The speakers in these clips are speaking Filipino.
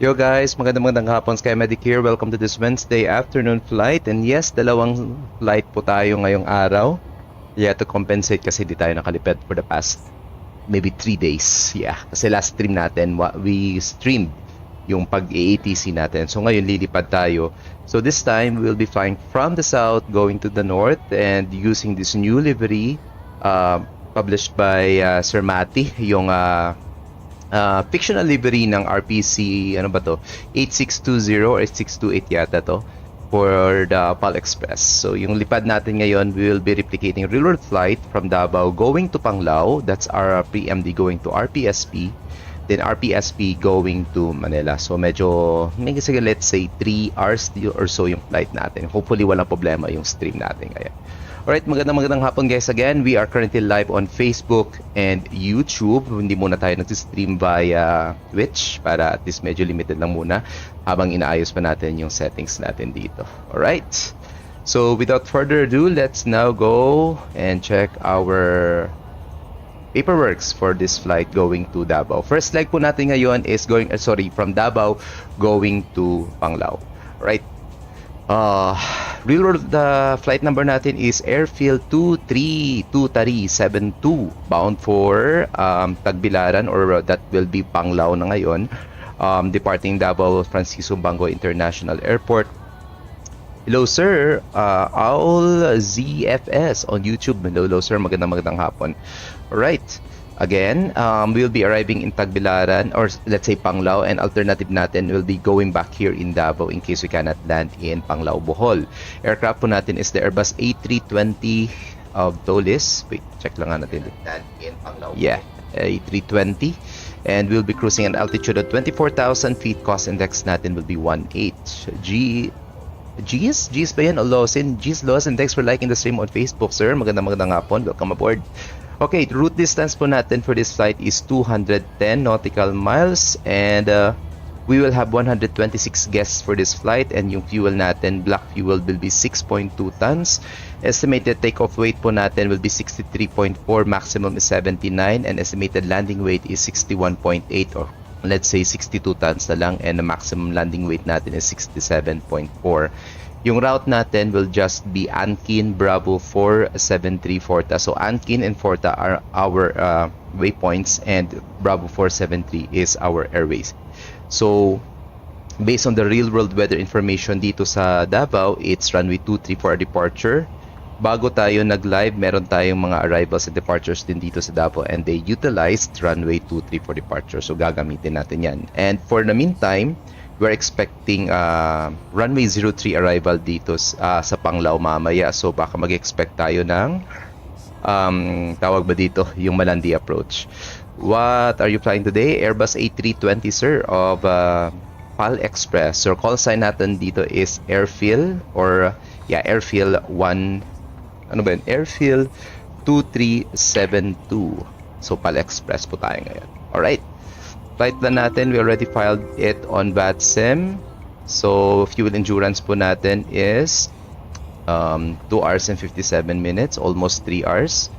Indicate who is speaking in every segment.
Speaker 1: Yo guys, magandang hapon, Sky Medic here. Welcome to this Wednesday afternoon flight. And yes, dalawang flight po tayo ngayong araw. Yeah, to compensate kasi di tayo nakalipad for the past maybe 3 days. Yeah, kasi last stream natin, we streamed yung pag-AATC natin. So ngayon lilipad tayo. So this time, we'll be flying from the south going to the north and using this new livery published by Sir Mati, yung fictional livery ng RPC, ano ba to? 8620 or 8628 yata to for the PAL Express. So yung lipad natin ngayon, we will be replicating real-world flight from Davao going to Panglao. That's our RPMD going to RPSP. Then RPSP going to Manila. So medyo, sige, let's say 3 hours or so yung flight natin. Hopefully walang problema yung stream natin ngayon. Alright, magandang hapon guys again. We are currently live on Facebook and YouTube. Hindi muna tayo nag-stream via Twitch para at least medyo limited lang muna habang inaayos pa natin yung settings natin dito. Alright, so without further ado, let's now go and check our paperworks for this flight going to Davao. First leg po natin ngayon is going, from Davao going to Panglao. Alright. The flight number natin is Airfield 23272 bound for Tagbilaran, or that will be Panglao na ngayon. Departing Davao Francisco Bango International Airport. Hello sir, Aul ZFS on YouTube. Hello sir, magandang hapon. Alright. Again, we'll be arriving in Tagbilaran, or let's say Panglao, and alternative natin will be going back here in Davao in case we cannot land in Panglao, Bohol. Aircraft po natin is the Airbus A320 of Tolis. Wait, check lang nga natin. Land in Panglao. Yeah, A320. And we'll be cruising at altitude of 24,000 feet. Cost index natin will be 18. G's ba yan? O Lawson? G's Lawson, thanks for liking the stream on Facebook, sir. Magandang hapon. Welcome aboard. Okay, route distance po natin for this flight is 210 nautical miles, and we will have 126 guests for this flight, and yung fuel natin, black fuel, will be 6.2 tons. Estimated takeoff weight po natin will be 63.4, maximum is 79, and estimated landing weight is 61.8, or let's say 62 tons na lang, and the maximum landing weight natin is 67.4. Yung route natin will just be Ankin, Bravo 473 Forta. So Ankin and Forta are our waypoints, and Bravo 473 is our airways. So based on the real world weather information dito sa Davao, it's runway 23 for our departure. Bago tayo nag-live, meron tayong mga arrivals and departures din dito sa Davao, and they utilized runway 23 for departure. So gagamitin natin yan. And for the meantime, we're expecting runway 03 arrival dito sa Panglao mamaya. So baka mag-expect tayo ng tawag ba dito, yung Malandi approach. What are you flying today? Airbus A320 sir of PAL Express. So call sign natin dito is Airfield, or Airfield 1, ano ba yun? Airfield 2372. So PAL Express po tayo ngayon. Alright. Flight plan natin, we already filed it on VATSIM. So fuel endurance po natin is 2 hours and 57 minutes, almost 3 hours.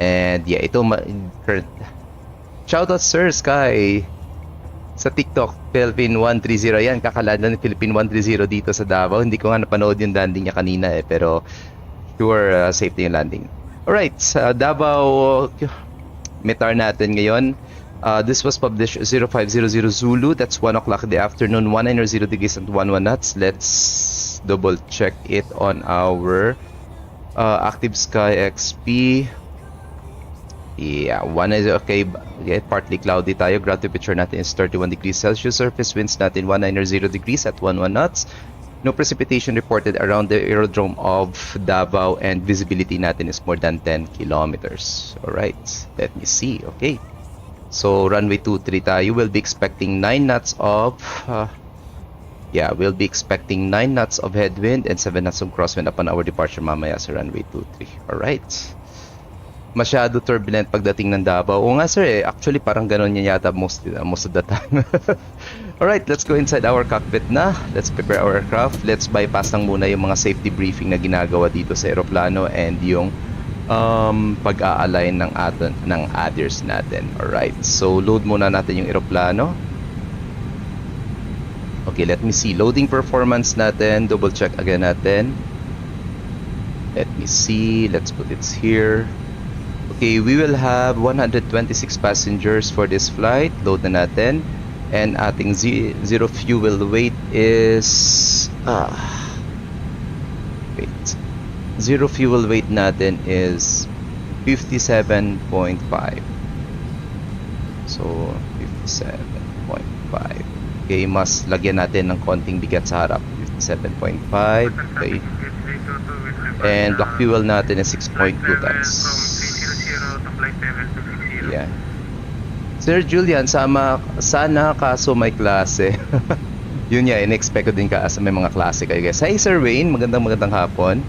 Speaker 1: And yeah, ito current. Shoutout sir Sky sa TikTok, Philippine 130 yan, kakalanda ng Philippine 130 dito sa Davao. Hindi ko nga napanood yung landing niya kanina pero sure, safety yung landing. Alright, sa Davao METAR natin ngayon. This was published 0500 Zulu. That's 1 o'clock in the afternoon, 190 degrees and 11 knots. Let's double check it on our Active Sky XP. Yeah, one is okay. Partly cloudy tayo. Ground temperature natin is 31 degrees Celsius. Surface winds natin 190 degrees at 11 knots. No precipitation reported around the aerodrome of Davao, and visibility natin is more than 10 kilometers. Alright, let me see. Okay. So runway 23 tayo, we'll be expecting 9 knots of we'll be expecting 9 knots of headwind and 7 knots of crosswind upon our departure mamaya sa runway 23. Alright. Masyado turbulent pagdating ng Davao. Oo nga sir, actually parang ganun yan yata most of the time. Alright, let's go inside our cockpit na. Let's prepare our aircraft. Let's bypass lang muna yung mga safety briefing na ginagawa dito sa aeroplano and yung pag-a-align ng others natin. Alright, so load muna natin yung eroplano. Okay, let me see. Loading performance natin. Double check again natin. Let me see. Let's put it here. Okay, we will have 126 passengers for this flight. Load na natin. And ating zero fuel weight is... wait. Zero fuel weight natin is 57.5. So, 57.5. Okay, mas lagyan natin ng konting bigat sa harap. 57.5. Okay. And black fuel natin is 6.2 tons. Yeah. Sir Julian, sana kaso may klase. Yun nga, in-expect ko din ka may mga klase kayo guys. Hi Sir Wayne, magandang hapon.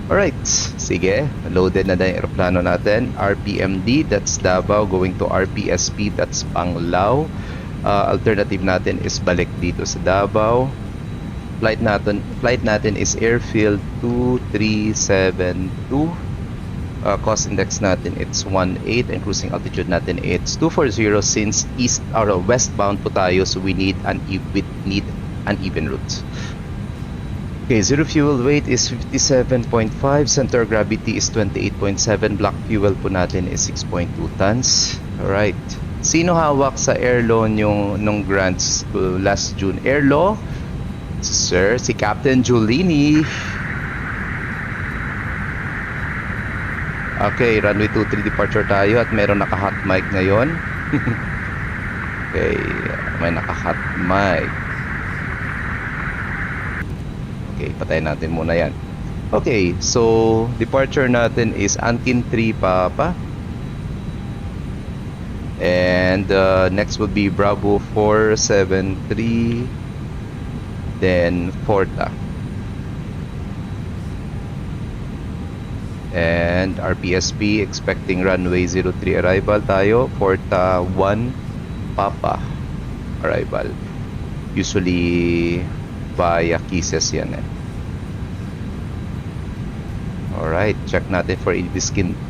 Speaker 1: Alright, sige. Loaded na yung aeroplano natin. RPMD, that's Davao, going to RPSP, that's Panglao. Alternative natin is balik dito sa Davao. Flight natin is airfield 2372. Cost index natin it's 18 and cruising altitude natin it's 240 since east or westbound po tayo, so we need an even route. Okay, zero fuel weight is 57.5, center of gravity is 28.7, black fuel po natin is 6.2 tons. Alright, sino hawak sa airlaw nung grants last June? Airlaw? Sir, si Captain Giulini. Okay, runway 23 departure tayo at meron naka-hot mic ngayon. Okay, may naka-hot mic. Okay, patayin natin muna yan. Okay, so departure natin is Ankin 3 Papa. And next will be Bravo 473. Then Forta. And RPSP expecting runway 03 arrival tayo. Forta 1 Papa arrival. Usually via Kisses yan eh. Alright, check natin for any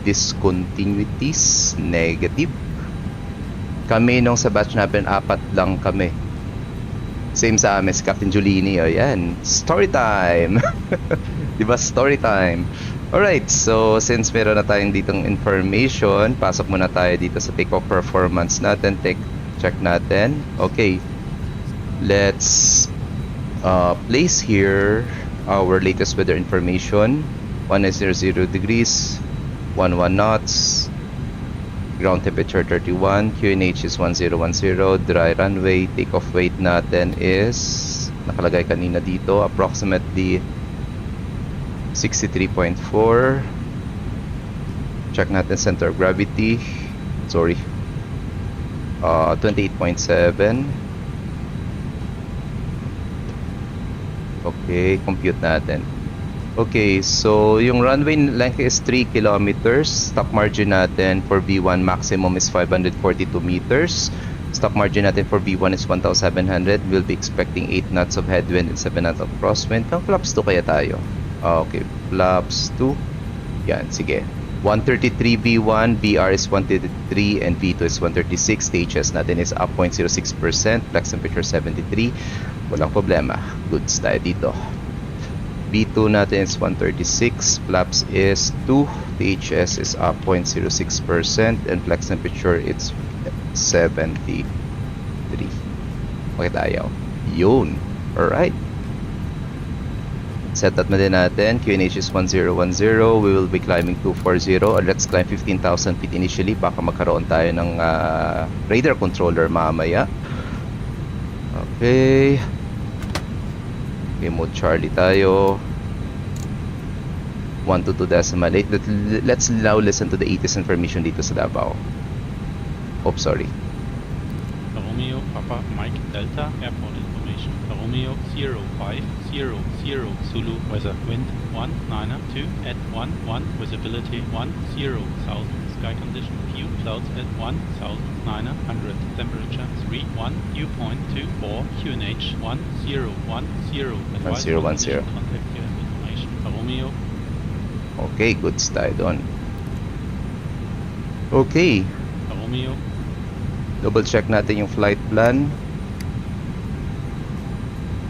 Speaker 1: discontinuities. Negative. Kami nung sa batch natin, 4 lang kami. Same sa amin, si Captain Giulini. O yan, story time. Diba, story time. Alright, so since meron na tayong ditong information, pasok muna tayo dito sa takeoff performance natin. Check natin. Okay, let's place here our latest weather information. 190 degrees, 11 knots, ground temperature 31, QNH is 1010, dry runway. Takeoff weight natin is nakalagay kanina dito, approximately 63.4. Check natin center of gravity. Sorry, 28.7. Okay, compute natin. Okay, so yung runway length is 3 kilometers. Stop margin natin for V1 maximum is 542 meters. Stop margin natin for V1 is 1,700. We'll be expecting 8 knots of headwind and 7 knots of crosswind. Ang flaps 2 kaya tayo? Okay, flaps 2. Yan, sige. 133 V1, BR is 133, and V2 is 136. Stages natin is up 0.06%. Flex temperature 73. Walang problema. Goods tayo dito. B2 natin is 136, flaps is 2, THS is up 0.06%, and flex temperature it's 73. Okay tayo. Yun. Alright. Set up na din natin. QNH is 1010. We will be climbing 240. Let's climb 15,000 feet initially. Baka magkaroon tayo ng radar controller mamaya. Okay. Mode Charlie tayo. 122 decimal 8. Let's now listen to the 80s information dito sa Davao. Oops, sorry.
Speaker 2: Romeo Papa Mike Delta Airport information. Romeo 0500 Zulu weather wind 192 at 11 visibility 10,000 sky condition few clouds at 1,900 temperature 31 dew point 24 QNH 1010 advice
Speaker 1: 1010
Speaker 2: contact your information. Romeo.
Speaker 1: Okay, goods tayo doon. Okay,
Speaker 2: Romeo.
Speaker 1: double check natin yung flight plan.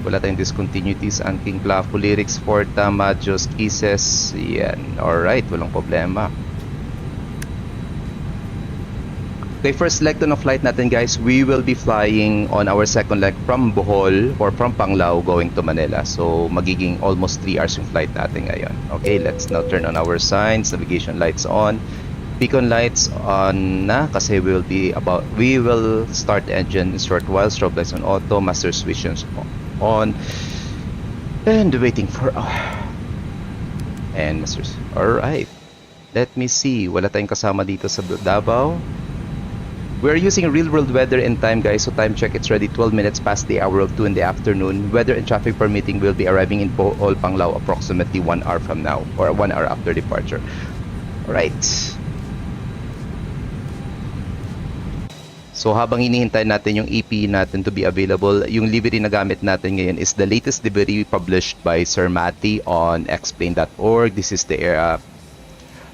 Speaker 1: Wala tayong discontinuities. Angking Clavo, Lyrics, Forta, Majos, Kisses. Yan. Alright, walang problema. Okay, first leg to ng flight natin guys, we will be flying on our second leg from Bohol or from Panglao going to Manila. So magiging almost 3 hours yung flight natin ngayon. Okay, let's now turn on our signs, navigation lights on, beacon lights on na kasi we will start the engine in short while, strobe lights on auto, master switches on, and waiting for and masters. Alright, let me see, wala tayong kasama dito sa Davao. We're using real world weather and time guys, so time check, it's ready 12 minutes past the hour of 2 in the afternoon. Weather and traffic permitting, will be arriving in Bohol, Panglao approximately 1 hour from now, or 1 hour after departure. Alright. So habang hinihintay natin yung EP natin to be available, yung livery na gamit natin ngayon is the latest livery published by Sir Matty on explain.org. This is the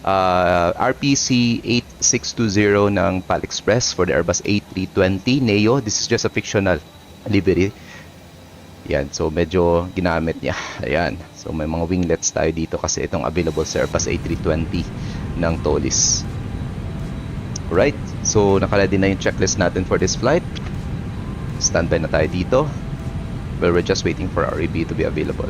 Speaker 1: RPC 8620 ng PAL Express for the Airbus A320 Neo. This is just a fictional livery. Yan, so medyo ginamit niya. Ayan, so may mga winglets tayo dito kasi itong available sa Airbus A320 ng Tolis. Alright, so nakalady na yung checklist natin for this flight. Standby na tayo dito. Well, we're just waiting for our EB to be available.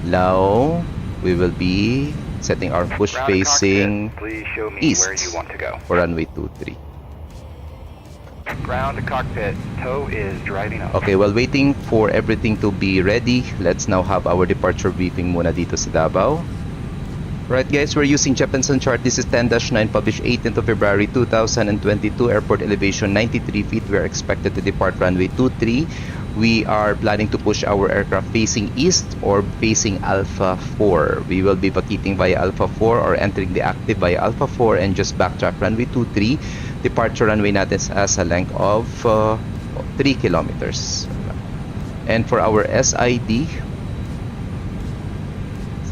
Speaker 1: Now, we will be setting our push facing east for runway 23.
Speaker 3: Ground to cockpit, tow is driving up.
Speaker 1: Okay, while waiting for everything to be ready, let's now have our departure briefing muna dito sa Davao. Right guys, we're using Jeppesen chart. This is 10-9, published 18th of February 2022. Airport elevation 93 feet. We are expected to depart runway 23. We are planning to push our aircraft facing east or facing Alpha 4. We will be vacating via Alpha 4 or entering the active via Alpha 4 and just backtrack runway 23. Departure runway natin has a length of 3 kilometers. And for our SID,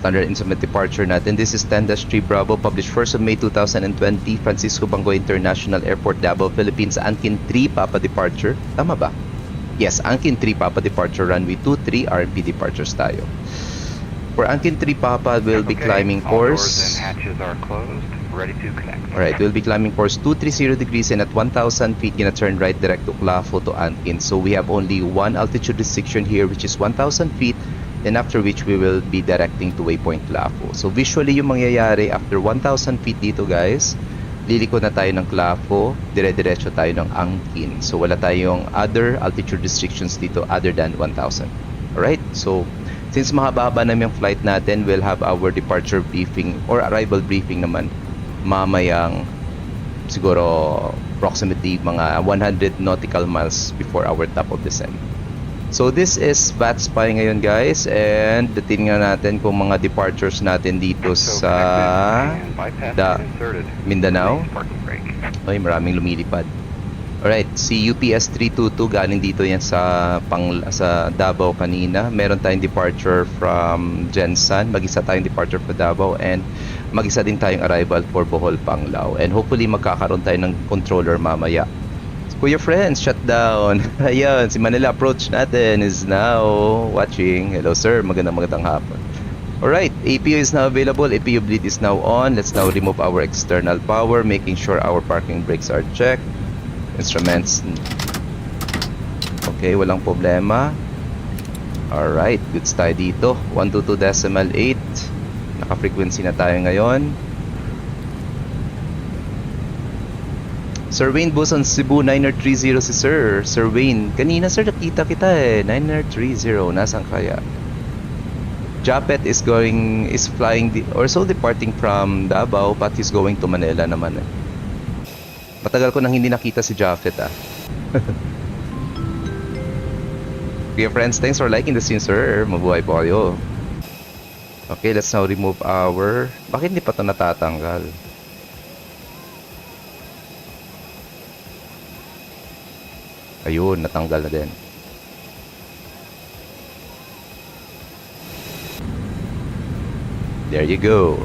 Speaker 1: standard instrument departure natin, this is 10-3 Bravo, published 1st of May 2020, Francisco Bango International Airport, Davao, Philippines. Angkin 3 Papa departure. Tama ba? Yes, Angkin 3 Papa departure, runway 23, RMP departures tayo. For Angkin 3 Papa, we'll be climbing course.
Speaker 3: All doors and hatches are closed, ready to connect.
Speaker 1: Alright, we'll be climbing course 230 degrees and at 1,000 feet, gonna turn right direct to Clavo to Angkin. So we have only one altitude restriction here, which is 1,000 feet. Then after which we will be directing to waypoint Clavo. So visually yung mangyayari after 1,000 feet dito guys, liliko na tayo ng Clavo, dire-diretso tayo ng Angkin. So wala tayong other altitude restrictions dito other than 1,000. Alright, so since mahaba-haba na yung flight natin, we'll have our departure briefing or arrival briefing naman mamayang siguro approximately mga 100 nautical miles before our top of descent. So this is VATSPI ngayon guys, and titingnan natin kung mga departures natin dito sa Mindanao. Ay, maraming lumilipad. Alright, si UPS 322 galing dito yan sa Davao kanina. Meron tayong departure from Jensan, mag-isa tayong departure for Davao, and mag-isa din tayong arrival for Bohol, Panglao. And hopefully magkakaroon tayo ng controller mamaya. Kuya friends, shut down. Ayun, si Manila approach natin is now watching. Hello sir, magandang hapon. Alright, APU is now available. APU bleed is now on. Let's now remove our external power, making sure our parking brakes are checked. Instruments. Okay, walang problema. Alright, goods tayo dito. 122.8. Naka-frequency na tayo ngayon. Sir Wayne Buson, Cebu 9030 si Sir. Sir Wayne, kanina sir nakita kita eh. 9030, nasaan kaya? Japet is flying also departing from Davao, but he's going to Manila naman eh. Matagal ko nang hindi nakita si Japet ah. Okay friends, thanks for liking the scene sir. Mabuhay po kayo. Okay, let's now remove our... Bakit hindi pa ito natatanggal? Ayun, natanggal na din. There you go.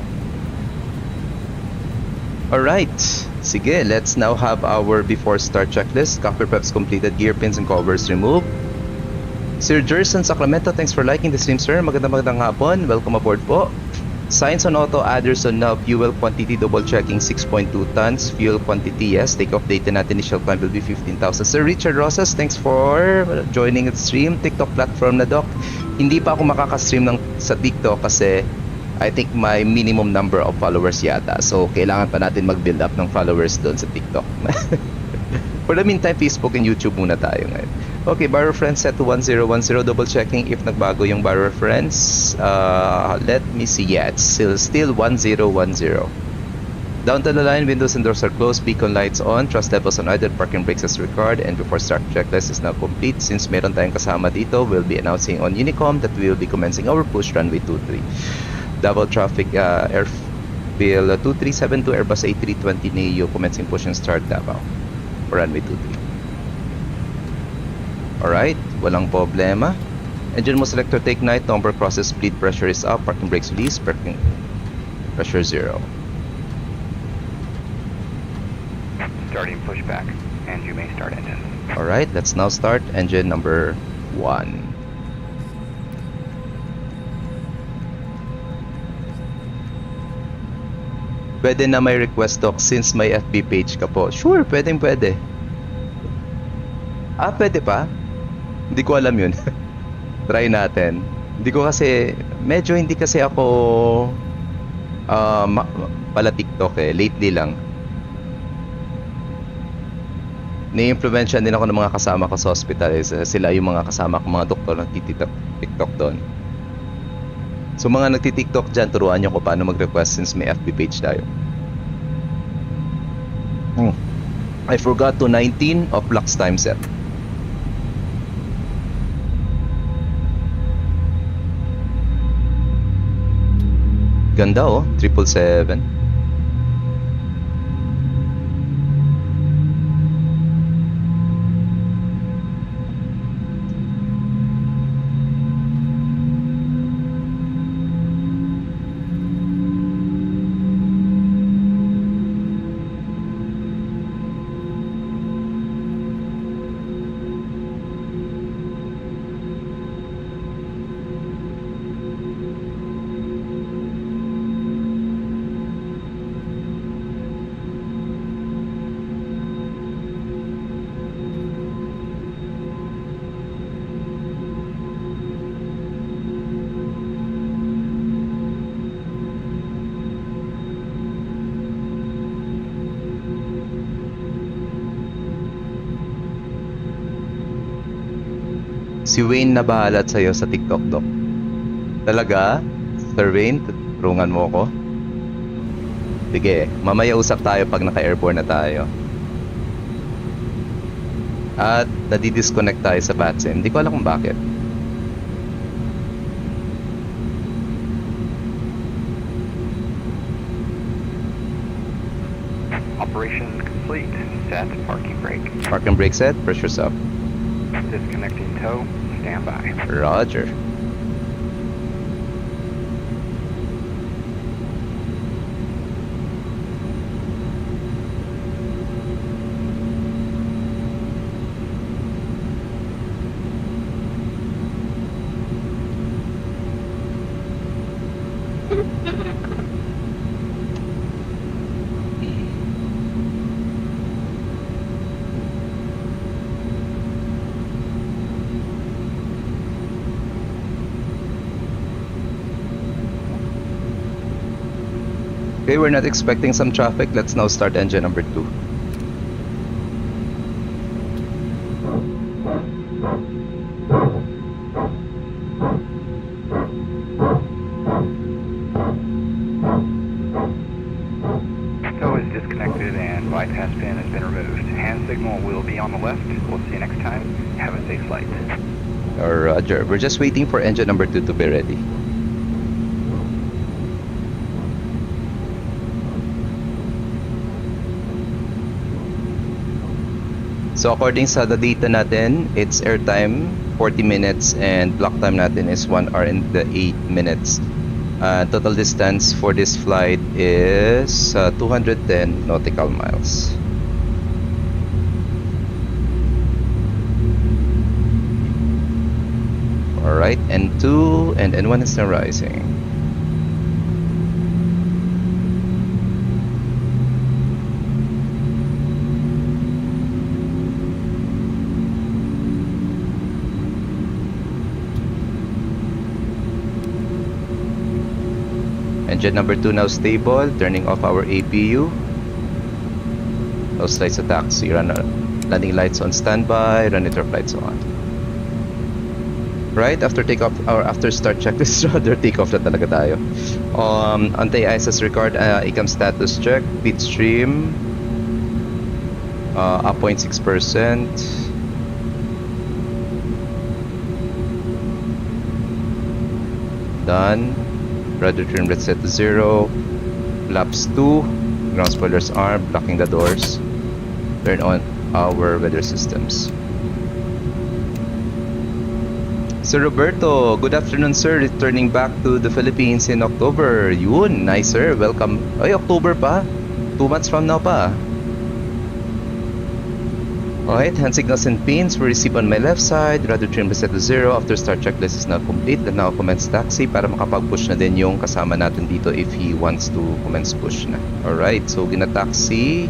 Speaker 1: Alright. Sige, let's now have our before start checklist. Cockpit preps completed, gear pins and covers removed. Sir Jerson Sacramento, thanks for liking the stream, sir. Magandang hapon. Welcome aboard po. Science on auto, adders on now. Fuel quantity, double checking 6.2 tons. Fuel quantity, yes. Take off date natin. Initial climb will be 15,000. Sir Richard Rosas, thanks for joining the stream. TikTok platform na, Doc. Hindi pa ako makaka-stream sa TikTok kasi I think my minimum number of followers yata. So, kailangan pa natin mag-build up ng followers doon sa TikTok. For the meantime, Facebook and YouTube muna tayo ngayon. Okay, bar reference set to 1010. Double checking if nagbago yung bar reference. Let me see. Yeah, it's still 1010. Down to the line, windows and doors are closed. Beacon lights on. Thrust levels on either. Parking brakes as required. And before start, checklist is now complete. Since meron tayong kasama dito, we'll be announcing on Unicom that we will be commencing our push runway 23. Double traffic airfield 2372 Airbus A320 Neo commencing push and start Davao. Runway 23. Alright, walang problema. Engine mo selector take night, number crosses, bleed pressure is up, parking brakes release, parking pressure 0.
Speaker 3: Starting pushback, and you may start engine.
Speaker 1: Alright, let's now start engine number 1. Pwede na may request talk since may FB page ka po. Sure, pwede. Pwede pa? Hindi ko alam yun. Try natin. Medyo hindi kasi ako pala TikTok eh. Lately lang. Ni-implementsyan din ako ng mga kasama ko sa hospital. Sila yung mga kasama ko, mga doktor na TikTok doon. So mga nagti-TikTok dyan, turuan nyo ko paano mag-request since may FB page tayo. I forgot to 19 of Lux time set. Ganda oh, 777. Si Wayne na bahalat sa'yo sa TikTok, Doc. Talaga? Sir Wayne, turungan mo ko? Sige, mamaya usap tayo pag naka-airborne na tayo. At nadi-disconnect tayo sa VATSIM. Hindi ko alam kung bakit.
Speaker 3: Operation complete. Set parking brake.
Speaker 1: Parking brake set, pressure's up.
Speaker 3: Disconnecting tow. Stand by.
Speaker 1: Roger. Okay, we're not expecting some traffic. Let's now start engine number 2.
Speaker 3: Tow is disconnected and bypass pin has been removed. Hand signal will be on the left. We'll see you next time. Have a safe flight.
Speaker 1: Roger. We're just waiting for engine number 2 to be ready. So according sa the data natin, it's airtime 40 minutes and block time natin is 1 hour and 8 minutes. Total distance for this flight is 210 nautical miles. Alright, N2 and N1 is now rising. Engine number 2 now stable, turning off our APU. Nose lights to taxi, landing lights on standby, run interrupt lights on. Right, after takeoff or after start checklist, rather takeoff na talaga tayo. Anti-ISS record, ICAM status check, bit stream, up 0.6%. Done. Rudder trim rate set to 0. Flaps 2. Ground spoilers arm, blocking the doors. Turn on our weather systems. Sir Roberto, good afternoon sir. Returning back to the Philippines in October. Yun, nice sir. Welcome. Ay, October pa. 2 months from now pa. Alright, hand signals and pins were received on my left side. Rudder trim reset to 0. After start checklist is now complete. And now commence taxi para makapag-push na din yung kasama natin dito if he wants to commence push na. Alright, so gina-taxi.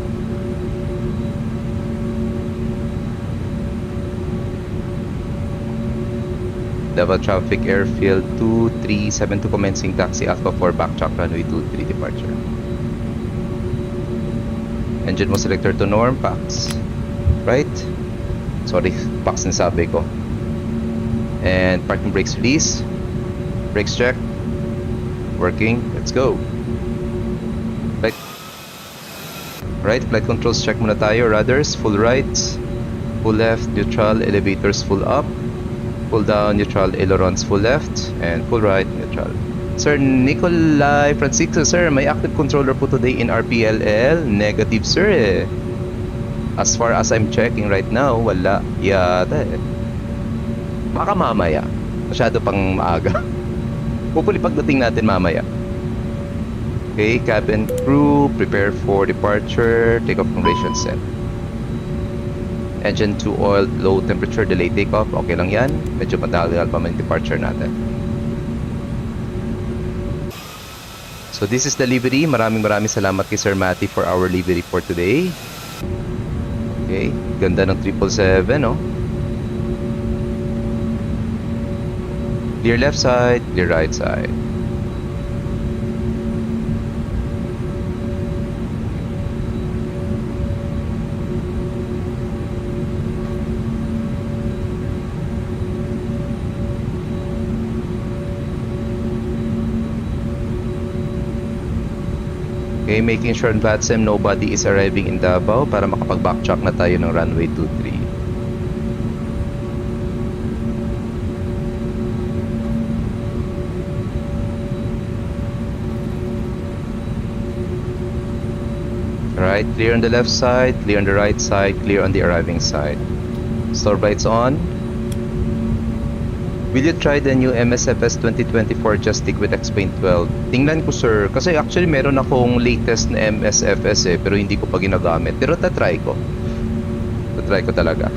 Speaker 1: Level traffic airfield 2372 commencing taxi Alpha 4 backtrack runway 23 departure. Engine mo selector to norm, PAX. Right? Sorry, PAX na sabi ko. And parking brakes release. Brakes check. Working. Let's go. Right, flight controls check muna tayo. Rudders, full right. Full left, neutral, elevators full up. Full down, neutral, ailerons full left. And full right, neutral. Sir Nikolai Francisco, sir, may active controller po today in RPLL. Negative, sir eh. As far as I'm checking right now, wala yata eh. Baka mamaya. Masyado pang maaga. Hopefully pagdating natin mamaya. Okay, cabin crew, prepare for departure. Takeoff configuration set. Engine 2 oil, low temperature, delay takeoff. Okay lang yan. Medyo matagal pa man departure natin. So this is the livery. Maraming salamat kay Sir Matty for our livery for today. Okay, ganda ng 777, no? Clear left side, clear right side. Okay, making sure on VATSIM nobody is arriving in Davao para makapag-backtrack na tayo ng runway 23. Alright, clear on the left side, clear on the right side, clear on the arriving side. Store lights on. Will you try the new MSFS 2024 just stick with X-Paint 12? Tingnan ko sir, kasi actually meron akong latest na MSFS eh, pero hindi ko pa ginagamit. Pero tatry ko. Tatry ko talaga.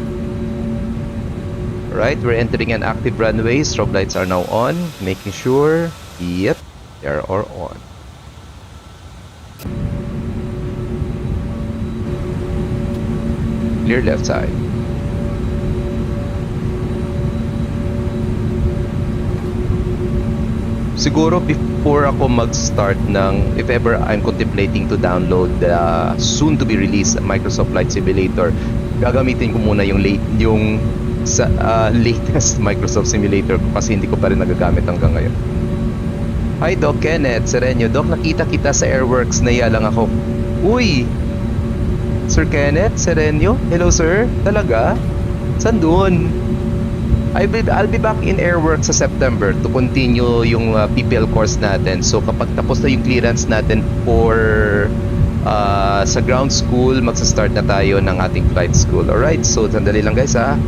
Speaker 1: Alright, we're entering an active runway. Strobe lights are now on. Making sure, yep, they are all on. Clear left side. Siguro before ako mag-start ng, if ever I'm contemplating to download the soon to be released Microsoft Flight Simulator, gagamitin ko muna yung latest Microsoft Simulator ko kasi hindi ko pa rin nagagamit hanggang ngayon. Hi Doc Kenneth Serenyo. Doc, nakita kita sa Airworks, naiya lang ako. Uy! Sir Kenneth Serenyo? Hello sir? Talaga? Saan dun? I'll be back in Airworks sa September to continue yung PPL course natin. So kapag tapos na yung clearance natin for sa ground school, magsa-start na tayo ng ating flight school. Alright, so sandali lang guys ha.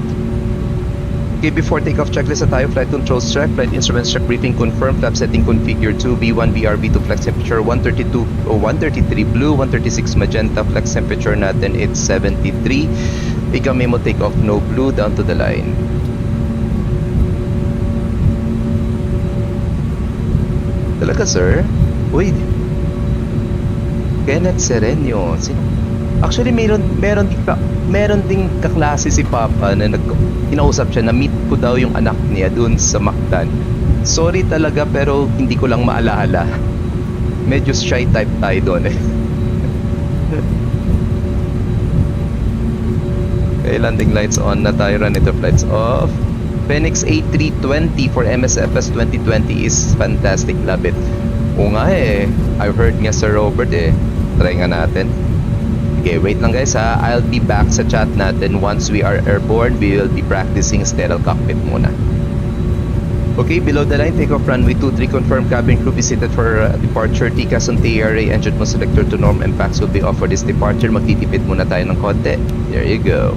Speaker 1: Okay, before takeoff checklist na tayo. Flight controls check, flight instruments check, briefing confirmed, flap setting configure 2, B1, BRB to flex temperature 132 o 133 blue, 136 magenta, flex temperature natin it's 73. Ika memo takeoff no blue down to the line. ka, sir? Uy, Kenneth Serenio. Sino? Actually, meron ding kaklase si Papa na kinausap siya na meet ko daw yung anak niya dun sa Mactan. Sorry talaga pero hindi ko lang maalala. Medyo shy type tayo doon eh. Okay, landing lights on na tayo. Run into flights off. Phoenix A320 for MSFS 2020 is fantastic. Love it. Oo nga eh. I've heard nga Sir Robert eh. Try nga natin. Okay, wait lang guys ha. I'll be back sa chat natin once we are airborne. We will be practicing sterile cockpit muna. Okay, below the line, takeoff runway 23, confirm cabin crew visited for departure. TCAS on TRA, engine mo selector to norm, impacts will be off for this departure. Magtitipid muna tayo ng konti. There you go.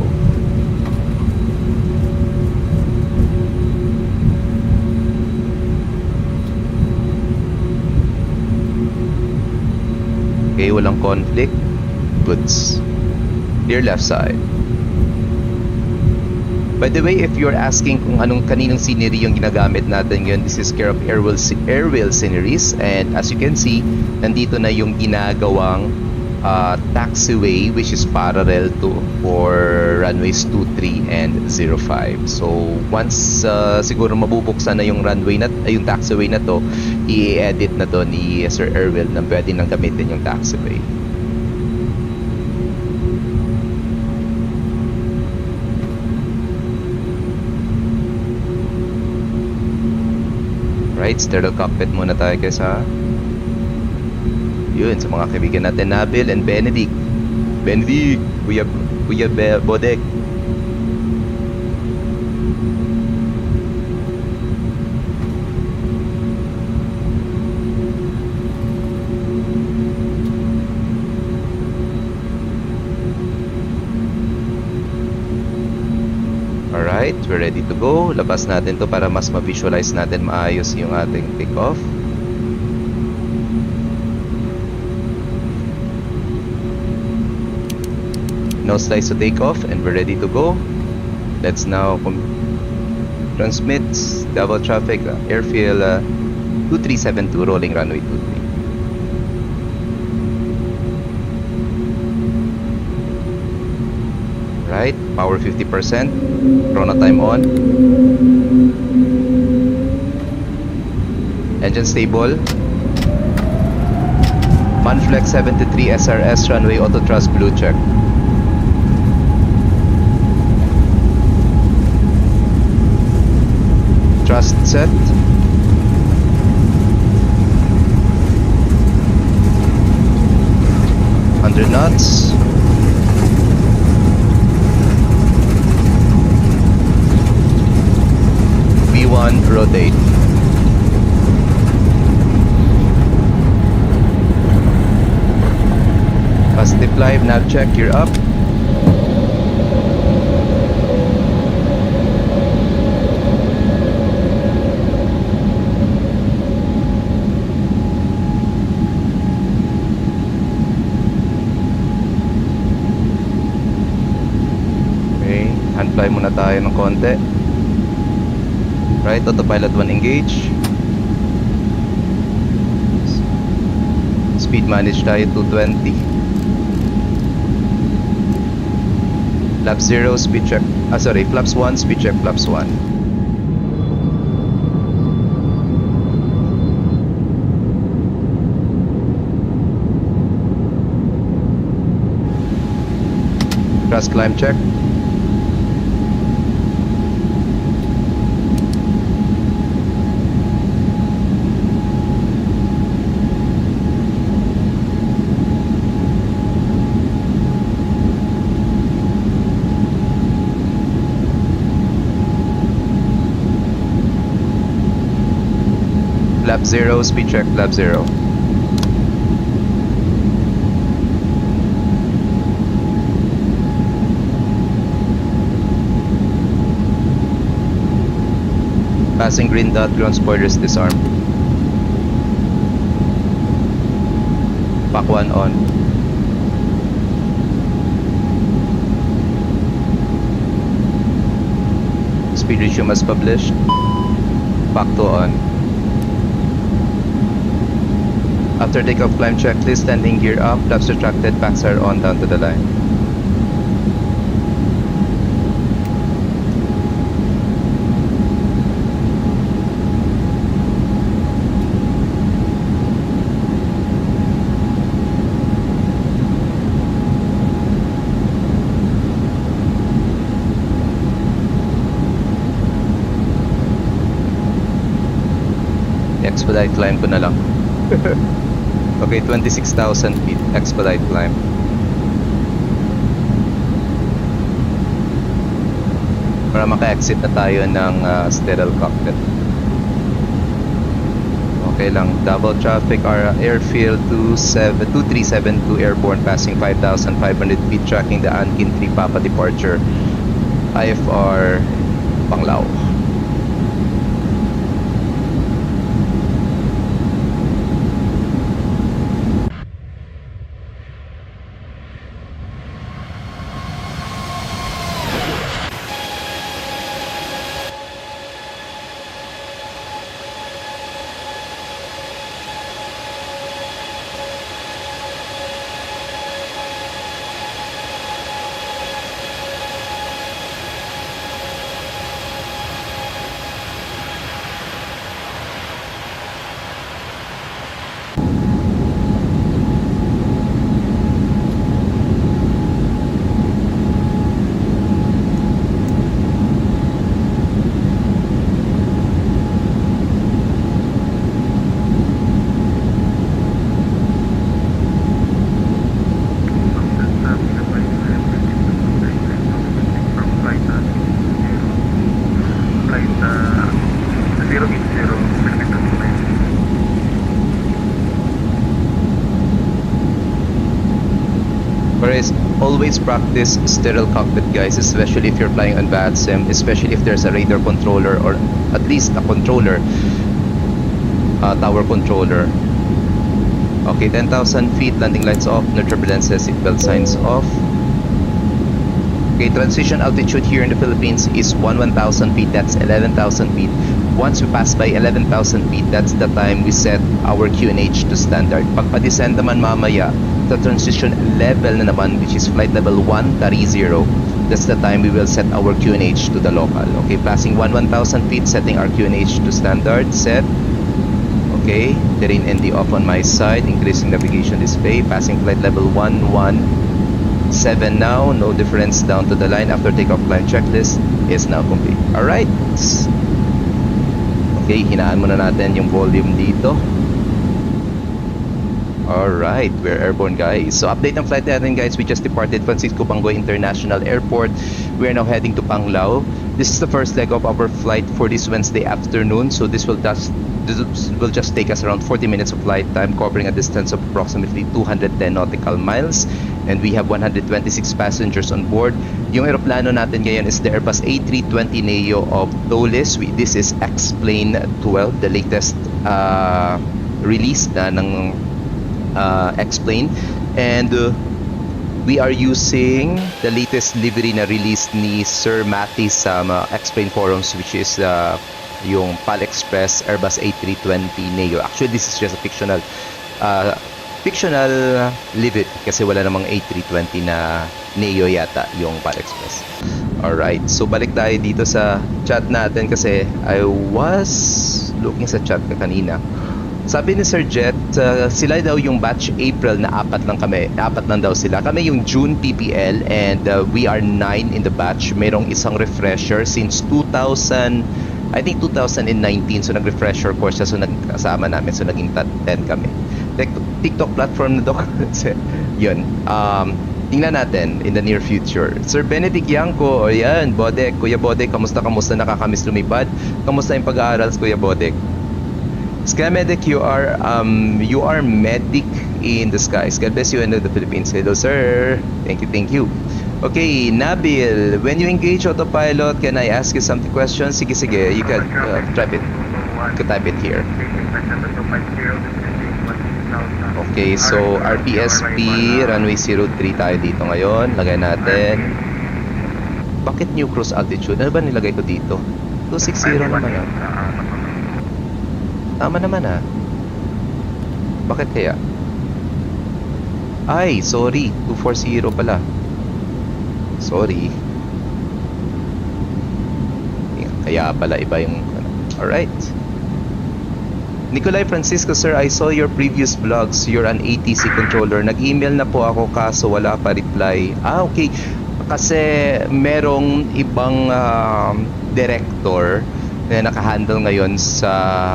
Speaker 1: Okay, walang conflict. Goods. Clear left side. By the way, if you're asking kung kaninong scenery yung ginagamit natin ngayon, this is care of Airwheel Sceneries. And as you can see, nandito na yung ginagawang taxiway which is parallel to for runways 23 and 05. So once siguro mabubuksan na yung runway yung taxiway na to, i-edit na to ni Sir Airwheel na pwede nang gamitin yung taxiway. Right, sterile cockpit muna tayo guys ha. Yun, sa mga kaibigan natin, Nabil and Benedict. Benedict, Kuya Bodek. Alright, we're ready to go. Labas natin to para mas ma-visualize natin maayos yung ating takeoff. No slice to take off and we're ready to go. Let's now transmit double traffic airfield 2372 rolling runway 23. Right, power 50%, chrono time on. Engine stable. Manflex 73 SRS runway auto thrust blue check. Thrust set. Hundred knots. V1 rotate. Positive live, nav check, you're up. Okay, hand fly muna tayo ng konti. Right, autopilot 1 engage. Speed manage tayo 220. Flaps 0, speed check. Flaps 1, speed check, flaps 1. Thrust climb check. Lap 0, speed check, lap 0. Passing green dot, ground spoilers disarmed. Pack 1 on. Speed resume as published. Pack 2 on. After takeoff, climb checklist, landing gear up, flaps retracted, packs are on down to the line. Expedite climb ko na lang. Okay, 26,000 feet. Expedite climb. Para maka-exit na tayo ng sterile cockpit. Okay lang. Double traffic airfield 2372 airborne passing 5,500 feet tracking the Ankin 3 Papa departure. IFR Panglao. Always practice sterile cockpit, guys, especially if you're flying on VATSIM, especially if there's a radar controller or at least a controller, tower controller. Okay, 10,000 feet, landing lights off, no turbulences, seatbelt signs off. Okay, transition altitude here in the Philippines is 1,000 feet, that's 11,000 feet. Once we pass by 11,000 feet, that's the time we set our QNH to standard. Pag pa-descend naman mamaya, the transition level na naman, which is flight level 130, that's the time we will set our QNH to the local. Okay, passing 1,000 feet, setting our QNH to standard, set. Okay, terrain ND off on my side, increasing navigation display, passing flight level 117 now, no difference down to the line after takeoff climb checklist is now complete. Alright. Okay, hinaan muna natin yung volume dito. Alright, we're airborne, guys. So update ng flight natin, guys. We just departed Francisco Bangoy International Airport. We are now heading to Panglao. This is the first leg of our flight for this Wednesday afternoon. So this will just take us around 40 minutes of flight time, covering a distance of approximately 210 nautical miles. And we have 126 passengers on board. Yung aeroplano natin ngayon is the Airbus A320neo of Dulles. This is X-Plane 12, the latest release na ng X-Plane. And we are using the latest livery na release ni Sir Matty sa X-Plane forums, which is yung PAL Express Airbus A320neo. Actually, this is just a fictional livery kasi wala namang A320 na Neo yata yung PAL Express. Alright, so balik tayo dito sa chat natin kasi I was looking sa chat kanina. Sabi ni Sir Jet, sila daw yung batch April na apat lang daw sila. Kami yung June PPL and we are 9 in the batch. Merong isang refresher since 2019, so nag-refresher course siya, so nagkasama namin, so naging 10 kami. TikTok platform na daw. Yun. Tingnan natin in the near future. Sir Benedict Yanko, o yan, Bodek, Kuya Bodek, kamusta, nakakamiss lumipad? Kamusta yung pag-aaral, Kuya Bodek? Sky Medic, you are medic in the skies. God bless you and the Philippines. Hello, sir. Thank you. Okay, Nabil, when you engage autopilot, can I ask you some questions? Sige, you can type it. You can type it here. Okay, so RPSP, runway 03 tayo dito ngayon. Lagay natin. Bakit new cruise altitude? Ano ba nilagay ko dito? 260 naman ah. Tama naman ah. Bakit kaya? Ay, sorry. 240 pala. Sorry. Kaya pala iba yung... Alright. Nikolai Francisco, sir, I saw your previous vlogs. You're an ATC controller. Nag-email na po ako kaso wala pa reply. Ah, okay. Kasi merong ibang director na nakahandle ngayon sa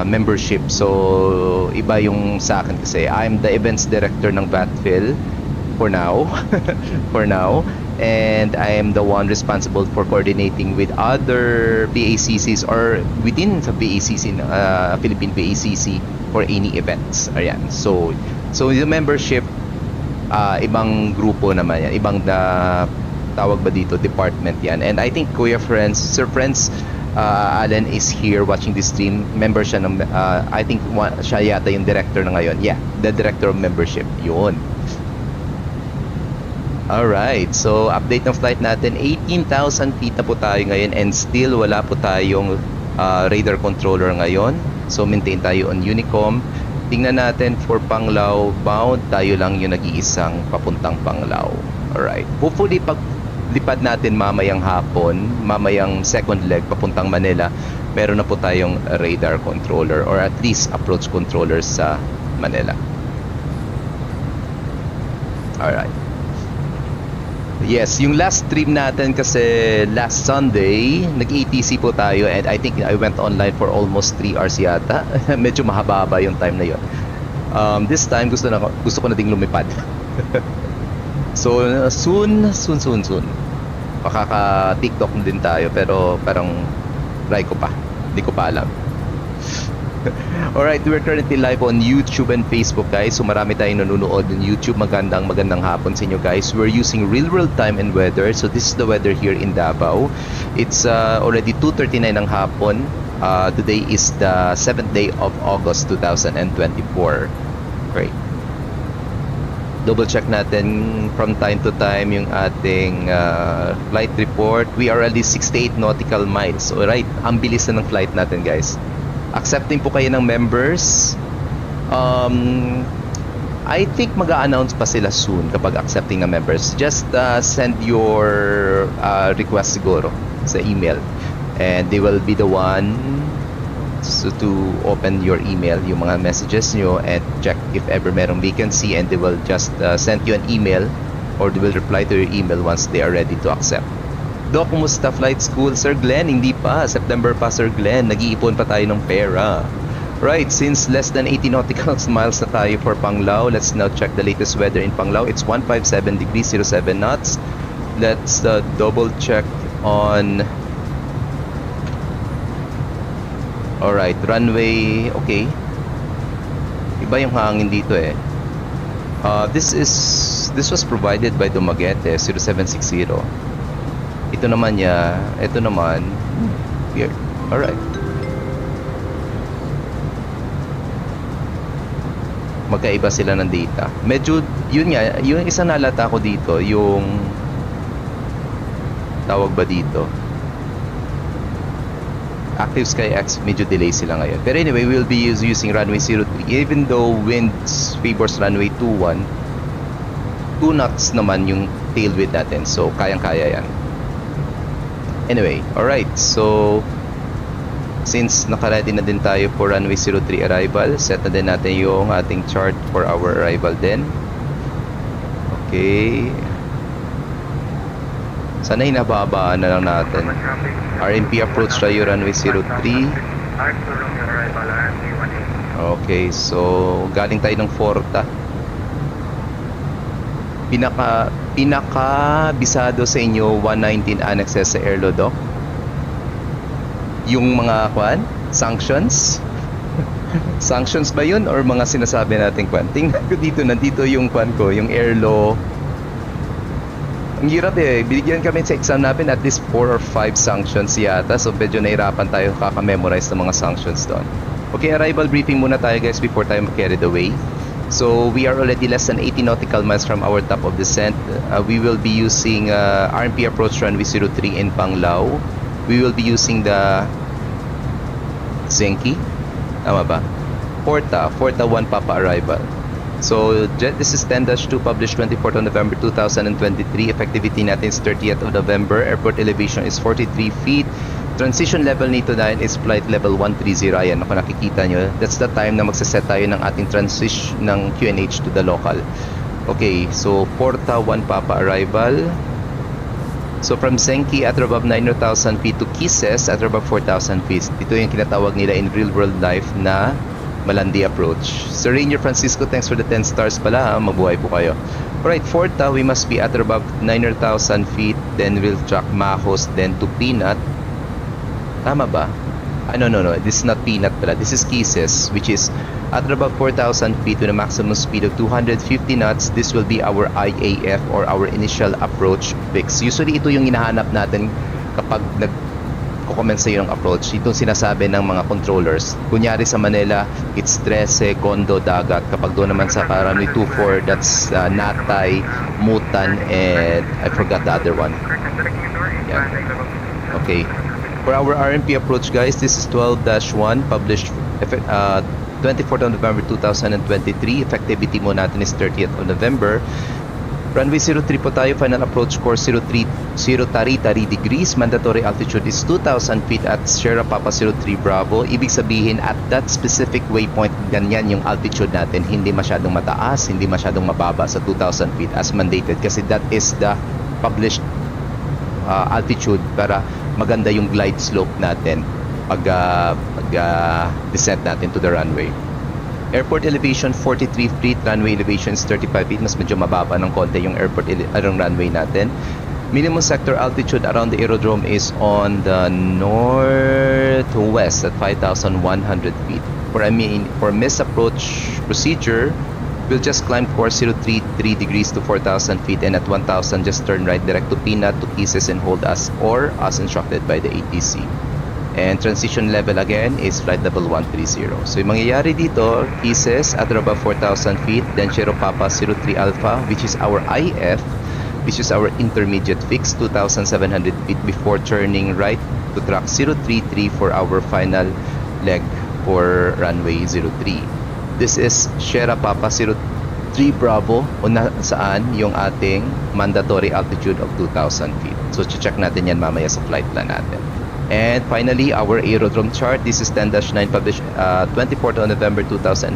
Speaker 1: membership. So, iba yung sa akin kasi. I'm the events director ng VATFIL for now. For now. And I am the one responsible for coordinating with other PACCs or within the PACC, Philippine PACC for any events. Ayan. So yung membership, ibang grupo naman yan. Ibang tawag ba dito? Department yan. And I think Kuya Friends, Sir Friends, Alan is here watching this stream. Member siya ng, I think siya yata yung director na ngayon. Yeah, the director of membership. Yun. Alright, so update ng flight natin, 18,000 feet na po tayo ngayon and still wala po tayong radar controller ngayon. So maintain tayo on Unicom. Tingnan natin for Panglao bound, tayo lang yung nag-iisang papuntang Panglao. Alright, hopefully pag lipad natin mamayang hapon, mamayang second leg papuntang Manila, meron na po tayong radar controller or at least approach controller sa Manila. Alright. Yes, yung last stream natin kasi last Sunday, nag-ATC po tayo and I think I went online for almost 3 hours yata. Medyo mahaba-haba yung time na yun. This time, gusto ko na ding lumipad. So, soon. Makaka-TikTok din tayo pero parang try ko pa. Hindi ko pa alam. Alright, we're currently live on YouTube and Facebook, guys. So marami tayong nanonood on YouTube. Magandang hapon sa inyo, guys. We're using real world time and weather. So this is the weather here in Davao. It's already 2:39 ng hapon. Today is the 7th day of August 2024. Great. Double check natin from time to time yung ating flight report. We are already 68 nautical miles. Alright, ang bilis na ng flight natin, guys. Accepting po kayo ng members. I think mag-a-announce pa sila soon kapag accepting ng members. Just send your request siguro sa email. And they will be the one to open your email, yung mga messages nyo, and check if ever merong vacancy, and they will just send you an email or they will reply to your email once they are ready to accept. Doc, kumusta flight school? Sir Glenn, hindi pa. September pa, Sir Glenn. Nag-iipon pa tayo ng pera. Right, since less than 80 nautical miles na tayo for Panglao, let's now check the latest weather in Panglao. It's 157 degrees, 07 knots. Let's double check on... Alright, runway, okay. Iba yung hangin dito eh. This was provided by Dumaguete, 0760. Ito naman weird. Alright. Magkaiba sila ng data. Medyo, yun nga, yung isa nalata ko dito, yung tawag ba dito? Active Sky X, medyo delay sila ngayon. Pero anyway, we'll be using runway 03. Even though winds favors runway 21, 2 knots naman yung tailwind natin. So, kayang-kaya yan. Anyway, alright, so since naka-ready na din tayo for runway 03 arrival, set na din natin yung ating chart for our arrival din. Okay. Sana hinababaan na lang natin. RMP approach tayo runway 03. Okay, so galing tayo ng Forta. Pinaka bisado sa inyo 119 annexes sa airload, Doc. Yung mga sanctions. Sanctions ba yun or mga sinasabi natin kwan? Tingnan ko dito, nandito yung ko, yung airlaw. Ang hirap eh, binigyan kami sa exam natin at least 4 or 5 sanctions yata. So medyo nahirapan tayo kaka-memorize ng mga sanctions doon. Okay, arrival briefing muna tayo, guys, before tayo carried away. So we are already less than 80 nautical miles from our top of descent. We will be using RMP approach runway 03 in Panglao. We will be using the Zenki. Tama ba? Forta 1 Papa arrival. So, this is 10-2 published 24th of November 2023. Effectivity natin is 30th of November. Airport elevation is 43 feet. Transition level nito na is flight level 130. Ayan, kung nakikita nyo, that's the time na magsaset tayo ng ating transition ng QNH to the local. Okay, so Porta 1 Papa arrival. So from Senki at above 9,000 feet to Kisses at above 4,000 feet. Ito yung kinatawag nila in real world life na Malandi approach. Sir Rainier Francisco, thanks for the 10 stars pala ha. Mabuhay po kayo. Alright, Forta, we must be at above 9,000 feet. Then we'll track Mahos, then to Peanut. Tama ba? No. This is not Peanut pala. This is Kisses, which is at above 4,000 feet with a maximum speed of 250 knots. This will be our IAF or our initial approach fix. Usually, ito yung hinahanap natin kapag nag-comment sa iyo ng approach. Itong sinasabi ng mga controllers. Kunyari sa Manila, it's 13, Condo, Dagat. Kapag doon naman sa Karami 24, that's Natay, Mutan, and I forgot the other one. Yeah. Okay. For our RMP approach, guys, this is 12-1, published 24th of November 2023. Effectivity mo natin is 30th of November. Runway 03 po tayo. Final approach course 030 degrees. Mandatory altitude is 2,000 feet at Sierra Papa 03 Bravo. Ibig sabihin, at that specific waypoint, ganyan yung altitude natin. Hindi masyadong mataas, hindi masyadong mababa sa 2,000 feet as mandated. Kasi that is the published altitude para maganda yung glide slope natin pag descent natin to the runway. Airport elevation 43 feet, runway elevation is 35 feet. Mas medyo mababa ng konti yung runway natin. Minimum sector altitude around the aerodrome is on the northwest at 5,100 feet. For missed approach procedure, we'll just climb course 033 degrees to 4,000 feet, and at 1,000 just turn right direct to Peanut to Kisses and hold as instructed by the ATC. And transition level again is flight level 130. So yung mangyayari dito, Kisses at above 4,000 feet, then Sierra Papa 03 Alpha, which is our IF, which is our intermediate fix, 2,700 feet before turning right to track 033 for our final leg for runway 03. This is Sierra Papa 03 Bravo, kung saan yung ating mandatory altitude of 2,000 feet. So check natin yan mamaya sa flight plan natin. And finally, our aerodrome chart. This is 10-9 published 24th of November 2023.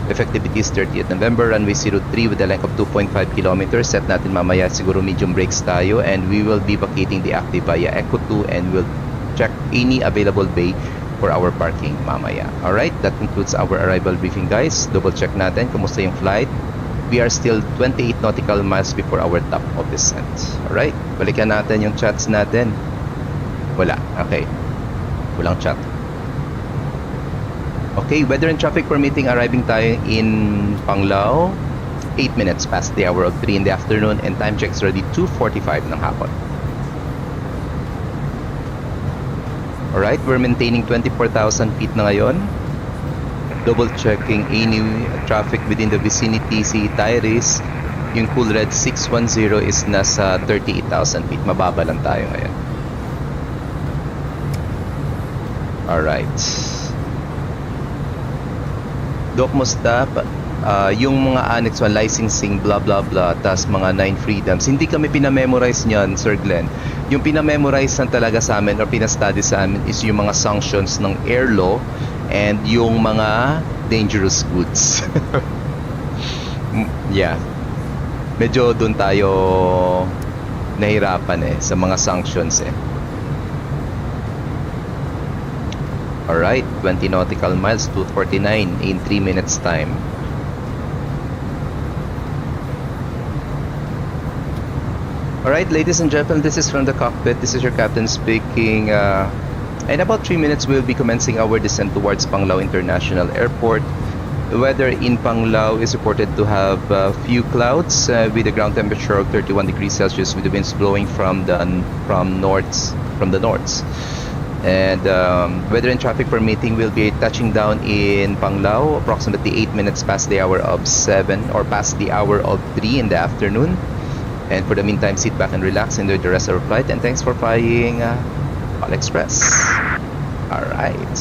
Speaker 1: Effectivity is 30th November. Runway 03 with a length of 2.5 kilometers. Set natin mamaya siguro medium brakes tayo. And we will be vacating the active via Echo 2. And we'll check any available bay for our parking mamaya. Alright, that concludes our arrival briefing, guys. Double check natin kumusta yung flight. We are still 28 nautical miles before our top of descent. Alright, balikan natin yung chats natin. Wala. Okay. Walang chat. Okay, weather and traffic permitting, arriving tayo in Panglao 8 minutes past the hour of 3 in the afternoon, and time checks ready 2:45 ng hapon. Alright, we're maintaining 24,000 feet na ngayon. Double checking any traffic within the vicinity. Si Tyrese, yung Cool Red 610 is nasa 38,000 feet. Mababa lang tayo ngayon. Alright. Doc, musta? Yung mga annex 1, licensing, blah blah blah, tas mga 9 freedoms, hindi kami pinamemorize niyan, Sir Glenn. Yung pinamemorize na talaga sa amin or pinastudy sa amin is yung mga sanctions ng air law and yung mga dangerous goods. Yeah. Medyo doon tayo nahirapan sa mga sanctions Alright, 20 nautical miles, 249 in 3 minutes time. Alright, ladies and gentlemen, this is from the cockpit. This is your captain speaking. In about 3 minutes, we'll be commencing our descent towards Panglao International Airport. The weather in Panglao is reported to have few clouds with a ground temperature of 31 degrees Celsius with the winds blowing from the north. And weather and traffic permitting, will be touching down in Panglao approximately 8 minutes past the hour of 7 or past the hour of 3 in the afternoon. And for the meantime, sit back and relax, enjoy the rest of our flight, and thanks for flying All Express. Alright.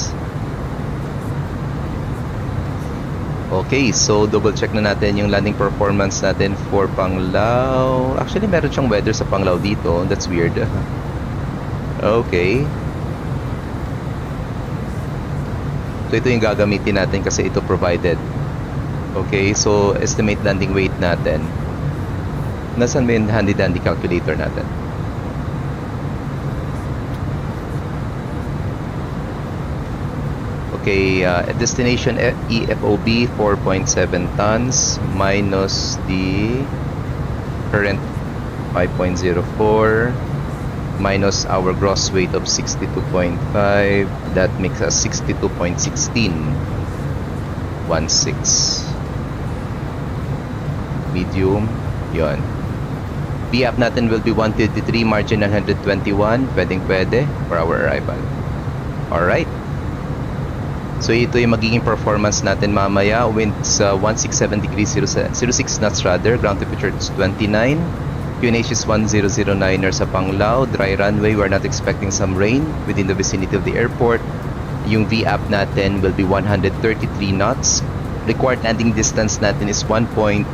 Speaker 1: Okay, so double check na natin yung landing performance natin for Panglao. Actually, meron siyang weather sa Panglao dito. That's weird. Okay. So ito yung gagamitin natin kasi ito provided. Okay, so estimate landing weight natin. Nasaan ba yung handy-dandy calculator natin? Okay, destination EFOB 4.7 tons minus the current 5.04 minus our gross weight of 62.5. That makes us 62.16. 16 medium. Yon. VAP natin will be 133, margin 121. Pwede for our arrival. Alright. So ito yung magiging performance natin mamaya. Winds 167 degrees 06 knots rather. Ground temperature is 29. QNH is 1009er sa Panglao. Dry runway. We're not expecting some rain within the vicinity of the airport. Yung VAP natin will be 133 knots. Required landing distance natin is 1.4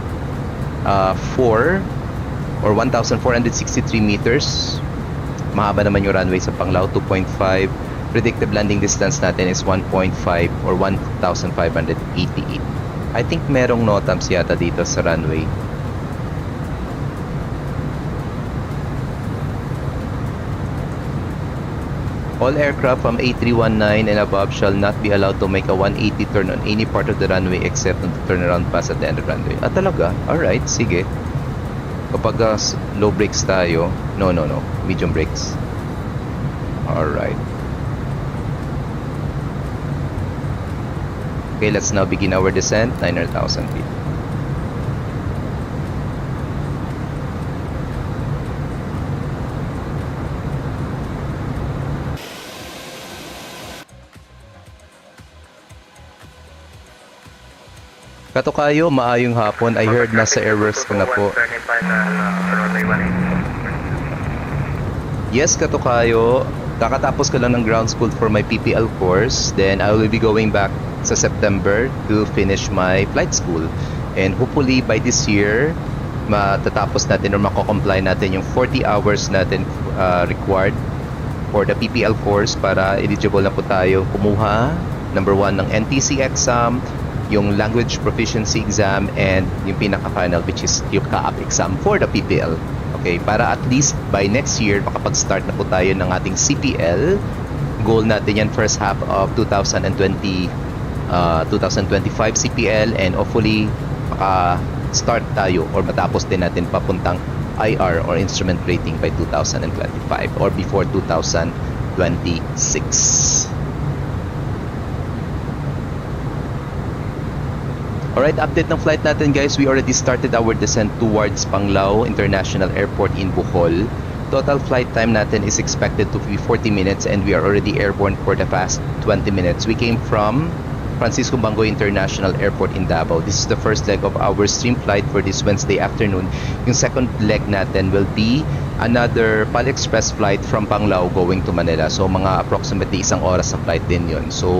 Speaker 1: or 1,463 meters. Mahaba naman yung runway sa Panglao, 2.5. Predicted landing distance natin is 1.5 or 1,588. I think merong NOTAMs yata dito sa runway. All aircraft from A319 and above shall not be allowed to make a 180 turn on any part of the runway except on the turnaround pass at the end of the runway. Ah, talaga? Alright, sige. Kapag low brakes tayo, no, medium brakes. Alright. Okay, let's now begin our descent, 900,000 feet. Katokayo, maayong hapon. I heard nasa airworks ka na po. Yes, Katokayo. Kakatapos ko lang ng ground school for my PPL course. Then I will be going back sa September to finish my flight school. And hopefully by this year, matatapos natin or mako-comply natin yung 40 hours natin required for the PPL course para eligible na po tayo kumuha. Number 1 ng NTC exam, yung language proficiency exam, and yung pinaka-final which is yung CAAP exam for the PPL. Okay, para at least by next year makapag-start na po tayo ng ating CPL. Goal natin yan first half of 2025 CPL, and hopefully maka-start tayo or matapos din natin papuntang IR or instrument rating by 2025 or before 2026. Alright, update ng flight natin guys. We already started our descent towards Panglao International Airport in Bohol. Total flight time natin is expected to be 40 minutes and we are already airborne for the past 20 minutes. We came from Francisco Bango International Airport in Davao. This is the first leg of our stream flight for this Wednesday afternoon. Yung second leg natin will be another PAL Express flight from Panglao going to Manila. So mga approximately 1 oras sa flight din yun. So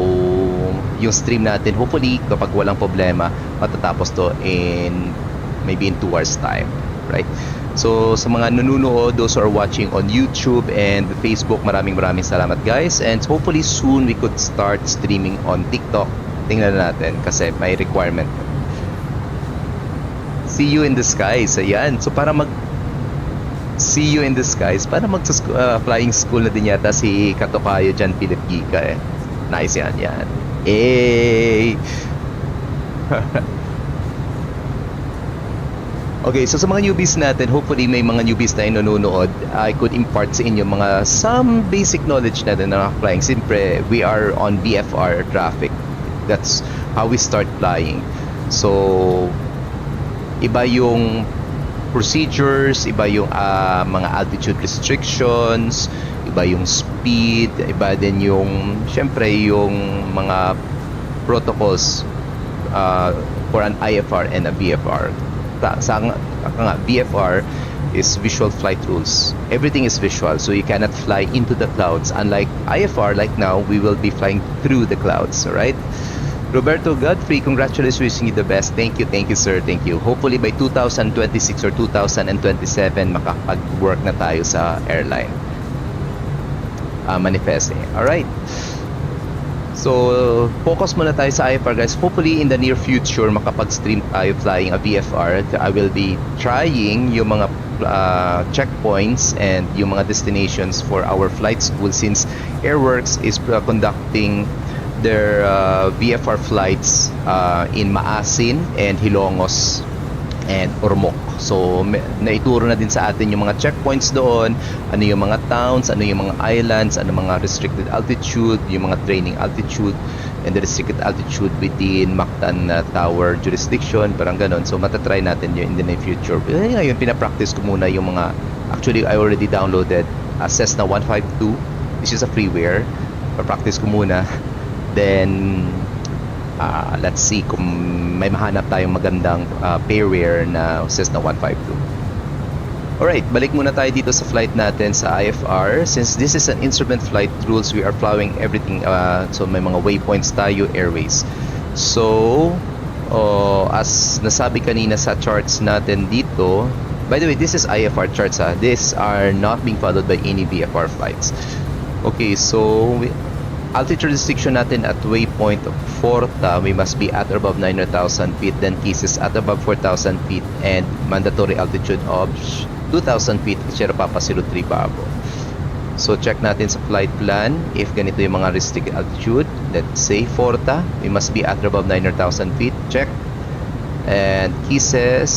Speaker 1: yung stream natin, hopefully kapag walang problema, matatapos to in maybe in 2 hours time, right? So sa mga nanonood, those who are watching on YouTube and Facebook, maraming salamat guys, and hopefully soon we could start streaming on TikTok. Tingnan natin kasi may requirement. See you in the skies. Ayan, so para see you in the skies, para flying school na din yata si Katokayo dyan, Philip Giga eh. Nice yan. Hey! Okay, so sa mga newbies natin, hopefully may mga newbies na nanonood, I could impart sa inyo some basic knowledge natin na flying. Siyempre, we are on VFR traffic. That's how we start flying. So, iba yung procedures, iba yung mga altitude restrictions, iba yung speed, iba din yung, siyempre, yung mga protocols for an IFR and a VFR. VFR is visual flight rules. Everything is visual, so you cannot fly into the clouds. Unlike IFR, like now, we will be flying through the clouds, right? Roberto Godfrey, congratulations, wishing you the best. Thank you, sir. Thank you. Hopefully by 2026 or 2027, makakapag-work na tayo sa airline. Manifesting. Alright. So, focus muna tayo sa IFR, guys. Hopefully, in the near future, makapag-stream tayo flying a VFR. I will be trying yung mga checkpoints and yung mga destinations for our flight school, since Airworks is conducting their VFR flights in Maasin and Hilongos and Ormoc. So naituro na din sa atin yung mga checkpoints doon, ano yung mga towns, ano yung mga islands, ano mga restricted altitude, yung mga training altitude and the restricted altitude within Mactan Tower jurisdiction, parang ganon. So matatry natin yun in the near future. Ngayon pinapractice ko muna yung mga, actually I already downloaded Cessna 152, which is a freeware. Pa-practice ko muna. Then let's see kung may mahanap tayong magandang pairware na Cessna 152. Alright, balik muna tayo dito sa flight natin sa IFR. Since this is an instrument flight rules, we are flying everything, so may mga waypoints tayo, airways. So as nasabi kanina sa charts natin dito, by the way, this is IFR charts, these are not being followed by any VFR flights. Okay, so altitude restriction natin at waypoint of Forta, we must be at or above 900,000 feet, then Kisses at above 4,000 feet, and mandatory altitude of 2,000 feet, Sierra Papa 03 Bravo. So check natin sa flight plan if ganito yung mga restricted altitude. Let's say Forta, we must be at or above 900,000 feet, check. And Kisses,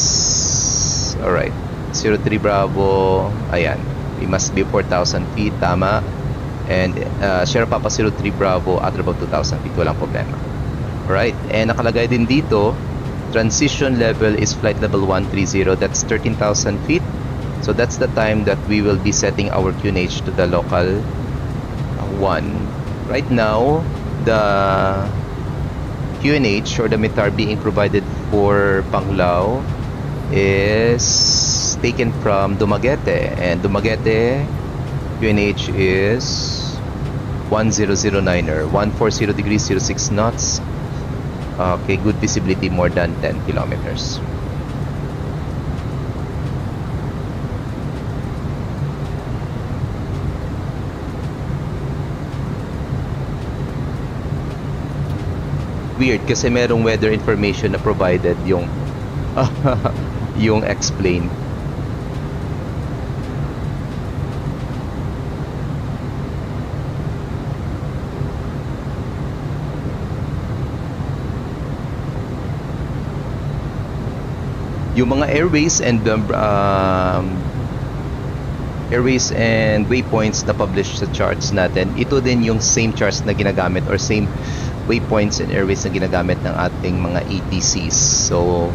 Speaker 1: alright, 03 Bravo, ayan, we must be 4,000 feet, tama. And Sierra Papa 03 Bravo at about 2,000 feet, walang problema. Alright, and nakalagay din dito, transition level is flight level 130, that's 13,000 feet. So that's the time that we will be setting our QNH to the local 1. Right now, the QNH or the METAR being provided for Panglao is taken from Dumaguete, and Dumaguete QNH is 1009er, 140 degrees 06 knots. Okay, good visibility, more than 10 kilometers. Weird kasi merong weather information na provided yung yung explain. Yung mga airways and waypoints na publish sa charts natin, ito din yung same charts na ginagamit or same waypoints and airways na ginagamit ng ating mga ATCs. So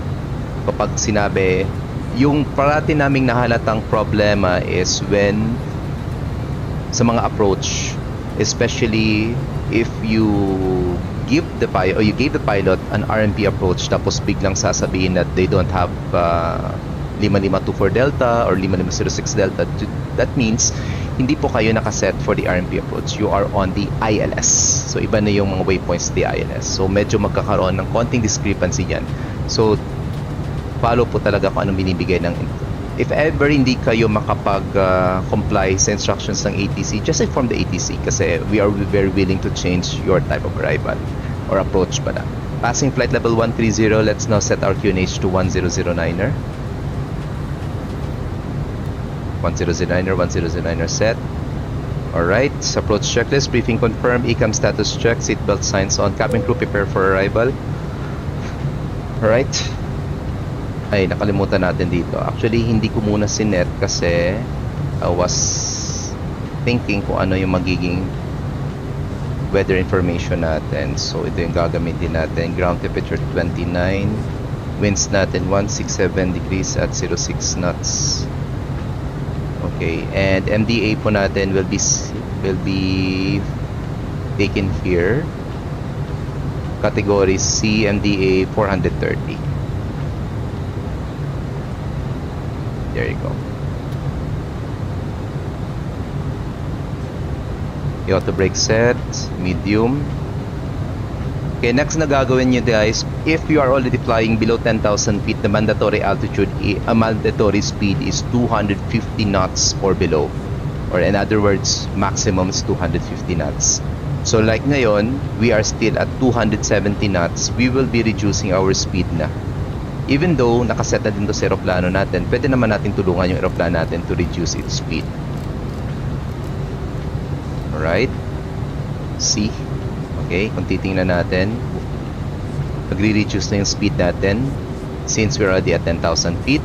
Speaker 1: kapag sinabi, yung parati naming nahalatang problema is when sa mga approach, especially if you gave the pilot an RMP approach, tapos biglang sasabihin that they don't have 5524 Delta or 5506 Delta. That means hindi po kayo nakaset for the RMP approach. You are on the ILS. So iba na yung mga waypoints the ILS. So medyo magkakaroon ng konting discrepancy yan. So follow po talaga kung anong binibigay ng info. If ever hindi kayo makapag-comply sa instructions ng ATC, just inform the ATC kasi we are very willing to change your type of arrival or approach pala. Passing flight level 130, let's now set our QNH to 1009er. 1009er set. Alright, approach checklist, briefing confirmed, ECAM status check, seatbelt signs on, cabin crew prepare for arrival. Alright. Ay, nakalimutan natin dito. Actually, hindi ko muna sinet kasi I was thinking kung ano yung magiging weather information natin. So, ito yung gagamitin natin. Ground temperature 29. Winds natin 167 degrees at 06 knots. Okay, and MDA po natin will be taken here. Category C, MDA 430. There you go. The auto brake set, medium. Okay, next na gagawin nyo guys, if you are already flying below 10,000 feet, the mandatory altitude, mandatory speed is 250 knots or below. Or in other words, maximum is 250 knots. So like ngayon, we are still at 270 knots. We will be reducing our speed na. Even though nakaset na din to sa aeroplano natin, pwede naman natin tulungan yung aeroplano natin to reduce its speed. Alright? See? Okay, kung titingnan natin, magre-reduce na yung speed natin since we're already at 10,000 feet.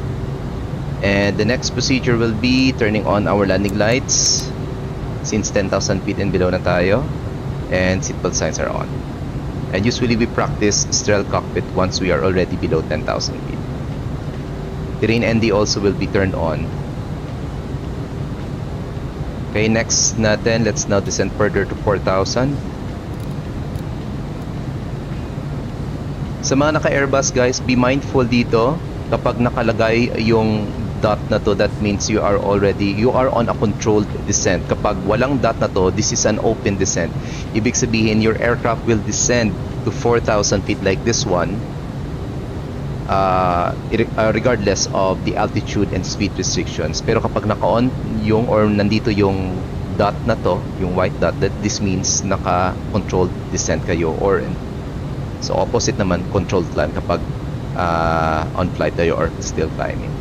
Speaker 1: And the next procedure will be turning on our landing lights since 10,000 feet and below na tayo. And seatbelt signs are on. And usually we practice stealth cockpit once we are already below 10,000 feet. Terrain ND also will be turned on. Okay, next natin, let's now descend further to 4,000. Sa mga naka-Airbus guys, be mindful dito kapag nakalagay yung dot na to, that means you are on a controlled descent. Kapag walang dot na to, this is an open descent. Ibig sabihin, your aircraft will descend to 4,000 feet like this one, regardless of the altitude and speed restrictions. Pero kapag naka-on yung, or nandito yung dot na to, yung white dot, that this means naka-controlled descent kayo, or so opposite naman, controlled climb kapag on flight tayo or still climbing.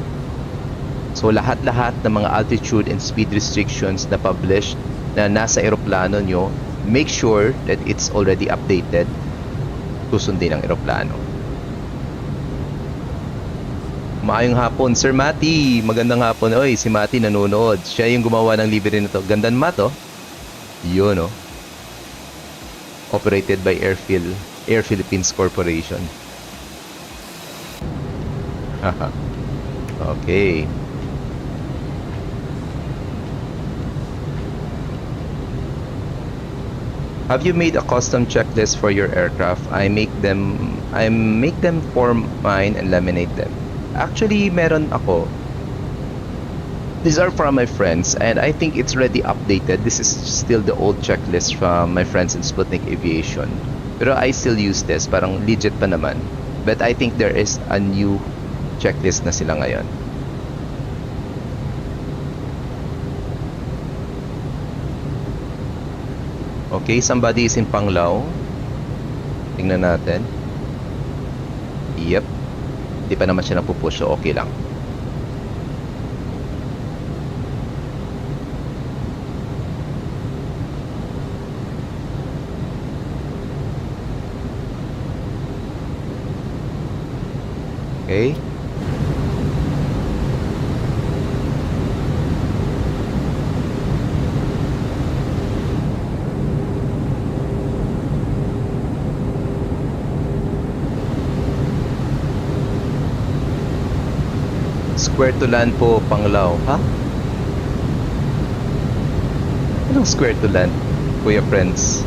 Speaker 1: So lahat-lahat ng mga altitude and speed restrictions na published na nasa aeroplano nyo, make sure that it's already updated. Susundin ang aeroplano. Maayong hapon, Sir Mati. Magandang hapon. Oy, si Mati nanonood. Siya yung gumawa ng libre nito. Gandang mat, oh. Yun, oh. Operated by Air Philippines Corporation. Haha. Okay. Have you made a custom checklist for your aircraft? I make them for mine and laminate them. Actually, meron ako. These are from my friends and I think it's already updated. This is still the old checklist from my friends in Sputnik Aviation. Pero I still use this, parang legit pa naman. But I think there is a new checklist na sila ngayon. Okay, somebody is in Panglao. Tingnan natin. Yep. Hindi pa naman siya napupush, so okay lang. Okay. Square to land po, Panglao. Ha? Anong square to land, Kuya Friends?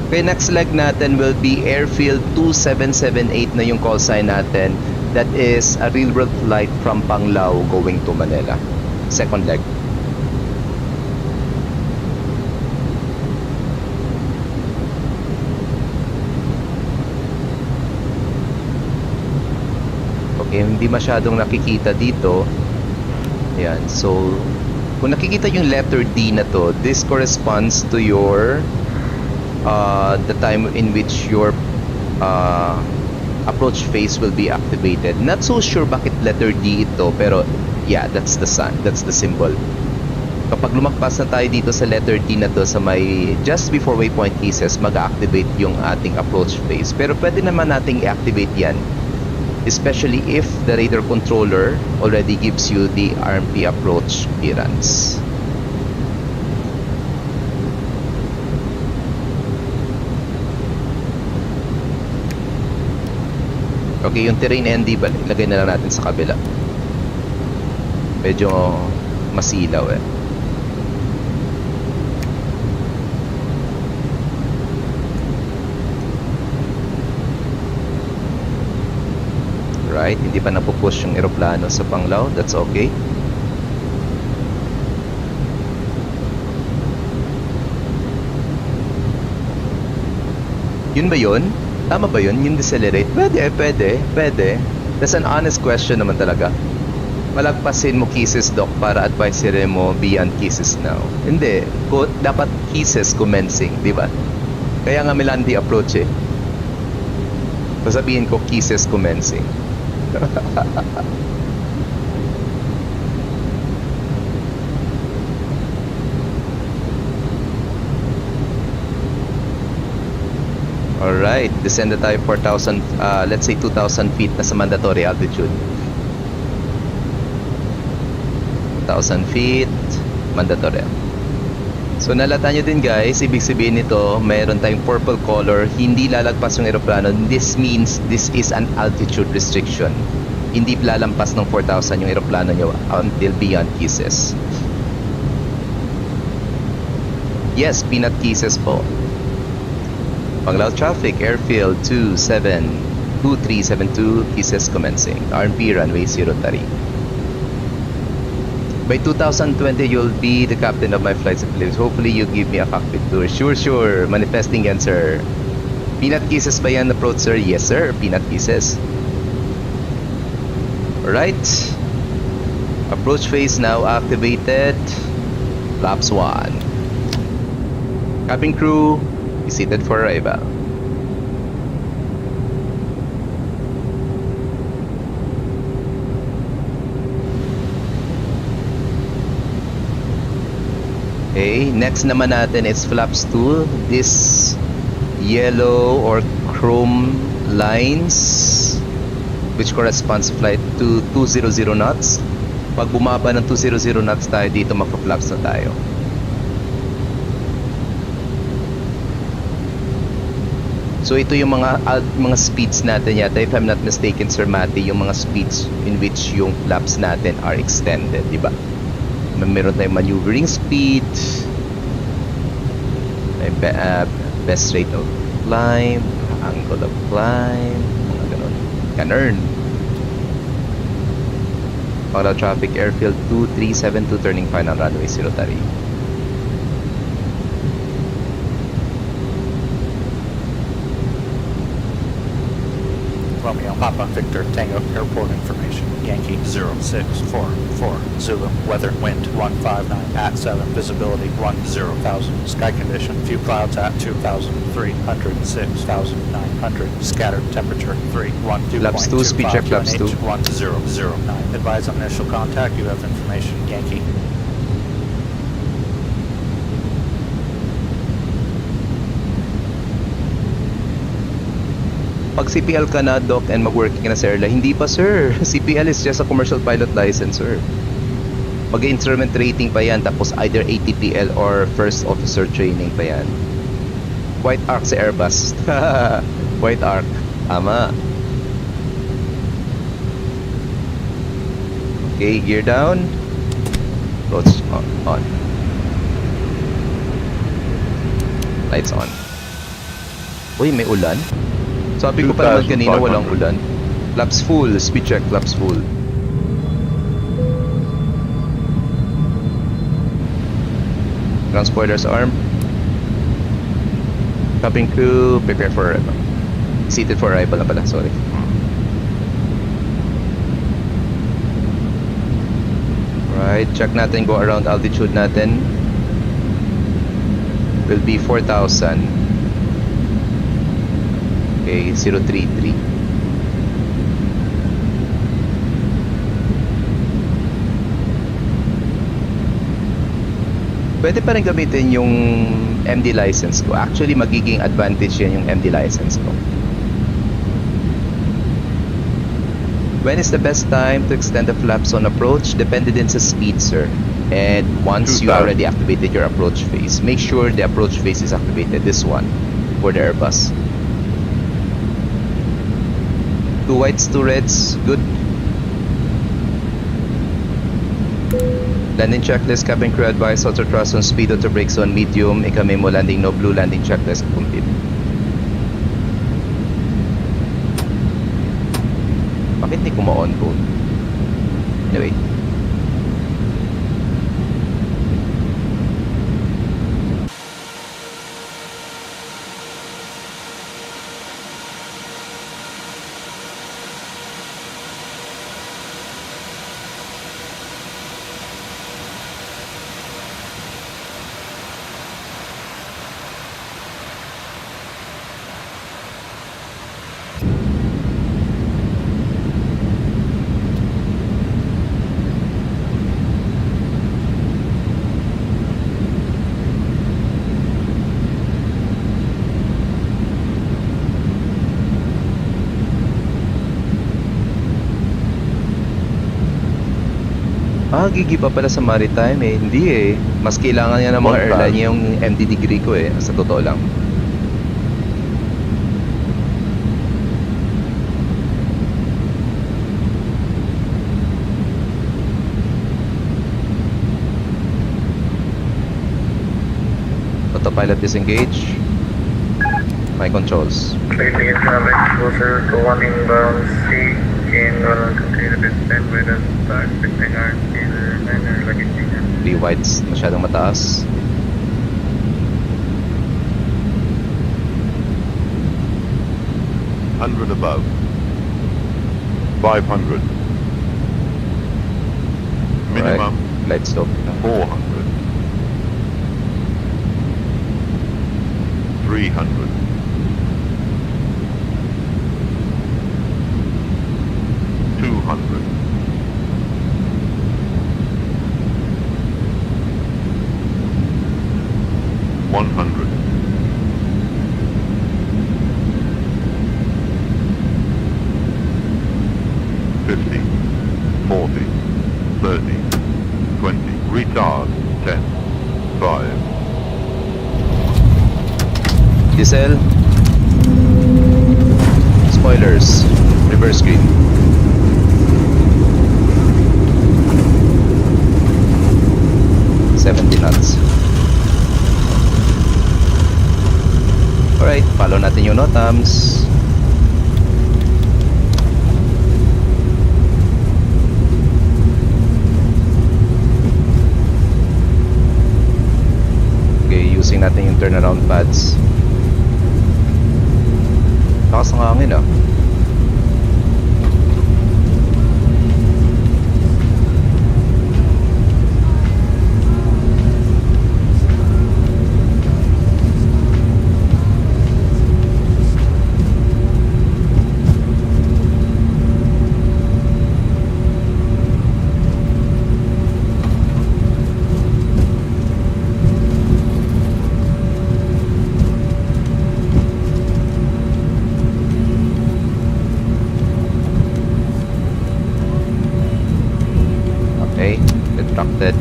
Speaker 1: Okay, next leg natin will be Airfield 2778 na yung call sign natin. That is a railroad flight from Panglao going to Manila. Second leg. Okay, hindi masyadong nakikita dito. Ayan, so kung nakikita yung letter D na to, this corresponds to your the time in which your approach phase will be activated. Not so sure bakit letter D ito, pero yeah, that's the sign, that's the symbol. Kapag lumagpas na tayo dito sa letter D na to, sa may just before waypoint pieces, mag-activate yung ating approach phase. Pero pwede naman nating i-activate yan, especially if the radar controller already gives you the RMP approach clearance. Okay, yung terrain ND, ilagay na lang natin sa kabila. Medyo masilaw eh. Right, hindi pa napupush yung eroplano sa Panglao. That's okay. Yun ba yun? Tama ba yun? Yung decelerate? Pwede. That's an honest question naman talaga. Palagpasin mo kisses, Doc, para advisory mo beyond kisses now. Hindi. Dapat kisses commencing, di ba? Kaya nga Milandi approach eh. Sasabihin ko kisses commencing. Alright, descend na tayo 4,000, let's say 2,000 feet na sa mandatory altitude. 2,000 feet, mandatory. So nalata nyo din guys, ibig sabihin nito, mayroon tayong purple color, hindi lalagpas yung aeroplano. This means this is an altitude restriction. Hindi lalampas ng 4,000 yung aeroplano nyo until beyond kisses. Yes, peanut kisses po. Panglaw traffic, airfield 2372, kisses commencing. RMP runway 03. By 2020, you'll be the captain of my flights and planes. Hopefully, you give me a cockpit tour. Sure. Manifesting yan, sir. Peanut kisses ba yan approach, sir? Yes, sir. Peanut kisses. Alright. Approach phase now activated. Flaps 1. Cabin crew, be seated for arrival. Okay, next naman natin is flaps 2. This yellow or chrome lines which corresponds to flight to 200 knots. Pag bumaba ng 200 knots tayo dito, magpa-flaps na tayo. So ito yung mga speeds natin yata, if I'm not mistaken, Sir Matty, yung mga speeds in which yung flaps natin are extended, di ba? Meron tayong maneuvering speed, best rate of climb, angle of climb, mga ganun. Panglaw traffic, airfield 2372, turning final runway 03.
Speaker 4: Romeo, Papa, Victor, Tango, airport information. Yankee 0644, Zulu, weather, wind 159 at 7, visibility 10,000, sky condition, few clouds at 2,300, 6,900, scattered temperature 312.25
Speaker 1: Flaps 2, speed check, flaps 2.
Speaker 4: 1009. Advise on initial contact, you have information. Yankee.
Speaker 1: Pag CPL ka na, Doc, and mag-working ka na sa airline, hindi pa, sir. CPL is just a commercial pilot license, sir. Mag-instrument rating pa yan, tapos either ATPL or first officer training pa yan. White Arc sa Airbus. White Arc. Tama. Okay, gear down. Approach on. Lights on. Uy, may ulan. Sabi ko pa naman kanina walang ulan. Flaps full, speed check, flaps full. Ground spoilers armed. Cabin crew, prepare for arrival. Seated for arrival na pala, sorry. Alright, check natin, go around altitude natin. Will be 4,000. Okay, 033. Pwede pa rin gamitin yung MD license ko. Actually, magiging advantage yan yung MD license ko. When is the best time to extend the flaps on approach? Depende din sa speed, sir. And once you already activated your approach phase, make sure the approach phase is activated. This one, for the Airbus. 2 whites, 2 reds, good. Landing checklist, cabin crew advice, auto thrust on speed, auto brakes on medium, ikami mo landing, no blue, landing checklist complete. Bakit di ko ma-on board? Anyway. Gigi pa pala sa maritime eh. Hindi eh. Mas kailangan niya ng mga airline niya yung MD degree ko eh. Sa totoo lang. Autopilot disengage. My controls.
Speaker 5: Placing it closer to one inbound C and continue to descend with us expecting our either 9 or luggage change.
Speaker 1: 3 whites. Masyadong mataas.
Speaker 6: Hundred above. 500. Minimum
Speaker 1: Alright. Light stop.
Speaker 6: 400. 300. 200. 100. 50. 40. 30. 20. Retard. 10. 5.
Speaker 1: Diesel. Spoilers. Reverse green. knots. Alright, follow natin yung NOTAMs. Okay, using natin yung turnaround pads. Lakas ng hangin ah. Okay, retracted.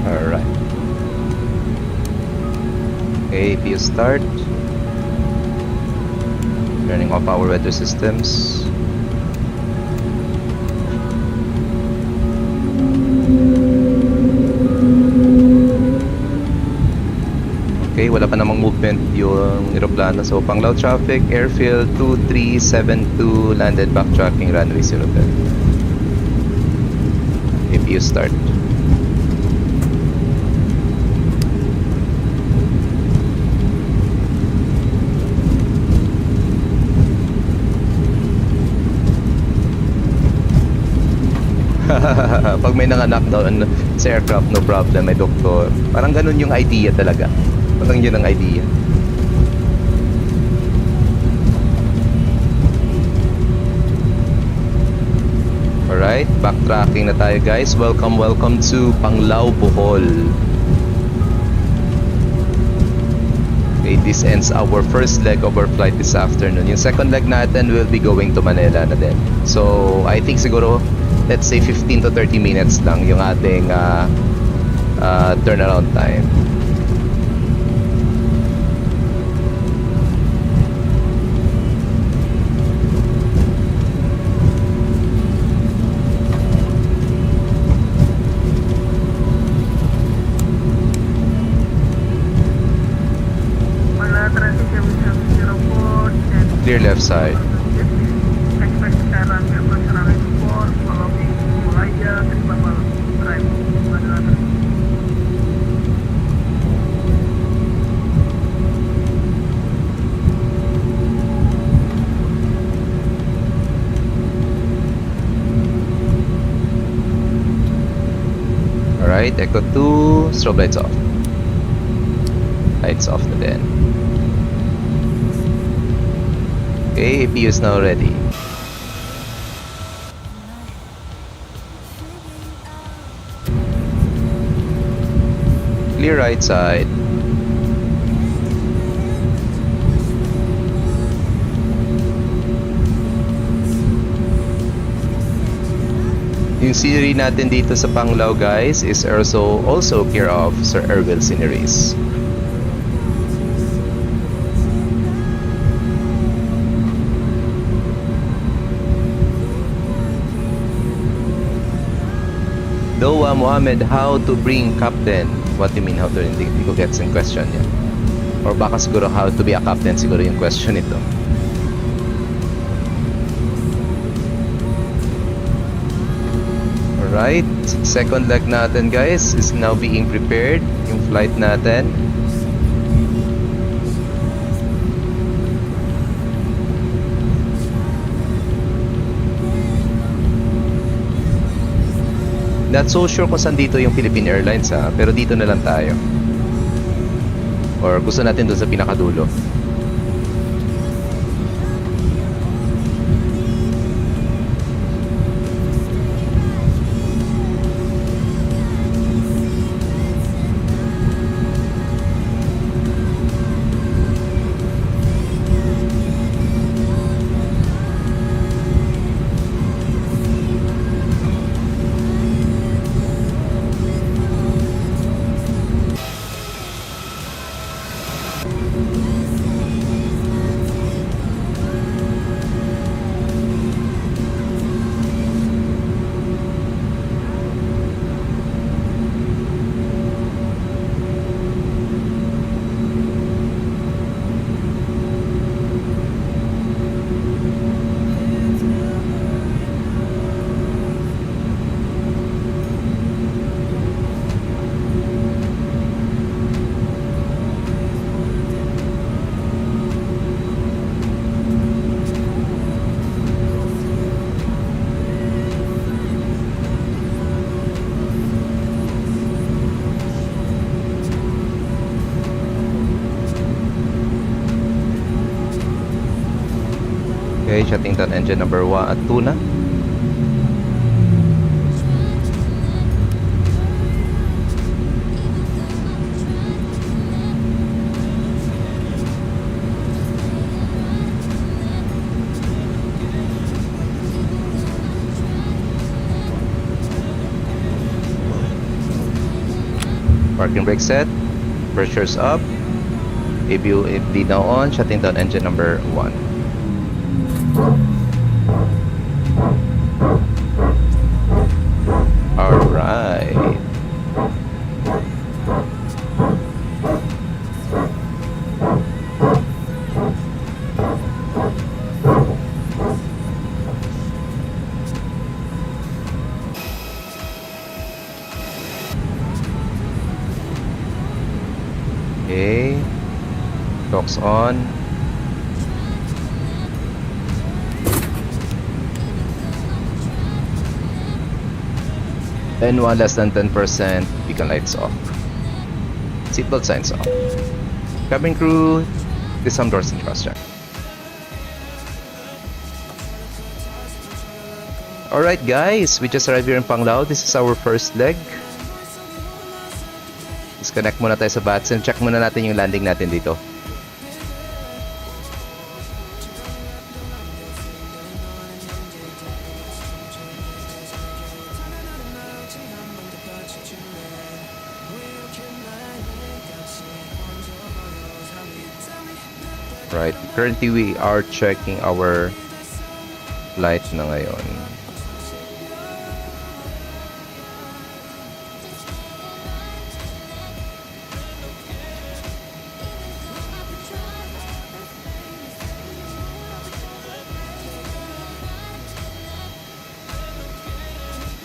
Speaker 1: Alright. Okay, PS start. Turning off our weather systems. Okay, wala pa namang movement yung aeroplano. So, pang low traffic, airfield 2372, landed backtracking, runway 010. APU start. Pag may naka-knockdown sa aircraft, no problem, may doktor. Parang ganun yung idea talaga. Parang yun ang idea. Alright, backtracking na tayo guys. Welcome to Panglao, Bohol. Okay, this ends our first leg of our flight this afternoon. Yung second leg natin will be going to Manila na din. So, I think siguro let's say 15 to 30 minutes lang yung ating turnaround time. Clear left side. Alright, Echo 2, strobe lights off. Lights off na din. Okay, APU is now ready. Clear right side. Yung scenery natin dito sa Panglao guys is also care of Sir Erwin Sceneries. Doa Mohammed, how to bring captain? What do you mean how to? Hindi ko gets in question yan. Or baka siguro how to be a captain siguro yung question ito. Alright, second leg natin guys is now being prepared. Yung flight natin. Not so sure kung saan dito yung Philippine Airlines ha, pero dito na lang tayo. Or gusto natin doon sa pinakadulo. Okay, shutting down engine number 1 at 2 na. Parking brake set, pressure's up, ABU now on, shutting down engine number 1. Alright. Okay. Clocks on. N1 less than 10%, beacon lights off. Seatbelt signs off. Cabin crew, disarm doors and thrust check. Alright guys, we just arrived here in Panglao. This is our first leg. Disconnect muna tayo sa VATSIM. Check muna natin yung landing natin dito. Right, currently we are checking our flight na ngayon.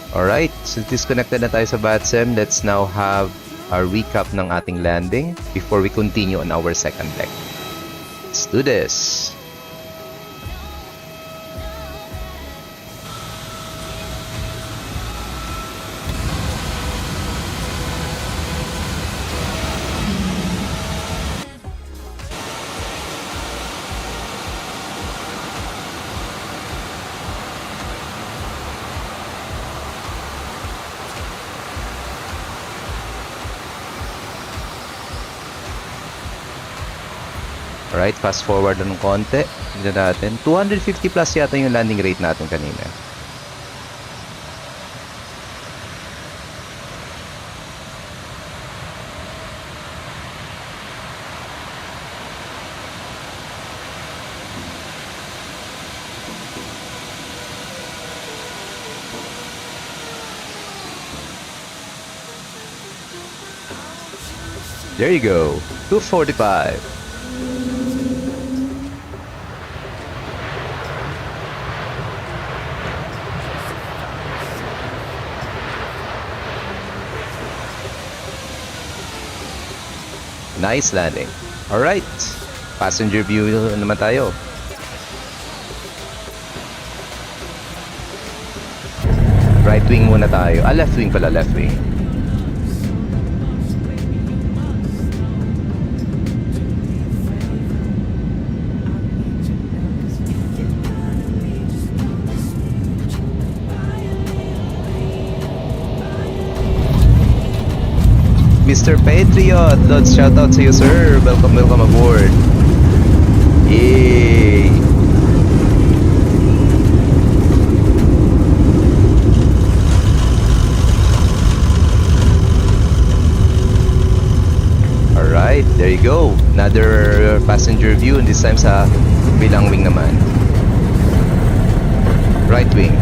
Speaker 1: Alright, so disconnected na tayo sa VATSIM. Let's now have a recap ng ating landing before we continue on our second leg. Let's do this. Alright, fast forward na ng konti. Tignan natin. 250 plus yata yung landing rate natin kanina. There you go. 245. Nice landing. Alright. Passenger view naman tayo. Right wing muna tayo. Left wing pala, left wing. Mr. Patriot, let's shout out to you, sir. Welcome aboard. Yay! Alright, there you go. Another passenger view, and this time sa bilang wing naman. Right wing.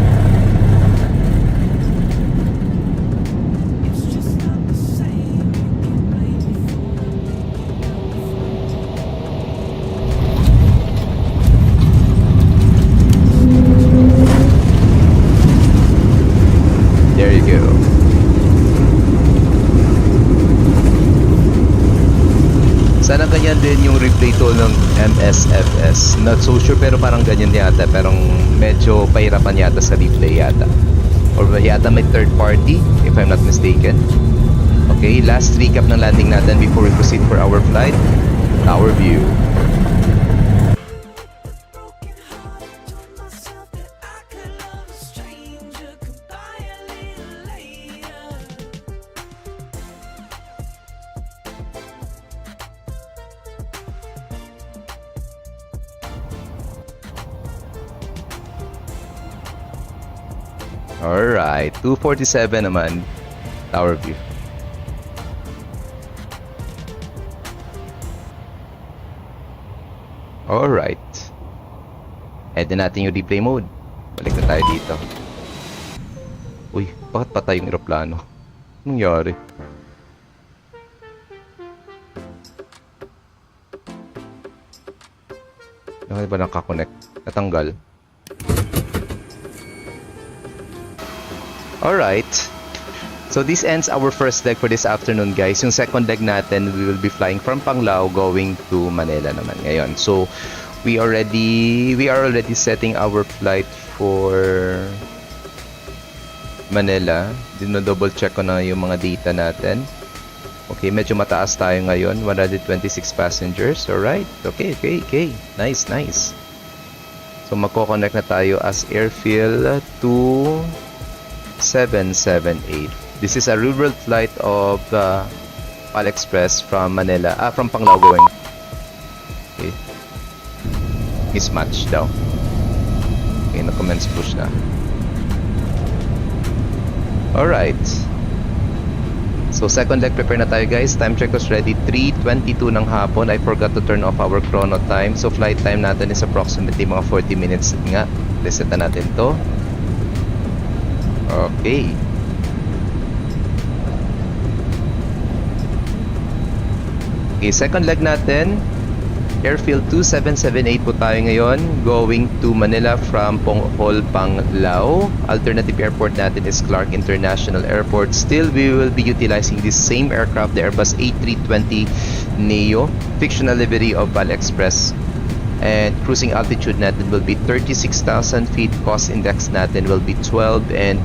Speaker 1: Sana ganyan din yung replay tool ng MSFS. Not so sure pero parang ganyan yata. Parang medyo pahirapan yata sa replay yata. Or yata may third party if I'm not mistaken. Okay, last recap ng landing natin before we proceed for our flight. Tower view. Alright, 247 naman. Tower view. Alright. Head na natin yung replay mode. Balik na tayo dito. Uy, bakit patay yung aeroplano? Anong nangyari? Bakit ba nakakonect? Natanggal? Alright. So this ends our first leg for this afternoon, guys. Yung second leg natin, we will be flying from Panglao going to Manila naman ngayon. So we are already setting our flight for Manila. Dino-double check ko na yung mga data natin. Okay, medyo mataas tayo ngayon. 126 passengers. Alright. Okay. Nice. So magko-connect na tayo as airfield to 778. This is a rural flight of PAL Express from Manila, from Panglao going. Okay. Mismatch daw. Okay, na-commence push na. Alright. So second leg, prepare na tayo, guys. Time check was ready, 3:22 ng hapon. I forgot to turn off our chrono time. So flight time natin is approximately mga 40 minutes nga. Reset na natin to. Okay. Okay, second leg natin. Airfield 2778 po tayo ngayon. Going to Manila from Ponghol, Panglao. Alternative airport natin is Clark International Airport. Still, we will be utilizing this same aircraft, the Airbus A320 Neo. Fictional livery of PAL Express. And cruising altitude natin will be 36,000 feet. Cost index natin will be 12. And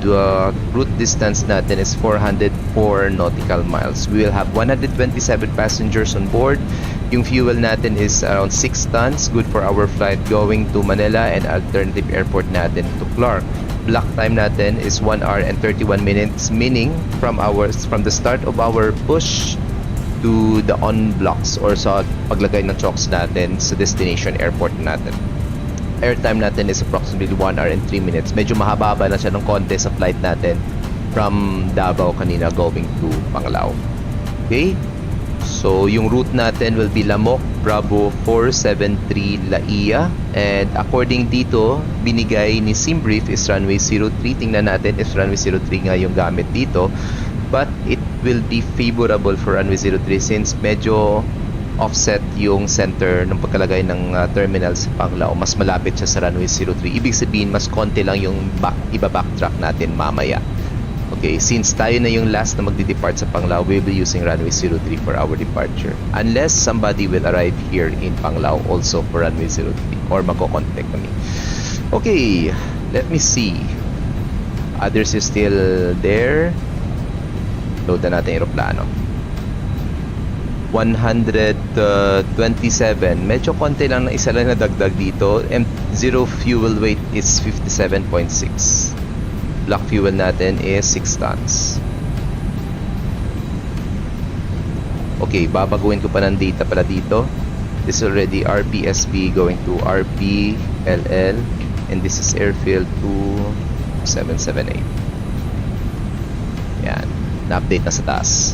Speaker 1: route distance natin is 404 nautical miles. We will have 127 passengers on board. Yung fuel natin is around 6 tons. Good for our flight going to Manila and alternative airport natin to Clark. Block time natin is 1 hour and 31 minutes. Meaning from the start of our push to the on blocks or sa paglagay ng chocks natin sa destination airport natin. Airtime natin is approximately 1 hour and 3 minutes. Medyo mahaba na siya ng konti sa flight natin from Davao kanina going to Panglao. Okay? So, yung route natin will be Lamok, Bravo 473 Laia. And according dito, binigay ni Simbrief is runway 03. Tingnan natin if runway 03 nga yung gamit dito. But it will be favorable for runway 03 since medyo offset yung center ng pagkalagay ng terminal sa Panglao. Mas malapit siya sa runway 03. Ibig sabihin, mas konti lang yung iba-backtrack natin mamaya. Okay, since tayo na yung last na magdi-depart sa Panglao, we'll be using runway 03 for our departure. Unless somebody will arrive here in Panglao also for runway 03 or magko-contact kami. Okay, let me see. Others is still there. Load na natin yung aeroplano. 127. Medyo konti lang na isa lang na dagdag dito. Zero fuel weight is 57.6. Block fuel natin is 6 tons. Okay, babaguhin ko pa ng data pala dito. This is already RPSP going to RPLL. And this is airfield 2778. Yan. Na-update na sa taas.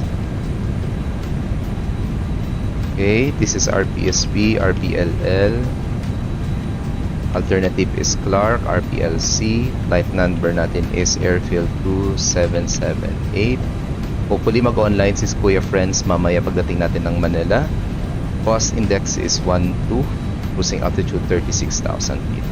Speaker 1: Okay, this is RPSP, RPLL. Alternative is Clark, RPLC. Flight number natin is airfield 2778. Hopefully mag-online si Kuya Friends mamaya pagdating natin ng Manila. Cost index is 12. Cruising altitude 36,000 feet.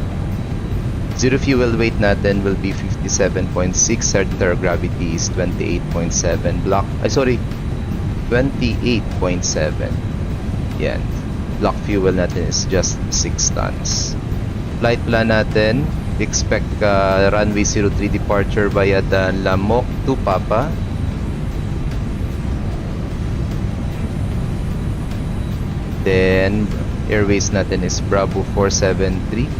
Speaker 1: Zero fuel weight natin will be 57.6. Center gravity is 28.7. 28.7. Yan. Block fuel natin is just 6 tons. Flight plan natin, expect runway 03 departure via the Lamok to Papa. Then airways natin is Bravo 473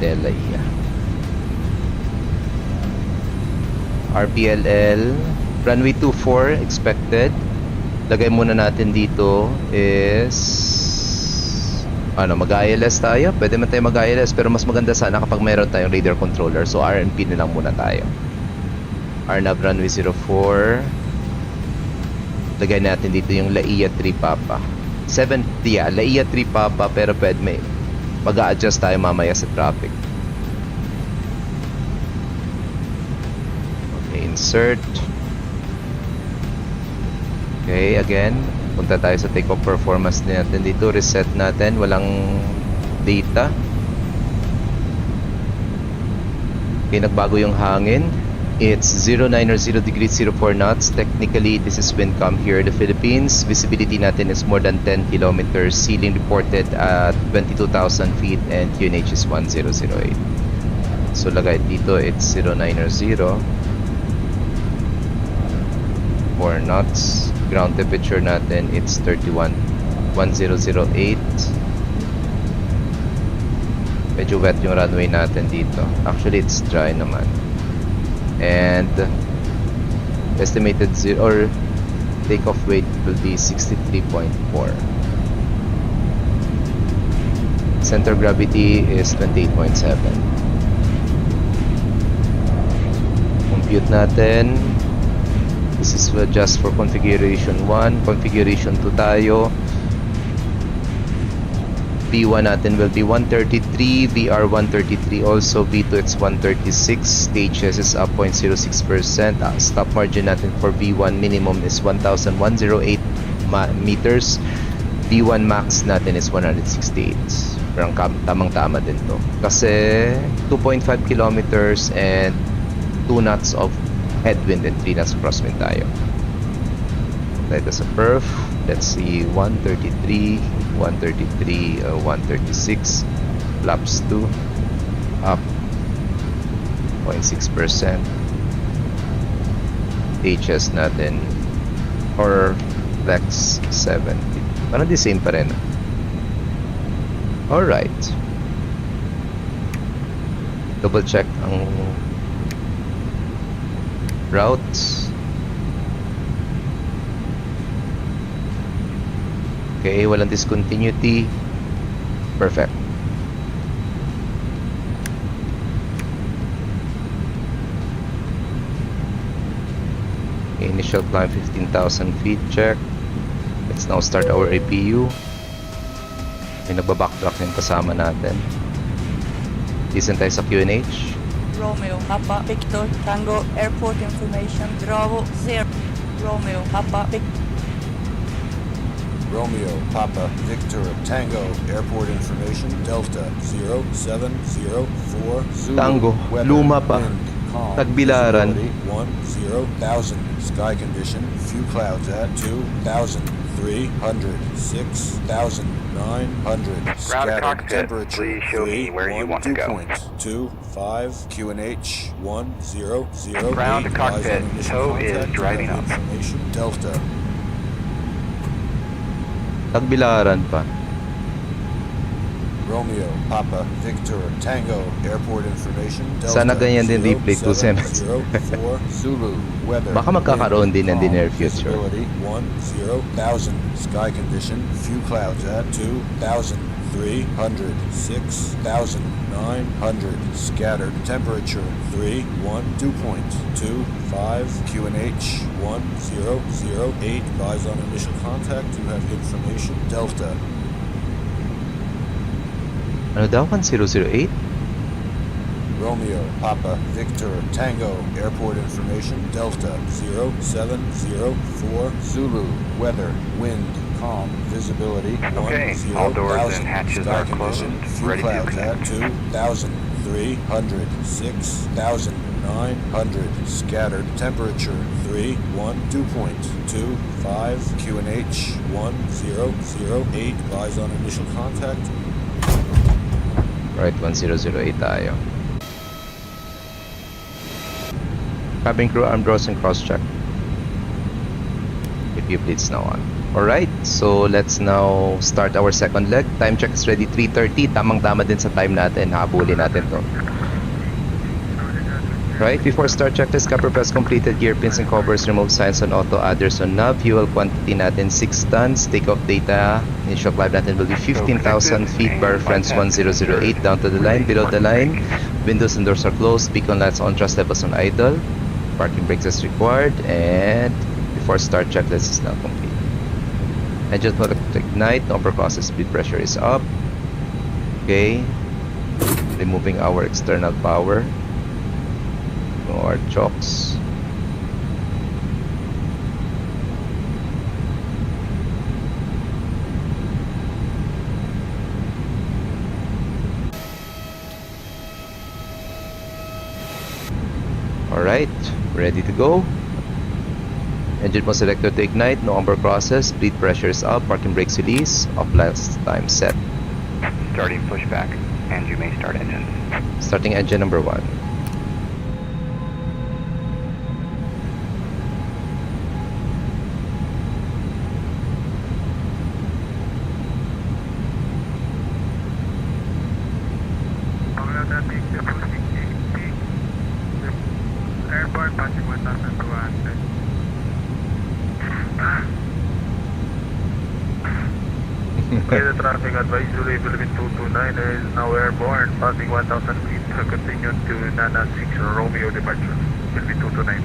Speaker 1: Delaya. RPLL runway 24 expected. Lagay muna natin dito is mag-ILS tayo. Pwede man tayo mag-ILS pero mas maganda sana kapag mayroon tayong radar controller. So RNP na lang muna tayo. RNAV runway 04. Lagay natin dito yung Laia 3 Papa. Laia 3 Papa pero pwede mag-a-adjust tayo mamaya sa traffic. Okay, insert. Okay, again, punta tayo sa take-off performance natin dito. Reset natin, walang data. Okay, nagbago yung hangin. It's 090 degrees 04 knots. Technically, this is wind calm here in the Philippines. Visibility natin is more than 10 kilometers. Ceiling reported at 22,000 feet and QNH is 1008. So, lagay dito, it's 090. 4 knots. Ground temperature natin, it's 1008. Medyo wet yung runway natin dito. Actually, it's dry naman. And estimated takeoff weight will be 63.4. Center gravity is 28.7. Compute natin. This is just for configuration 1. Configuration 2 tayo. V1 natin will be 133, VR 133, also V2 it's 136, stages is up 0.06%. Stop margin natin for V1 minimum is 1,108 meters. V1 max natin is 168. Parang tamang-tama din to. Kasi 2.5 kilometers and 2 knots of headwind and 3 knots crosswind tayo. Let us a perf. Let's see, 133, 136, flaps 2, up 0.6%. HS natin, or flex 70. Parang the same pa rin. Alright. Double check ang routes. Okay, walang discontinuity. Perfect. Initial climb 15,000 feet, check. Let's now start our APU. May nagbabacktrack yung kasama natin. Listen tayo sa QNH.
Speaker 7: Romeo, Papa, Victor, Tango, airport information, Bravo, 0. Romeo, Papa, Victor.
Speaker 8: Romeo, Papa, Victor, Tango, airport information, Delta 0704, Zulu,
Speaker 1: Tango,
Speaker 8: weather,
Speaker 1: luma pa.
Speaker 8: wind, calm,
Speaker 1: Tagbilaran.
Speaker 8: visibility 10,000, sky condition, few clouds at 2,300, 6,900, scattered,
Speaker 3: cockpit,
Speaker 8: temperature
Speaker 3: please show me where you want to go.
Speaker 8: 2.25, QNH 1008,
Speaker 3: Ground to cockpit, tow is driving up.
Speaker 8: information, Delta.
Speaker 1: Tagbilaran pa.
Speaker 8: Romeo, Papa, Victor, Tango, airport information, Delta,
Speaker 1: Sana ganyan din replay 2 seconds.
Speaker 8: 0704, Zulu, weather,
Speaker 1: Baka magkakaroon din in the
Speaker 8: calm,
Speaker 1: near future.
Speaker 8: visibility 10,000, sky condition, few clouds at 2,300, 6,900, scattered, temperature 2.25, QNH 1008, advise on initial contact, you have information, Delta.
Speaker 1: Ano daw? 1008?
Speaker 8: Romeo, Papa, Victor, Tango, airport information, Delta 0704, Zulu, weather, wind, calm, visibility
Speaker 3: Okay,
Speaker 8: 10,000,
Speaker 3: all doors and hatches
Speaker 8: sky
Speaker 3: are closed,
Speaker 8: condition, few
Speaker 3: ready to
Speaker 8: clouds at
Speaker 3: connect.
Speaker 8: 2,300, 6,900, scattered, temperature 2.25, QNH 1008, advise on initial contact.
Speaker 1: Right, 1008 tayo. Cabin crew, arm draws and cross check. If you please now on. Alright, so let's now start our second leg. Time check is ready, 3:30. Tamang-tama din sa time natin. Habulin natin to. Right, before start checklist, cover press completed, gear pins and covers, remove signs on auto, adders on nav, fuel quantity natin 6 tons, takeoff data, initial climb natin will be 15,000 feet by reference 1008 down to the line, below the line, windows and doors are closed, beacon lights on, thrust levels on idle, parking brakes is required, and before start checklist is now complete. Engine mode to ignite, number process speed pressure is up, okay, removing our external power. Our chocks. Alright, ready to go. Engine mode selected to ignite, no umber process, speed pressure is up, parking brakes release, off last time set.
Speaker 3: Starting pushback, and you may start engines.
Speaker 1: Starting engine number 1.
Speaker 5: Airport passing 1,200. Okay, the traffic advisory Philippine 229 is now airborne, passing 1,000 feet, continue to Nana 6 Romeo departure, Philippine 229.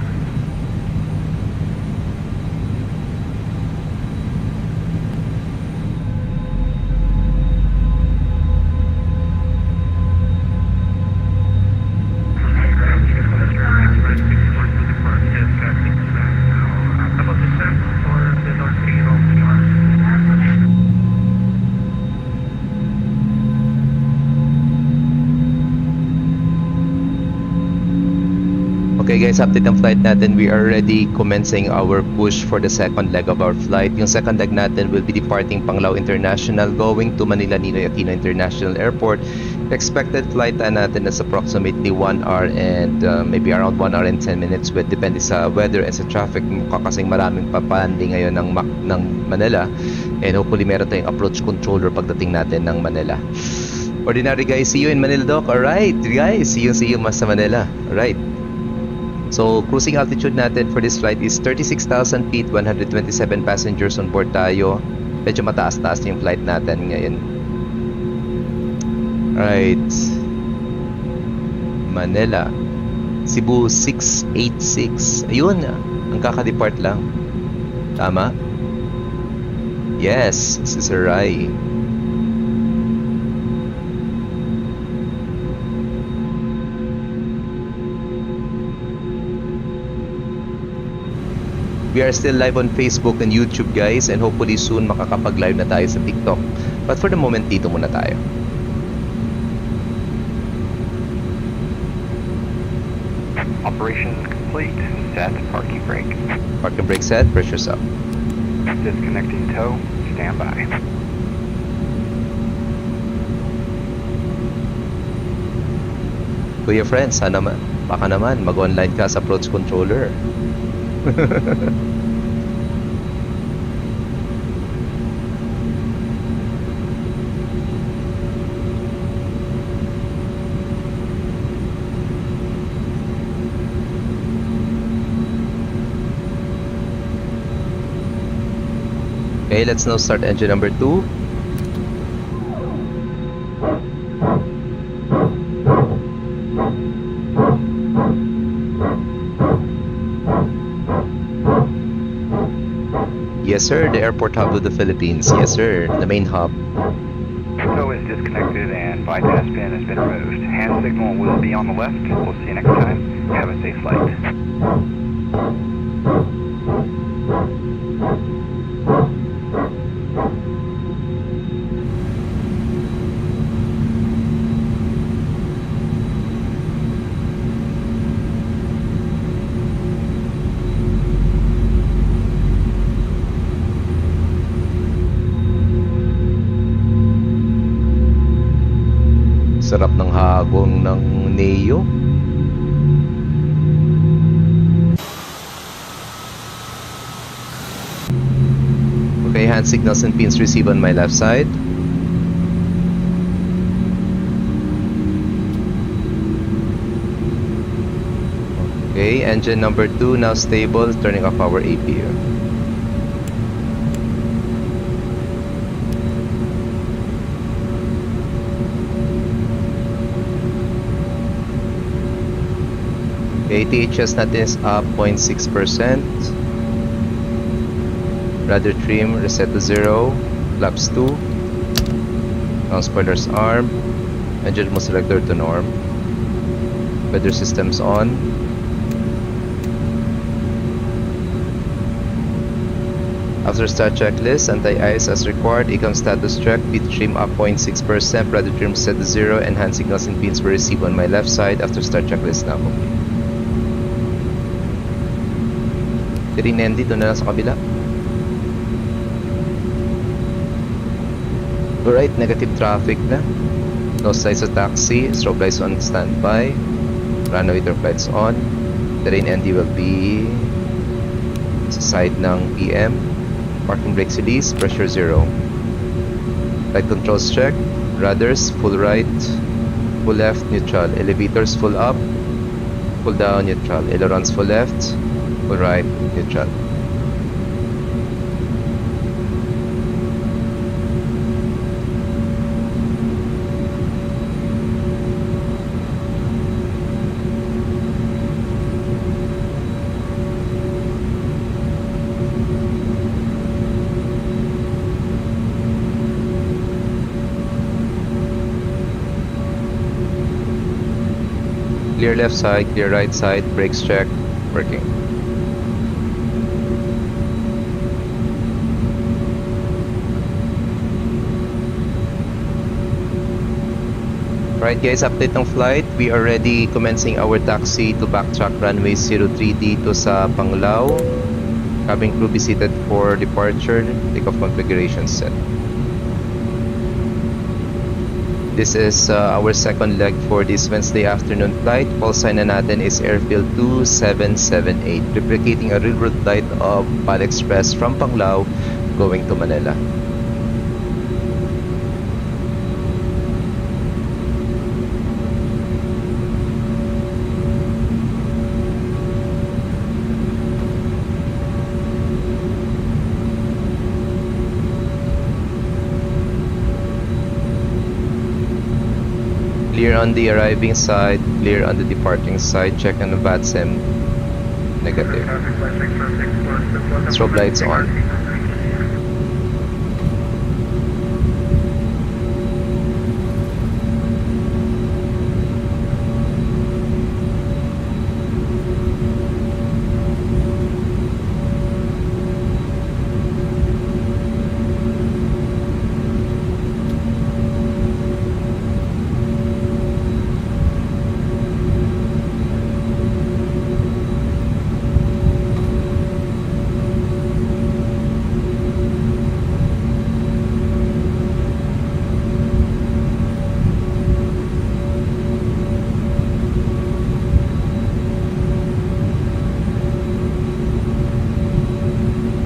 Speaker 1: Okay guys, update ng flight natin. We are already commencing our push for the second leg of our flight. Yung second leg natin will be departing Panglao International, going to Manila Ninoy Aquino International Airport. Expected flight time natin is approximately 1 hour and maybe around 1 hour and 10 minutes with depende sa weather and sa traffic. Mukha kasing maraming papanding ngayon ng Manila, and hopefully meron tayong approach controller pagdating natin ng Manila. Ordinary guys, see you in Manila, Doc. Alright guys, see you mas sa Manila. Alright. So, cruising altitude natin for this flight is 36,000 feet, 127 passengers on board tayo. Medyo mataas-taas yung flight natin ngayon. Right. Manila. Cebu 686. Ayun, ang kaka-depart lang. Tama? Yes, si Sir Rai. We are still live on Facebook and YouTube, guys, and hopefully soon makakapag-live na tayo sa TikTok. But for the moment, dito muna tayo.
Speaker 3: Operation complete. Set parking brake.
Speaker 1: Parking brake set, pressure's up.
Speaker 3: Disconnecting tow. Stand by.
Speaker 1: Kuya friends, sana baka naman mag-online ka sa approach controller. Okay, let's now start engine number 2. Yes, sir. The airport hub of the Philippines. Yes, sir. The main hub.
Speaker 3: Tow is disconnected and bypass pin has been removed. Hand signal will be on the left. We'll see you next time. Have a safe flight.
Speaker 1: Sarap ng hagong ng Neo. Okay, hand signals and pins received on my left side. Okay, engine number 2 now stable, turning off our APU. Okay, THS natin is up 0.6%. Rudder trim reset to 0. Flaps 2. Ground spoilers arm. Engine mode selector to norm. Weather systems on. After start checklist, anti-ice as required. Econ status check. Pit trim up 0.6%. Rudder trim set to 0. And hand signals and pins were received on my left side after start checklist now complete. Tirinendi, doon na lang sa kabila. Alright, negative traffic na. No signs of taxi. Strobe lights on standby. Runway turn lights on. Terrain ND will be sa side ng PM. Parking brakes release. Pressure 0. Light controls check. Rudders full right. Full left neutral. Elevators full up. Full down neutral. Ailerons full left. Full right neutral. Clear left side, clear right side, brakes check, working. Right guys, update ng flight. We are already commencing our taxi to backtrack runway 03 dito sa Panglao. Cabin crew be seated for departure. Takeoff configuration set. This is our second leg for this Wednesday afternoon flight. Call sign na natin is Airfield 2778, replicating a railroad flight of PAL Express from Panglao going to Manila. Clear on the arriving side, clear on the departing side. Check on the VATSIM. Negative. Strobe lights on.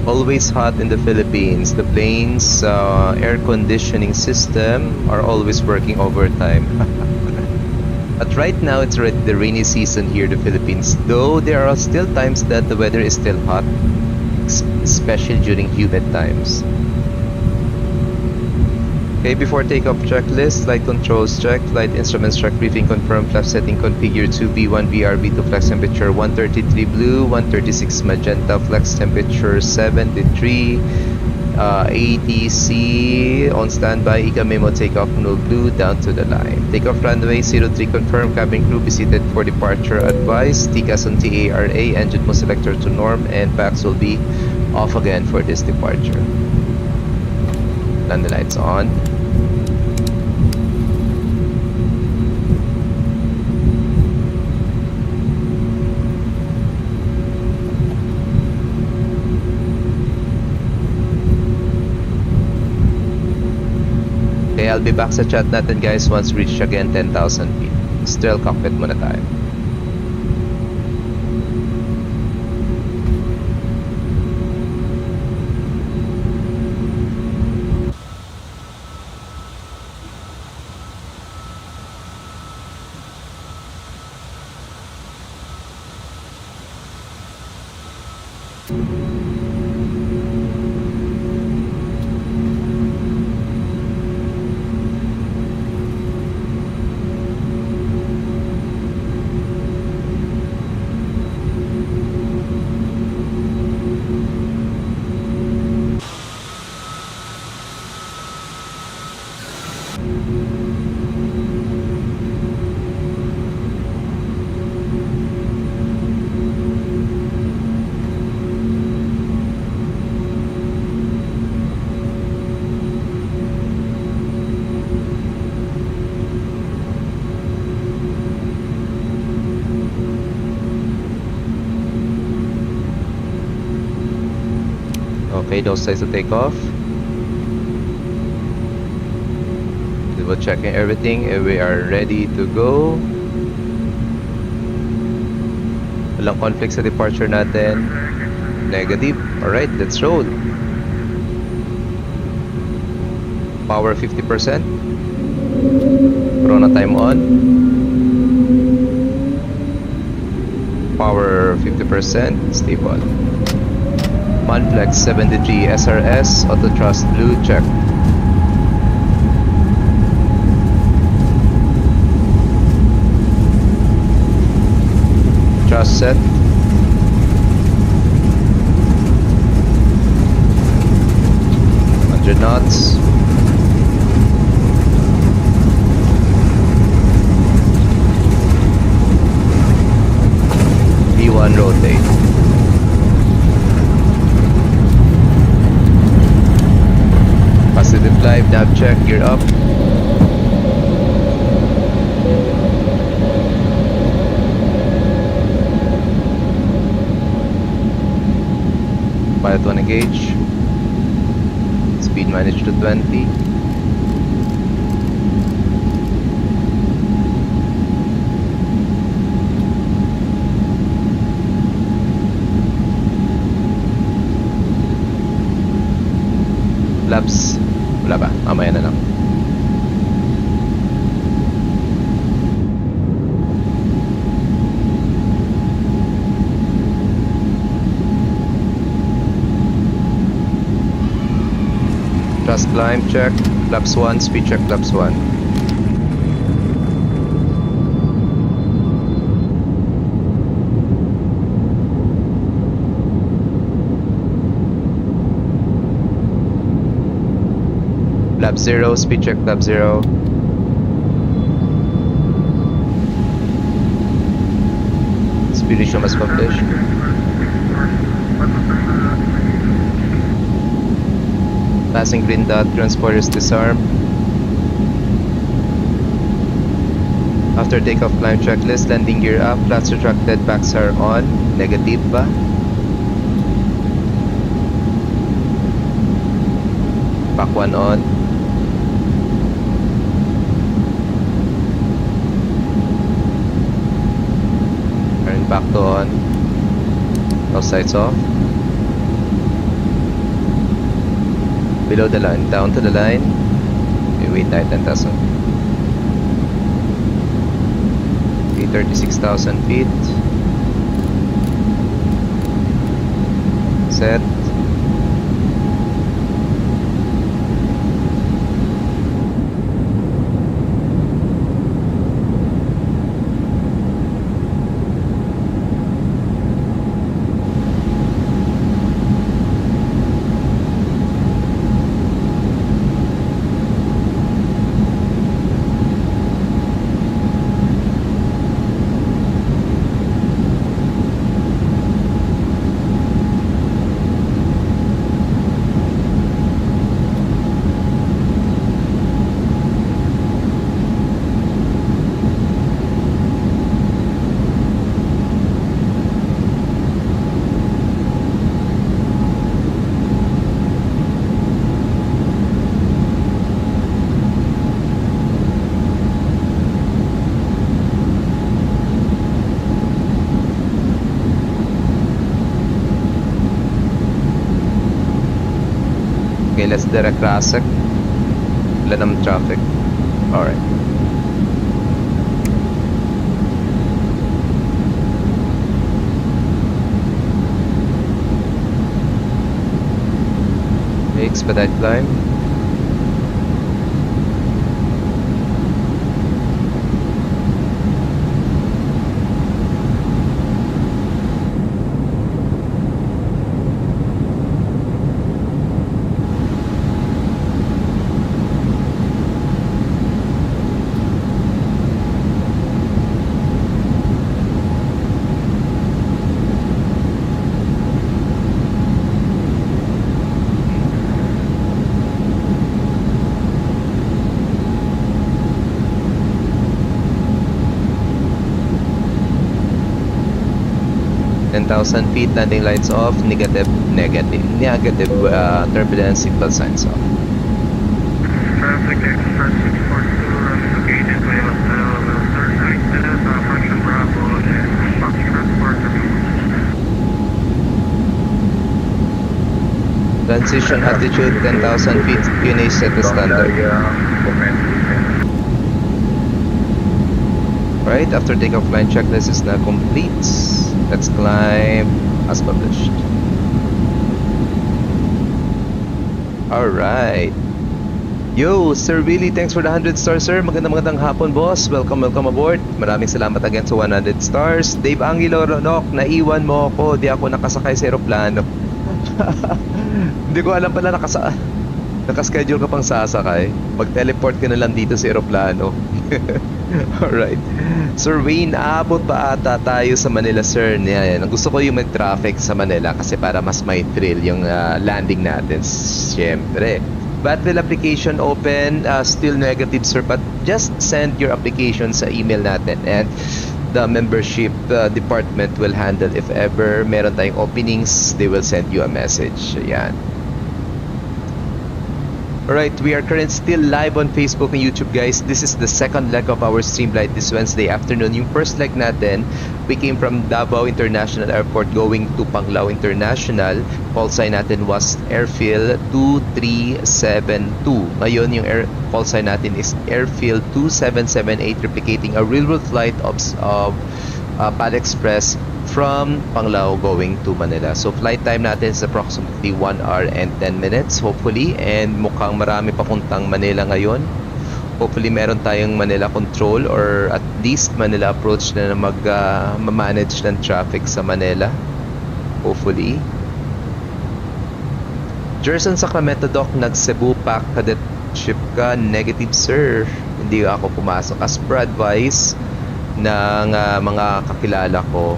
Speaker 1: Always hot in the Philippines. The plane's air conditioning system are always working overtime. But right now it's already the rainy season here in the Philippines. Though there are still times that the weather is still hot, especially during humid times. Okay, before takeoff checklist, flight controls check, flight instruments check, briefing confirmed, flash setting configure 2B1 BRB2, flex temperature 133 blue, 136 magenta, flex temperature 73, ATC on standby, ICA memo takeoff no blue, down to the line. Takeoff runway 03 confirmed, cabin crew be seated for departure advised, TCAS on TARA, engine mode selector to norm, and packs will be off again for this departure. Land the lights on. Okay, I'll be back sa chat natin guys once we reach again 10,000 feet. Still cockpit muna tayo. Okay, those sides to take off. We're checking everything and we are ready to go. Walang conflict sa departure natin. Negative. Alright, let's roll. Power 50%. Corona time on. Power 50%. Stable. Manflex 73 SRS. Auto thrust blue check. Thrust set. Knots. V1 rotate. Positive live, nav check, gear up. Pilot 1 engage. Speed managed to 20. Laps. Wala ba? Mamaya na lang. Thrust climb check, laps 1, speed check laps 1. Lab 0, speed check Lab 0. Speed ratio mas published. Passing green dot, transporters disarmed. After takeoff, climb checklist, landing gear up, flaps retracted, backs are on. Negative ba? Back 1 on. Turn back to on. All sights off. Below the line, down to the line. Okay, wait tayo 10,000. Okay, 36,000 feet. Set. Okay, let's direct traffic. Wala ng traffic. Alright. Okay, expedite climb. Thousand feet, landing lights off, negative turbulence, signal signs off.
Speaker 5: Traffic Express 642, located by Hotel, start right, Function Bravo, and Fox Transport.
Speaker 1: Transition altitude 10,000 feet, QNH set the standard. Right, after takeoff, line checklist is now complete. Let's climb as published. Alright. Yo, Sir Willie, thanks for the 100 stars, sir. Magandang hapon, boss. Welcome aboard. Maraming salamat again sa 100 stars. Dave Angelo Ronok, naiwan mo ako. Di ako nakasakay sa aeroplano. Hindi ko alam pala nakaschedule ka pang sasakay. Mag-teleport ka na lang dito sa aeroplano. Alright. Sir Wayne, aabot pa ata tayo sa Manila, sir. Yan. Gusto ko yung mag-traffic sa Manila kasi para mas may thrill yung landing natin. Siyempre. VATSIM application open, still negative, sir, but just send your application sa email natin and the membership department will handle. If ever meron tayong openings, they will send you a message. Yan. Alright, we are currently still live on Facebook and YouTube, guys. This is the second leg of our stream light this Wednesday afternoon. Yung first leg natin, we came from Davao International Airport going to Panglao International. Call sign natin was Airfield 2372. Ngayon, yung call sign natin is Airfield 2778, replicating a real-world flight of PAL Express from Panglao going to Manila. So flight time natin is approximately 1 hour and 10 minutes hopefully, and mukhang marami papuntang Manila ngayon. Hopefully meron tayong Manila control or at least Manila approach na mag-manage ng traffic sa Manila. Hopefully. Jerson Sacramento Doc, nag Cebu Pac Cadet Ship ka, negative sir. Hindi ako pumasok. As per advice ng mga kakilala ko,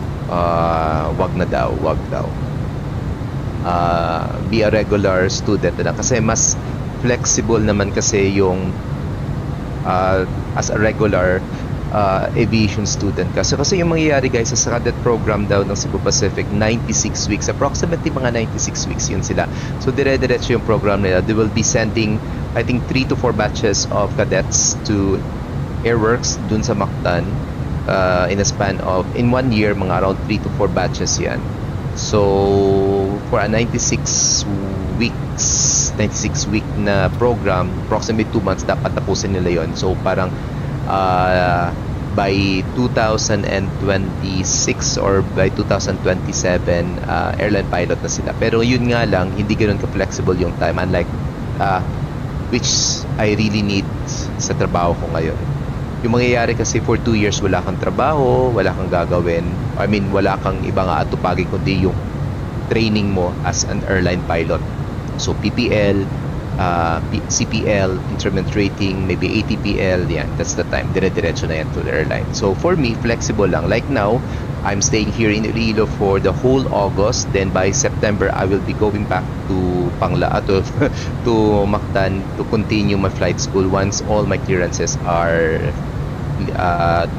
Speaker 1: wag na daw, wag daw. Be a regular student na lang. Kasi mas flexible naman kasi yung as a regular aviation student kasi yung mangyayari guys sa cadet program daw ng Cebu Pacific 96 weeks, approximately mga 96 weeks yun sila. So dire-diretso yung program nila. They will be sending I think 3 to 4 batches of cadets to airworks dun sa Mactan in a span of in 1 year mga around 3 to 4 batches yan. So for a 96 week na program, approximately 2 months dapat tapusin nila yon. So parang by 2026 or by 2027 airline pilot na sila. Pero yun nga lang, hindi ganoon ka-flexible yung time, unlike which I really need sa trabaho ko ngayon. Yung mangyayari kasi for 2 years wala kang trabaho, wala kang gagawin. I mean, wala kang ibang aatupagin kundi yung training mo as an airline pilot. So PPL, CPL, intermittent rating, maybe ATPL, yan, that's the time. Dire-diretso na yan to the airline. So for me, flexible lang. Like now, I'm staying here in Iloilo for the whole August. Then by September, I will be going back to to Mactan to continue my flight school once all my clearances are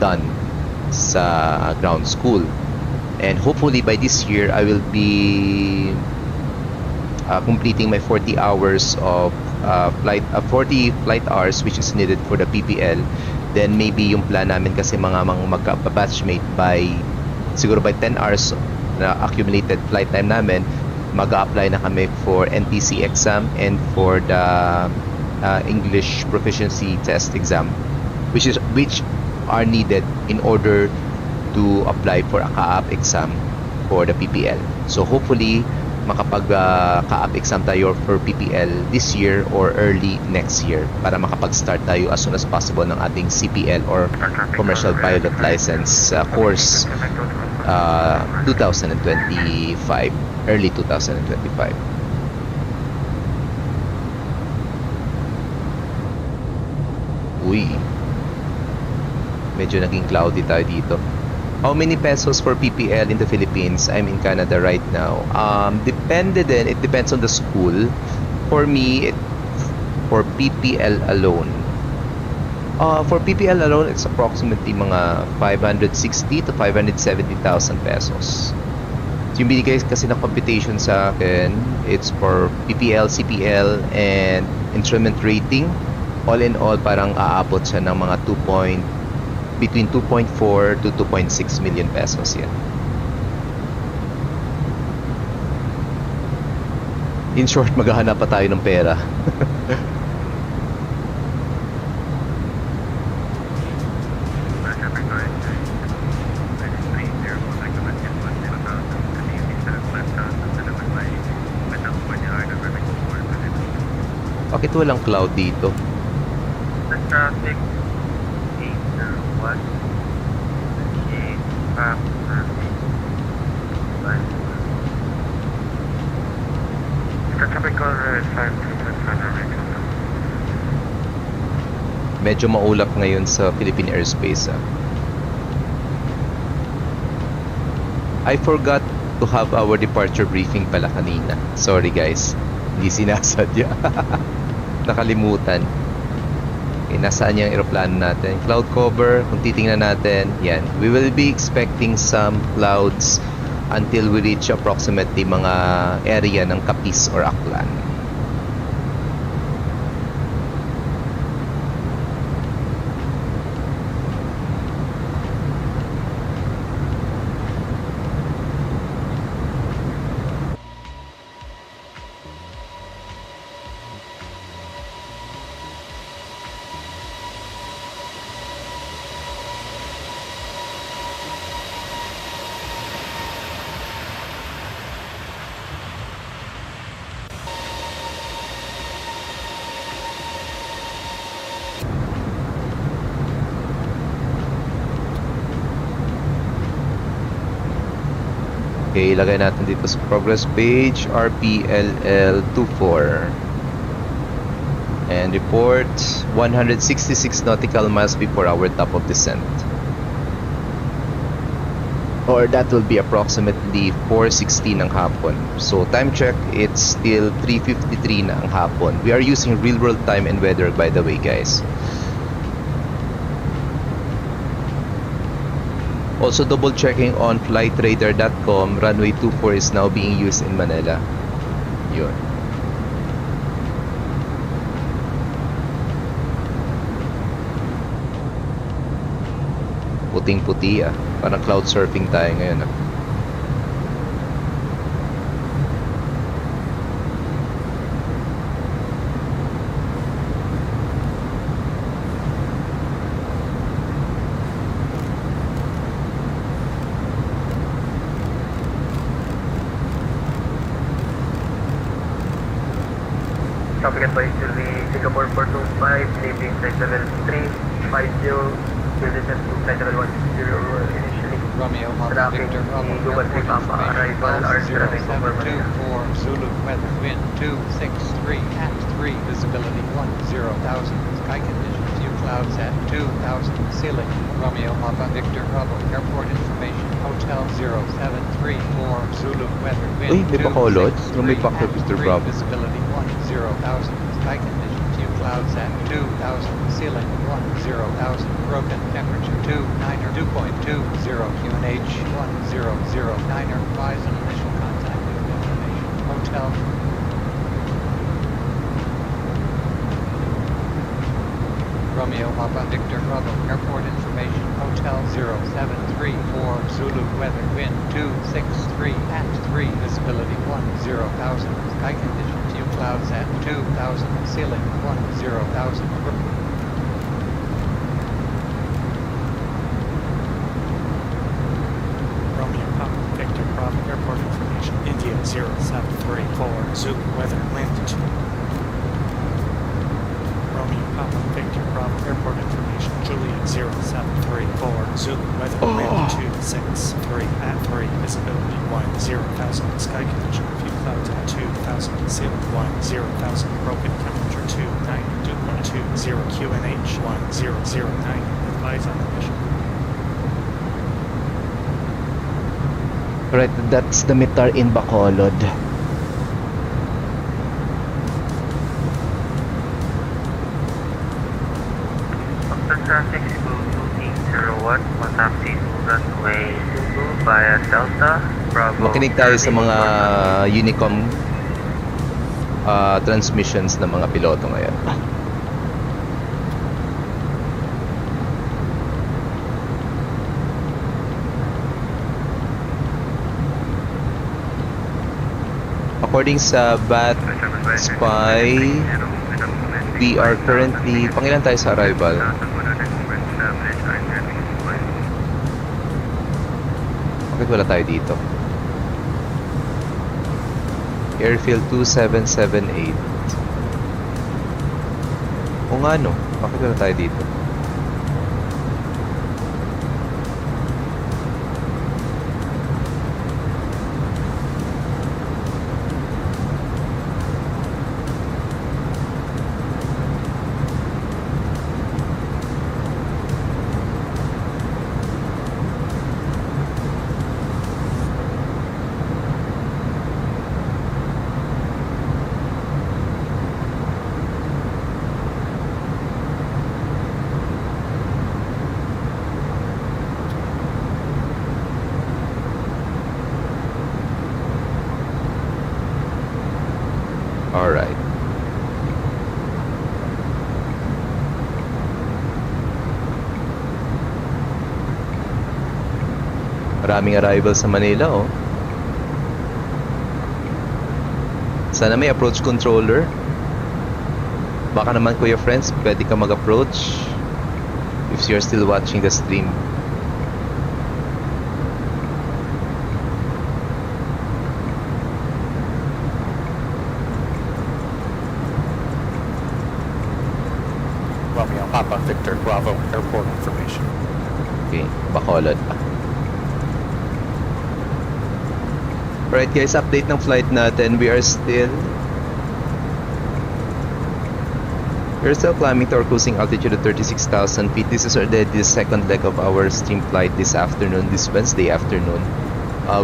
Speaker 1: done sa ground school. And hopefully by this year, I will be completing my 40 hours of 40 flight hours which is needed for the PPL. Then maybe yung plan namin kasi mga magka-batchmate by siguro by 10 hours na accumulated flight time namin, mag-a-apply na kami for NTC exam and for the English proficiency test exam which are needed in order to apply for a CAAP exam for the PPL. So hopefully makapag CAAP exam tayo for PPL this year or early next year para makapag-start tayo as soon as possible ng ating CPL or commercial pilot license course 2025, early 2025. Uy, medyo naging cloudy tayo dito. How many pesos for PPL in the Philippines? I'm in Canada right now. Depende din. It depends on the school. For me, for PPL alone. For PPL alone, it's approximately mga 560 to 570,000 pesos. So, yung binigay kasi ng computation sa akin, it's for PPL, CPL, and instrument rating. All in all, parang aabot siya ng mga between 2.4 to 2.6 million pesos yan. In short, maghahanap pa tayo ng pera. Bakit walang cloud dito?
Speaker 5: The traffic 801
Speaker 1: medyo maulap ngayon sa Philippine airspace. I forgot to have our departure briefing pala kanina. Sorry guys, hindi sinasadya. Nakalimutan. Okay, nasaan yung aeroplano natin? Cloud cover, kung titingnan natin, yan. We will be expecting some clouds until we reach approximately mga area ng Capiz or Aklan. Okay, ilagay natin dito sa progress page, RPLL 24. And report 166 nautical miles before our top of descent. Or that will be approximately 4:16 ng hapon. So time check, it's still 3:53 na ang hapon. We are using real world time and weather, by the way, guys. Also double checking on flightradar.com, runway 24 is now being used in Manila. Yun. Puting-puti ah. Parang cloud surfing tayo ngayon ah.
Speaker 5: Traffic advice will be Singapore 425, leaving flight level 350, will descend to flight level 10 initially.
Speaker 9: Romeo Papa
Speaker 5: Traffic,
Speaker 9: Victor Bravo
Speaker 5: Global
Speaker 9: Airport
Speaker 5: Papa arrival, are traffic over Manila.
Speaker 9: 0724 Zulu weather wind 263 at 3 visibility 10,000 sky condition few clouds at 2,000 ceiling. Romeo Papa Victor Bravo Airport information Hotel 0734 Zulu weather wind
Speaker 1: Uy, may Bacolod?
Speaker 9: 263
Speaker 1: Yung may Papa
Speaker 9: at
Speaker 1: Victor
Speaker 9: 3
Speaker 1: Bravo.
Speaker 9: visibility 10,000 sky condition few clouds at 2,000 ceiling 10,000 broken temperature 29er 2.20 QNH 1009er advise on initial contact with information hotel. Romeo Papa Victor Bravo Airport information Hotel 0734 Zulu weather wind 263 at 3 visibility 10,000 sky condition few clouds at 2,000 ceiling 10,000.
Speaker 4: Romeo Papa Victor Bravo Airport information India 0734 Zulu weather wind 2. Romeo Papa Victor Bravo Airport information Juliet 0734 Zulu weather wind 263 at 3 visibility 10,000 sky condition few clouds at 2,000 ceiling 10,000 broken temperature 292.20 QNH 1009 advise on mission.
Speaker 1: Right, that's the METAR in Bacolod.
Speaker 5: After traffic, go to 801, taxi to runway 22 via Delta, Bravo.
Speaker 1: Makinig tayo sa mga Unicom transmissions ng mga piloto ngayon. According sa VATSIM, we are currently, pangilan tayo sa arrival? Bakit wala tayo dito? Airfield 2778. O nga no, bakit wala tayo dito? Alright. Maraming arrival sa Manila, oh. Sana may approach controller. Baka naman, Kuya Friends, pwede ka mag-approach if you're still watching the stream.
Speaker 4: Romeo Papa Victor Bravo Airport information.
Speaker 1: Okay, Bacolod pa. Alright guys, update ng flight natin. We are still We're still climbing to our cruising altitude of 36,000 feet. This is already the second leg of our stream flight this afternoon, this Wednesday afternoon.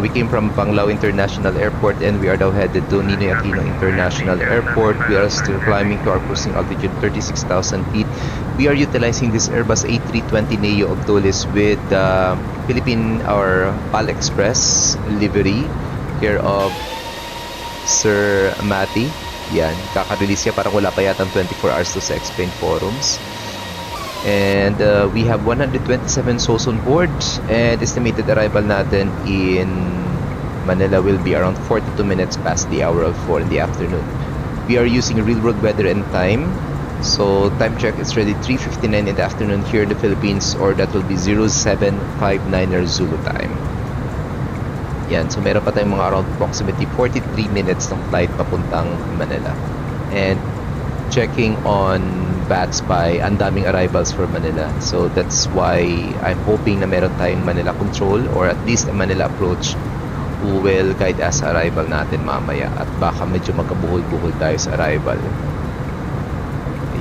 Speaker 1: We came from Panglao International Airport and we are now headed to Ninoy Aquino International Airport. We are still climbing to our cruising altitude 36,000 feet. We are utilizing this Airbus A320neo of Tulis with Philippine or PAL Express livery care of Sir Matty. Yan, kaka-release niya, parang wala pa yata 24 hours to sa Explain forums. And we have 127 souls on board, and estimated arrival natin in Manila will be around 42 minutes past the hour of 4 in the afternoon. We are using real world weather and time. So time check is ready 3:59 in the afternoon here in the Philippines, or that will be 0759er Zulu time. Yan, so meron pa tayong mga around approximately 43 minutes ng flight papuntang Manila. And checking on VATSIM, ang daming arrivals for Manila. So that's why I'm hoping na meron tayong Manila control or at least a Manila approach who will guide us sa arrival natin mamaya. At baka medyo magkabuhol-buhol tayo sa arrival.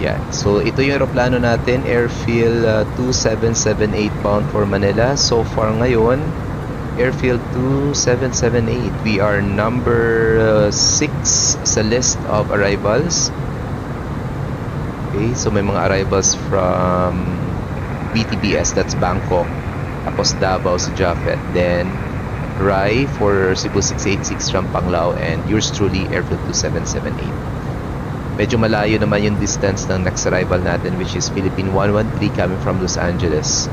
Speaker 1: Yan. So ito yung aeroplano natin, Airfield 2778 bound for Manila. So far ngayon, Airfield 2778. We are number 6 sa list of arrivals. Okay, so may mga arrivals from BTBS, that's Bangkok. Tapos Davao sa Jaffet. Then Rai for Cebu 686 from Panglao, and yours truly, Airfield 2778. Medyo malayo naman yung distance ng next arrival natin, which is Philippine 113 coming from Los Angeles.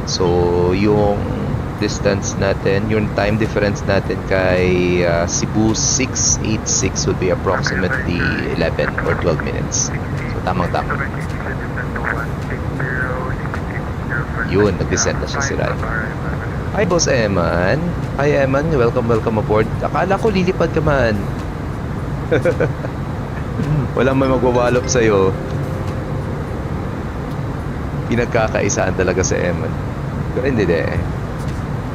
Speaker 1: So yung distance natin, yung time difference natin kay Cebu 686 would be approximately 11 or 12 minutes. So tamang-tama. Yun, nag-descend na siya si Rai. Hi Boss Eman. Hi Eman, welcome aboard. Akala ko lilipad ka man. Walang may magwawalop sa'yo. Pinagkakaisaan talaga sa Eman. Pero hindi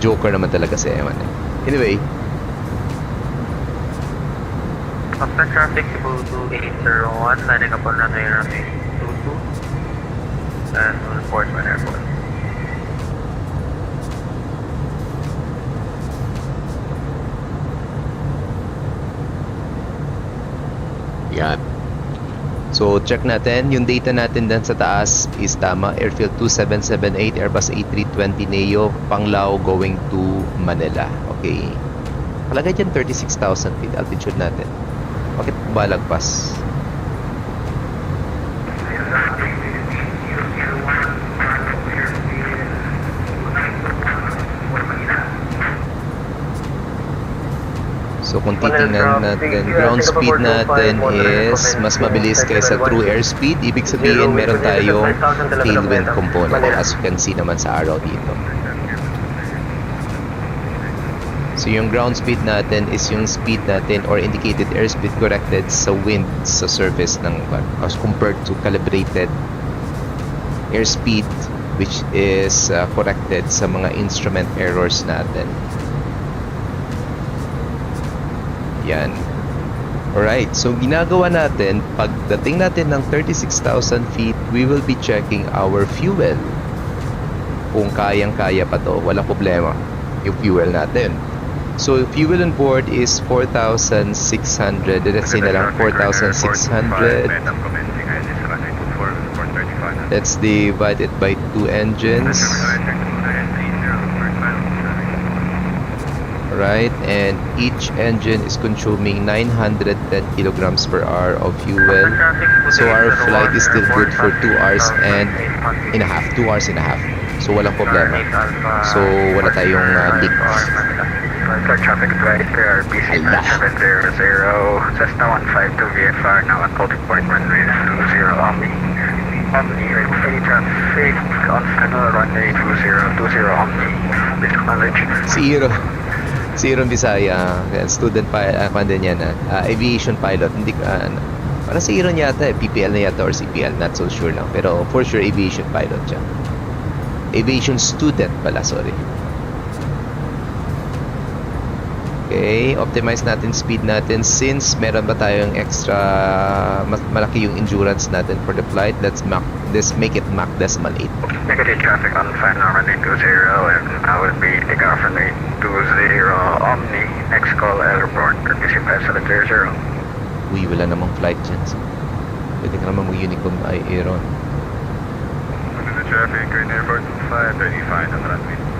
Speaker 1: Joker naman talaga si Eman. Anyway.
Speaker 5: After traffic, Cebu 2801, landing upon runway 22, and we'll report to an airport.
Speaker 1: Yan. So check natin, yung data natin dyan sa taas is tama. Airfield 2778, Airbus A320neo, Panglao going to Manila. Okay. Palagay dyan 36,000 feet altitude natin. Bakit balagpas? So kung titingnan natin, ground speed natin is mas mabilis kaysa true airspeed. Ibig sabihin meron tayong tailwind component, as you can see naman sa arrow dito. So yung ground speed natin is yung speed natin or indicated airspeed corrected sa wind sa surface ng as compared to calibrated airspeed which is corrected sa mga instrument errors natin. Yan. Alright, so ginagawa natin, pagdating natin ng 36,000 feet, we will be checking our fuel. Kung kayang-kaya pa to, wala problema yung fuel natin. So fuel on board is 4,600. Let's say na lang 4,600. Let's divide it by 2 engines. Right, and each engine is consuming 910 kilograms per hour of fuel. So our flight is still good for 2 hours and a half. So walang problema. So wala tayong leak.
Speaker 3: Start traffic advice for RPC 700, Cessna 152 VFR, now on Baltic Point runway 20 Omni. Omni, any traffic on runway 20 Omni, please acknowledge.
Speaker 1: Zero Bisaya, student pilot din yan, aviation pilot. Hindi para sa Iron yata, PPL na yata or CPL, not so sure lang. Pero for sure aviation pilot siya. Aviation student pala, sorry. Okay, optimize natin speed natin since meron ba tayong extra malaki yung endurance natin for the flight. Let's make it Mach decimal 8.
Speaker 3: Negative traffic on final runway 20 and I will be taking off runway 20 Omni, next call airport, RPC 5700.
Speaker 1: Uy, wala namang flight dyan. So, pwede ka naman mag-unicorn Aeron.
Speaker 5: Under the traffic, green airport 535 on runway 4.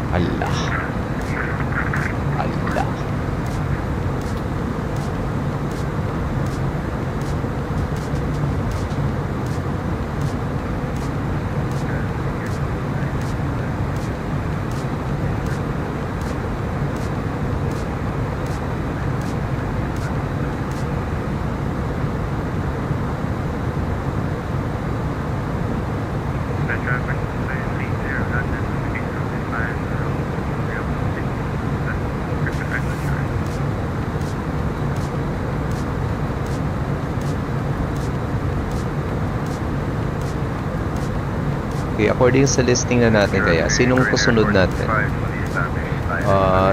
Speaker 1: Allah. Allah. Okay, according sa listing na natin kaya, sinong kasunod natin?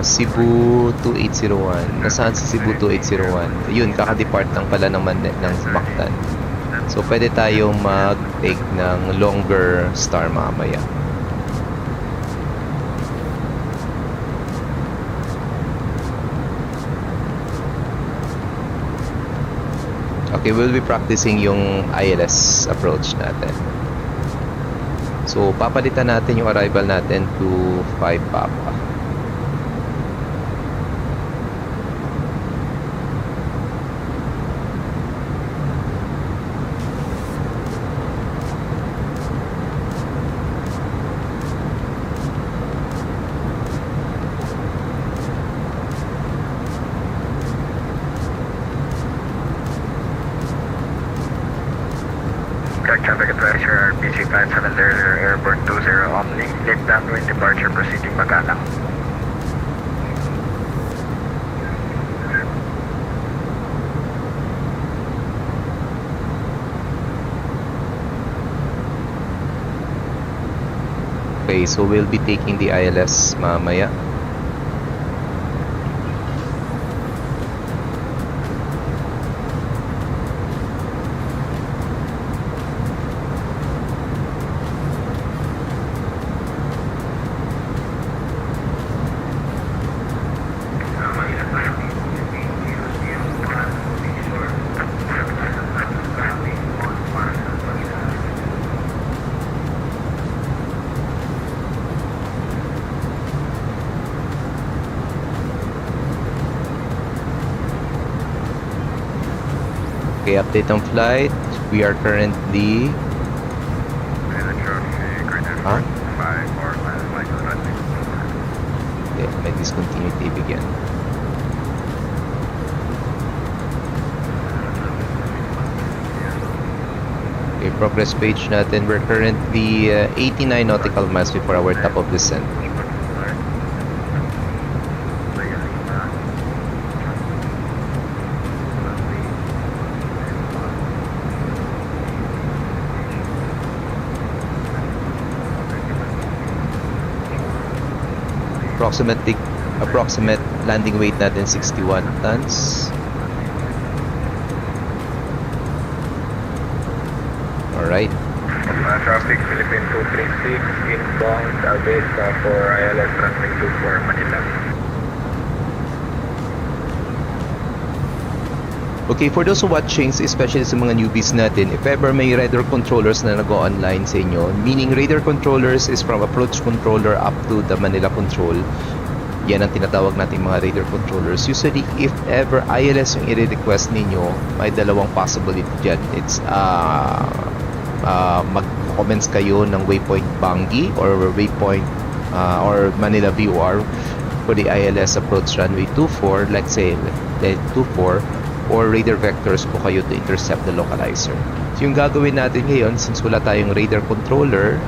Speaker 1: Cebu 2801. Nasaan si Cebu 2801? Yun, kakadepart lang pala ng Mactan. So, pwede tayong mag-take ng longer star mamaya. Okay, we'll be practicing yung ILS approach natin. So, papalitan natin yung arrival natin to 5 Papa.
Speaker 3: Traffic advisor, RPC 5700, airport 20 Omni, left downwind departure proceeding Magalang.
Speaker 1: Okay, so we'll be taking the ILS mamaya. Okay, update on flight. We are currently... Huh? Yeah, may discontinuity again. Okay, progress page natin. We're currently 89 nautical miles before our top of descent. Approximate landing weight natin 61 tons. Alright.
Speaker 5: Traffic Philippine 236 inbound Albert for ILS runway 24 Manila.
Speaker 1: Okay, for those who watching, especially sa mga newbies natin, if ever may radar controllers na nag-online sa inyo, meaning radar controllers is from approach controller up to the Manila control. Yan ang tinatawag natin mga radar controllers. Usually, if ever ILS yung i-request ninyo, may dalawang possibility dyan. It's mag-comments kayo ng waypoint Bangi or waypoint or Manila VOR for the ILS approach runway 24, like say 24, or radar vectors po kayo to intercept the localizer. So yung gagawin natin ngayon, since wala tayong radar controller,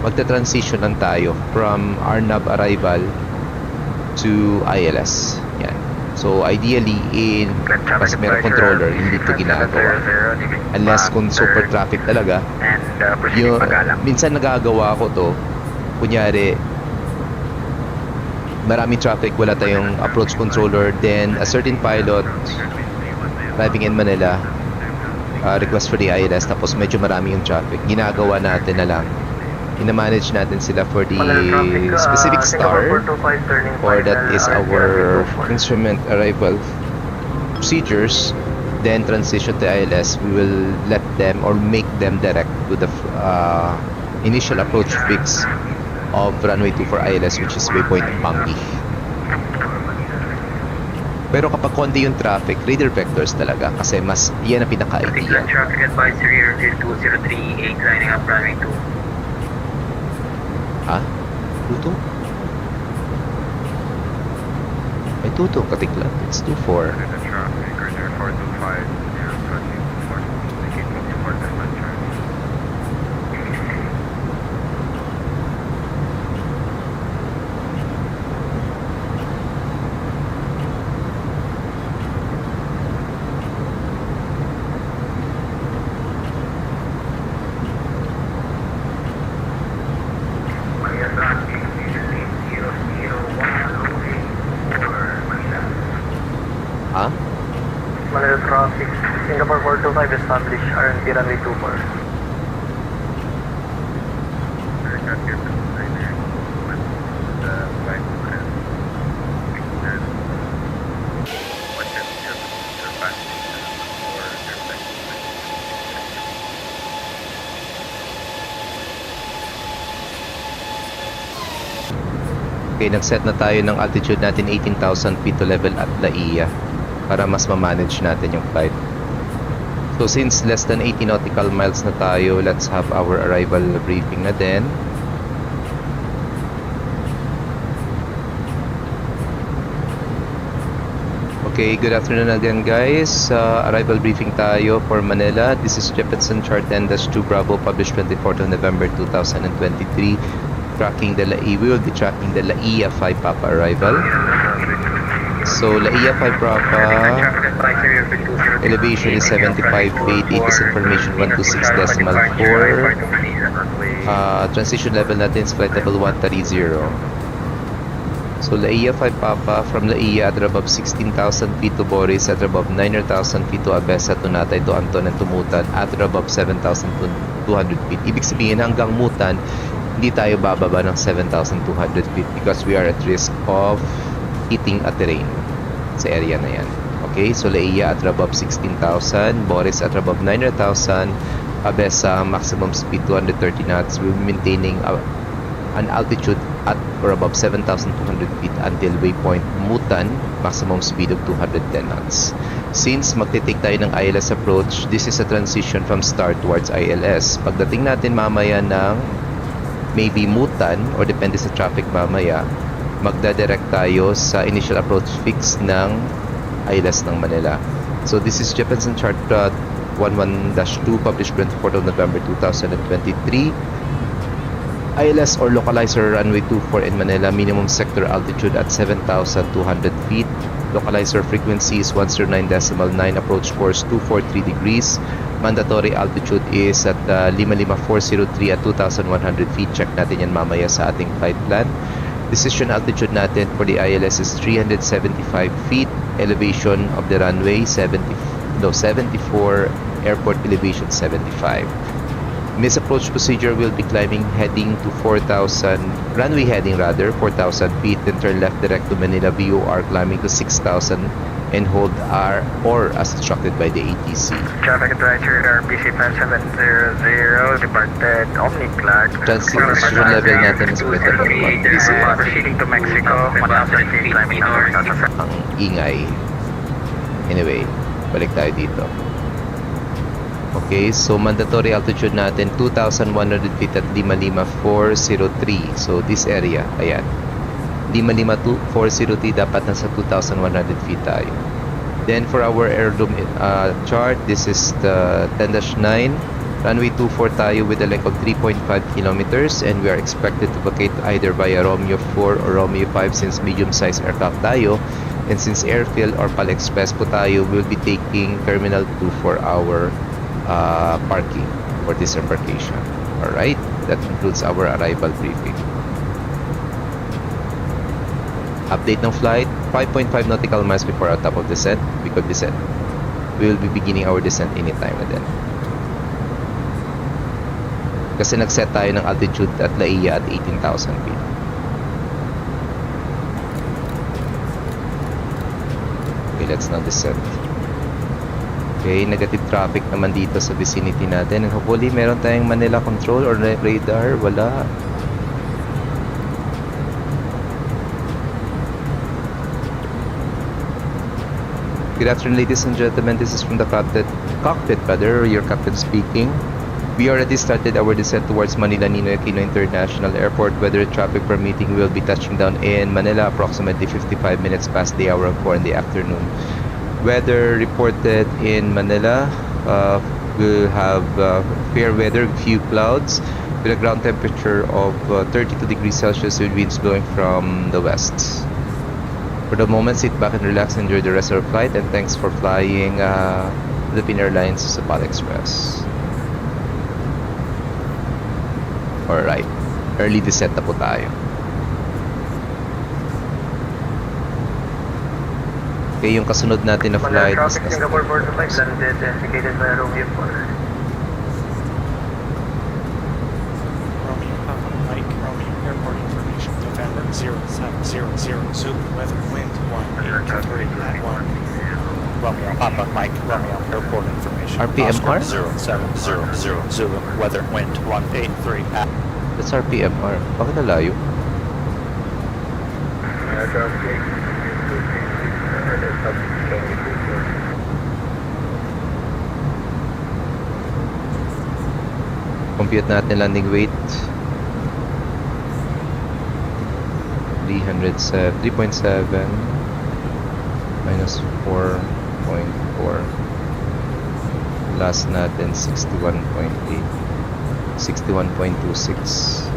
Speaker 1: magta-transition lang tayo from RNAV arrival to ILS. Yan. So ideally, mas meron controller, hindi ito ginagawa. Unless kung super traffic talaga, yung, minsan nagagawa ko to, kunyari, maraming traffic, wala tayong approach controller, then a certain pilot arriving in Manila, request for the ILS, tapos medyo marami yung traffic, ginagawa natin na lang, ina-manage natin sila for the specific star, or that is our instrument arrival procedures. Then transition to ILS, we will let them or make them direct to the initial approach fix of runway 24 ILS, which is waypoint Bangi. Pero kapag konti yung traffic, radar vectors talaga kasi mas yan ang pinaka-idea.
Speaker 3: Traffic advisory 2038 lining up runway 2.
Speaker 1: Ha? Tuto? Ay, tuto, katiklat. It's 24. Ha?
Speaker 3: Manila traffic, Singapore 425 established, RNP runway 24.
Speaker 1: Okay, nag-set na tayo ng altitude natin 18,000 feet to level at Laia para mas ma-manage natin yung flight. So since less than 80 nautical miles na tayo, let's have our arrival briefing na din. Okay, good afternoon again guys. Arrival briefing tayo for Manila. This is Jefferson Chart 10-2 Bravo, published 24th of November 2023. Tracking the Laia, we will be tracking the Laia 5 Papa arrival. So Laia 5 Papa, elevation is 75 feet, ATIS information 126.4. Transition level natin is flight level 130. So Laia 5 Papa, from Laia at above 16,000 feet to Boris, at above 9,000 feet to Abesa, to Natay, to Anton, and to Mutan, at above 7,200 feet. Ibig sabihin hanggang Mutan, hindi tayo bababa ng 7,200 feet because we are at risk of hitting a terrain sa area na yan. Okay, so Laia at above 16,000, Boris at above 9,000, Abesa maximum speed 230 knots. We'll be maintaining an altitude at or above 7,200 feet until waypoint Mutan, maximum speed of 210 knots. Since magte-take tayo ng ILS approach, this is a transition from star towards ILS. Pagdating natin mamaya ng maybe Mutan or depende sa traffic mamaya, magdadirect tayo sa initial approach fix ng ILS ng Manila. So this is Jefferson Chart 11-2, published 24th of November 2023. ILS or localizer runway 24 in Manila, minimum sector altitude at 7,200 feet. Localizer frequency is 109.9, approach course 243 degrees. Mandatory altitude is at 55403 at 2,100 feet. Check natin yan mamaya sa ating flight plan. Decision altitude natin for the ILS is 375 feet. Elevation of the runway 74. Airport elevation 75. Miss approach procedure will be climbing heading to 4,000, runway heading rather, 4,000 feet, then turn left direct to Manila VOR, climbing to 6,000 and hold R or as instructed by the ATC.
Speaker 3: Traffic advisory RPC 5700, departed Omniclad.
Speaker 1: Transition level natin is flight level 130.
Speaker 3: Proceeding to Mexico, 1,000 feet, climbing number.
Speaker 1: Ang ingay. Anyway, balik tayo dito. Okay, so mandatory altitude natin 2,100 feet at 55403. So this area, ayan. 55403, dapat nasa 2,100 feet tayo. Then for our aerodrome chart, this is the 10-9. Runway 24 tayo with a length of 3.5 kilometers, and we are expected to vacate either via Romeo 4 or Romeo 5 since medium-sized aircraft tayo. And since airfield or PAL Express po tayo, we'll be taking Terminal 2 for our parking for this embarkation. Alright, that concludes our arrival briefing. Update ng flight, 5.5 nautical miles before our top of descent, we could descend. We will be beginning our descent anytime na din. Kasi nag-set tayo ng altitude at Laia at 18,000 feet. Okay, let's now descend. Okay, negative traffic naman dito sa vicinity natin. And hopefully, meron tayong Manila control or radar. Wala. Good afternoon, ladies and gentlemen. This is from the cockpit, your captain speaking. We already started our descent towards Manila Ninoy Aquino International Airport. Weather traffic permitting, we will be touching down in Manila approximately 55 minutes past the hour of 4 in the afternoon. Weather reported in Manila, we'll have fair weather, few clouds, with a ground temperature of 32 degrees Celsius with winds blowing from the west. For the moment, sit back and relax, enjoy the rest of our flight, and thanks for flying Philippine Airlines Sapal Express. Alright, early descent na po tayo. Okay, yung kasunod natin na flight is
Speaker 3: Singapore Port of Flight landed indicated by Romeo 4.
Speaker 4: Romeo Papa Mike Romeo Airport information November 0700 Zulu weather wind 183 at 1. Romeo Papa Mike Romeo Airport information
Speaker 1: RPMR?
Speaker 4: 0700 Zulu weather wind 183 at.
Speaker 1: That's RPMR. Bakit nalayo? Compute natin landing weight. 3.7 minus 4.4. Last natin 61.8. 61.26.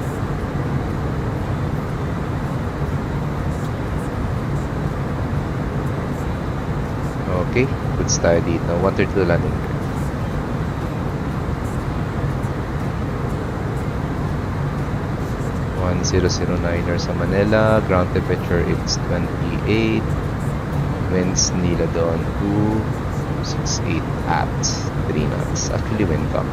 Speaker 1: Okay, goods tayo dito. 132 landing. 1009er sa Manila. Ground temperature it's 28. Winds nila doon 268 at 3 knots. Actually wind calm.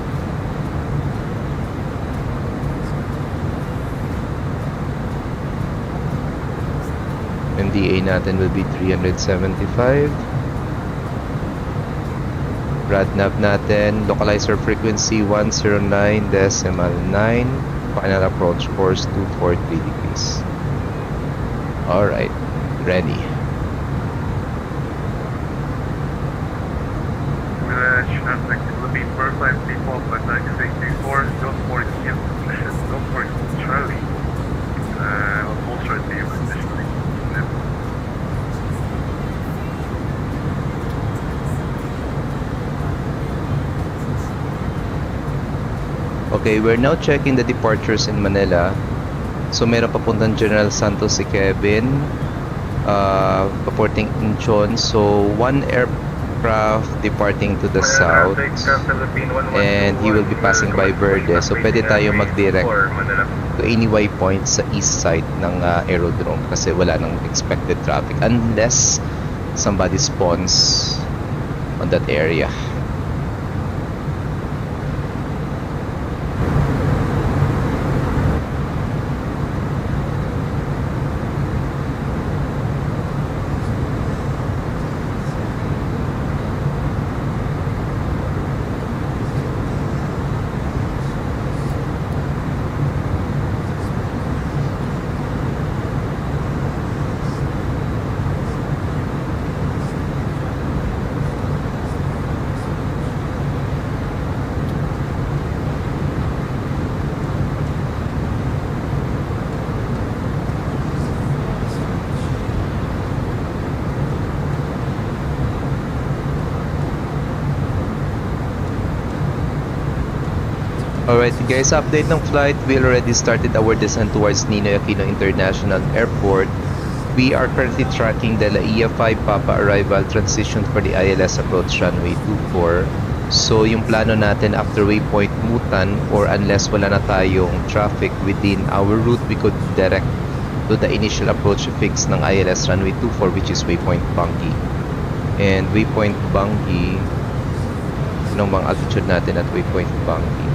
Speaker 1: MDA natin will be 375. Radnav natin, localizer frequency 109.9. Final approach course 243 degrees. Alright, ready.
Speaker 5: Traffic Philippine Verify default by 9664. Don't worry, don't worry, Charlie. I'll full start to you conditionally.
Speaker 1: Okay, we're now checking the departures in Manila. So meron papuntang General Santos si Kevin, paporting Incheon. So one aircraft departing to the south, and he will be passing by Verde. So pwede tayo mag-direct to any waypoint sa east side ng aerodrome kasi wala nang expected traffic unless somebody spawns on that area. Alright guys, update ng flight. We already started our descent towards Ninoy Aquino International Airport. We are currently tracking the Laia 5 Papa arrival transition for the ILS approach runway 24. So yung plano natin after waypoint Mutan, or unless wala na tayong traffic within our route, we could direct to the initial approach fix ng ILS runway 24, which is waypoint Bungie. And waypoint Bungie, anong bang altitude natin at waypoint Bungie?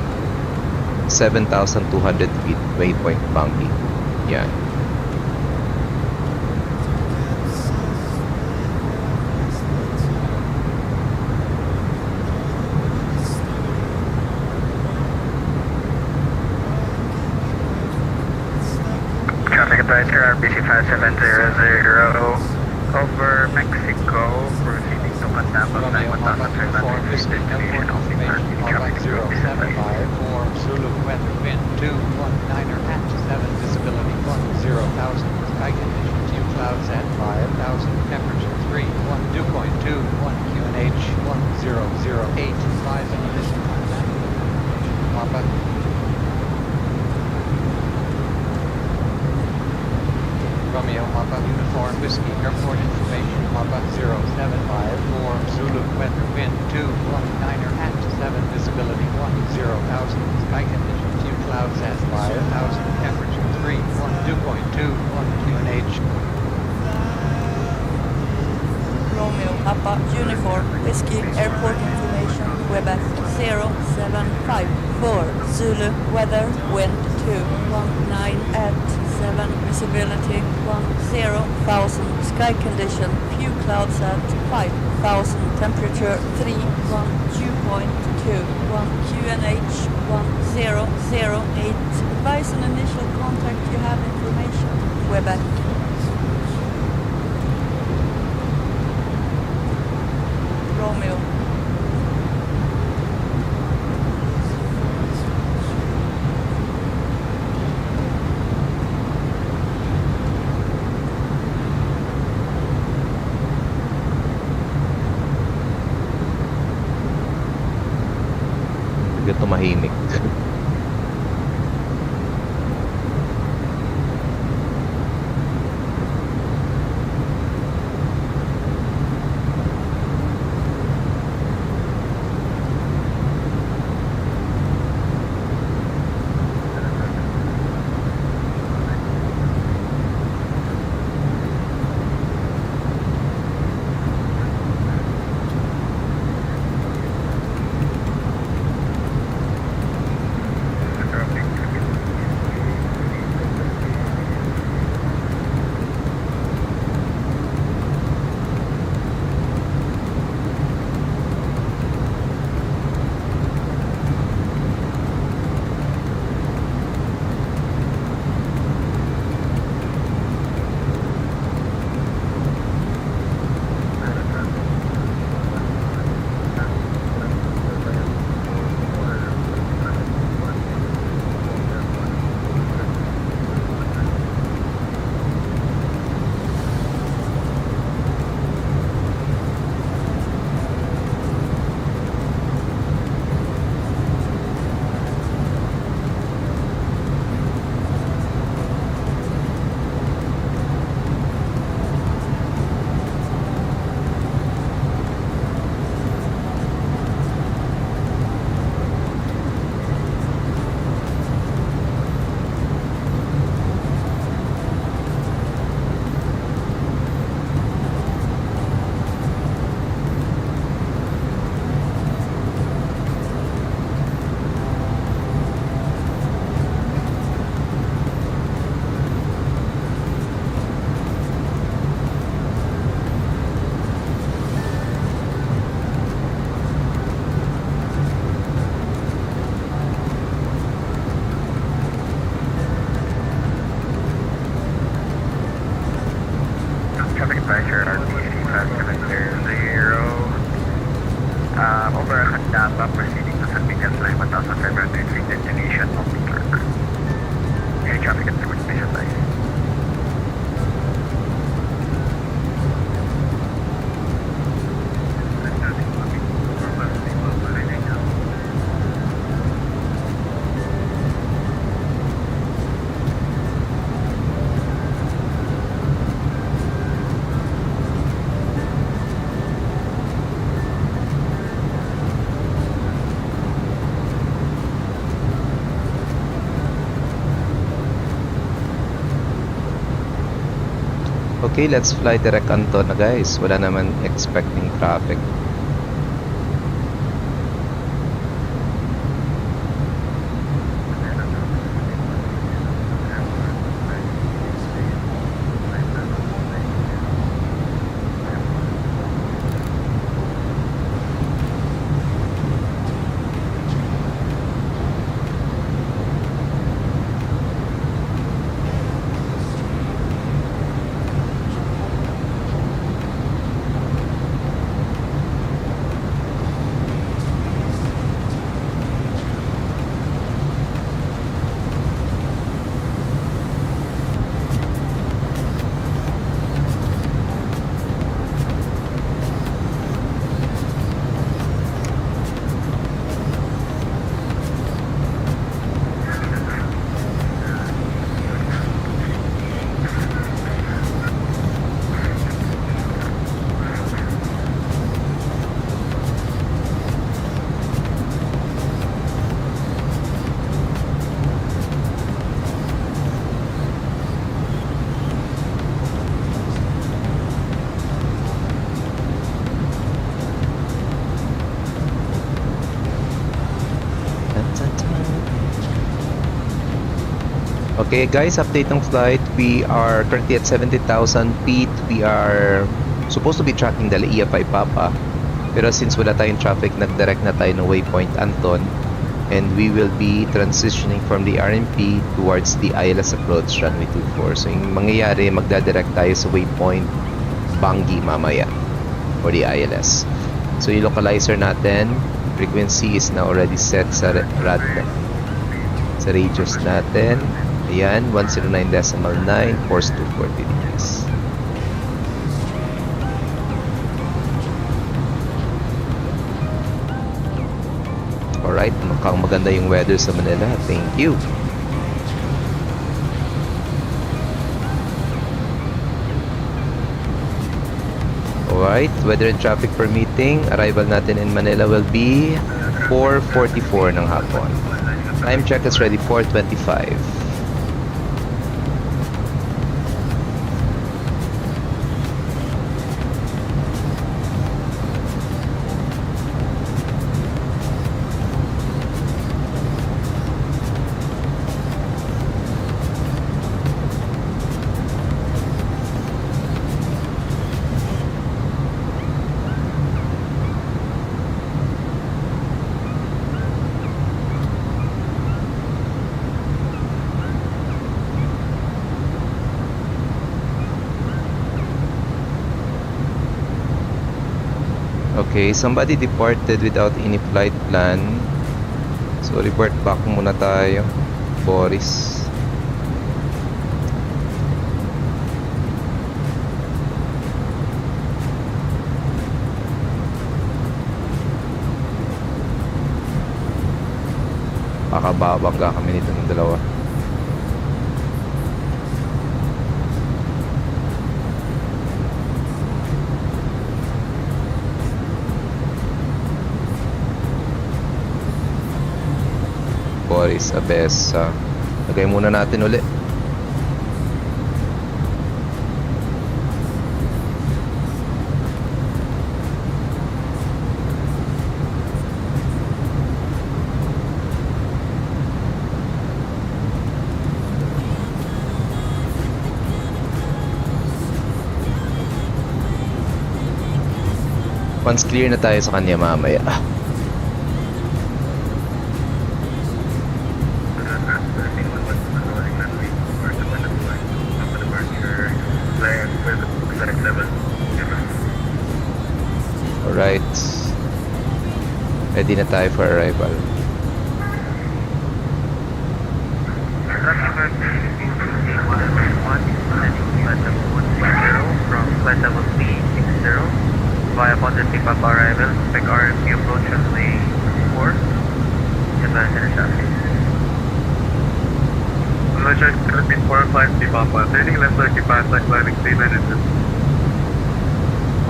Speaker 1: 7,200 feet waypoint Bungie. Yan.
Speaker 3: Traffic advisor RPC 5700 over Mexico, proceeding to contact of
Speaker 9: Romeo Papa 4 Whiskey Airport information Papa 0754 Zulu weather wind 219er at 7 visibility 10,000 sky condition few clouds at 5,000 temperature 312.21 QNH 1008 5 initial contact Papa Romeo Papa Uniform Whiskey Airport information Papa 0754 Zulu weather wind 219er at 7 visibility 10,000 sky condition few clouds at 5,000 temperature 312.21 QNH
Speaker 7: Romeo Papa Uniform Whiskey Airport information Quebec 0754 Zulu weather wind 219 at 7 visibility 10,000 sky condition few clouds at 5,000 temperature 312.21 QNH 1008 advise on initial contact you have information Quebec Romeo
Speaker 1: Bigla tumahimik.
Speaker 3: Advisor RPC 5700 over Handapa proceeding to San Miguel Flight 1500 feet destination of the Clark. Any traffic at the please advise.
Speaker 1: Okay, let's fly direct Anton na guys. Wala naman expecting traffic. Okay guys, update ng flight. We are currently at 70,000 feet. We are supposed to be tracking the EFI Papa. Pero since wala tayong traffic, nag-direct na tayo ng waypoint Anton. And we will be transitioning from the RMP towards the ILS approach runway 24. So yung mangyayari, magdadirect tayo sa waypoint Bangi mamaya for the ILS. So yung localizer natin, frequency is now already set sa radius natin. Ayan, 109.9, course 240 degrees. Alright, mukhang maganda yung weather sa Manila. Thank you. Alright, weather and traffic permitting, arrival natin in Manila will be 4:44 ng hapon. Time check is ready, 4:25. Okay, somebody departed without any flight plan. So report back muna tayo, Boris. Baka babangga kami nito ng dalawa. Boris Abesa. Lagay muna natin uli. Once clear na tayo sa kanya mamaya. Alright. Ready na tayo for arrival.
Speaker 3: From flight level C60 via positive up arrival, expect RMP approach runway 4. Advance in traffic.
Speaker 5: Roger, repeat 4-5 di Papa. Turning left 30 past climbing 300.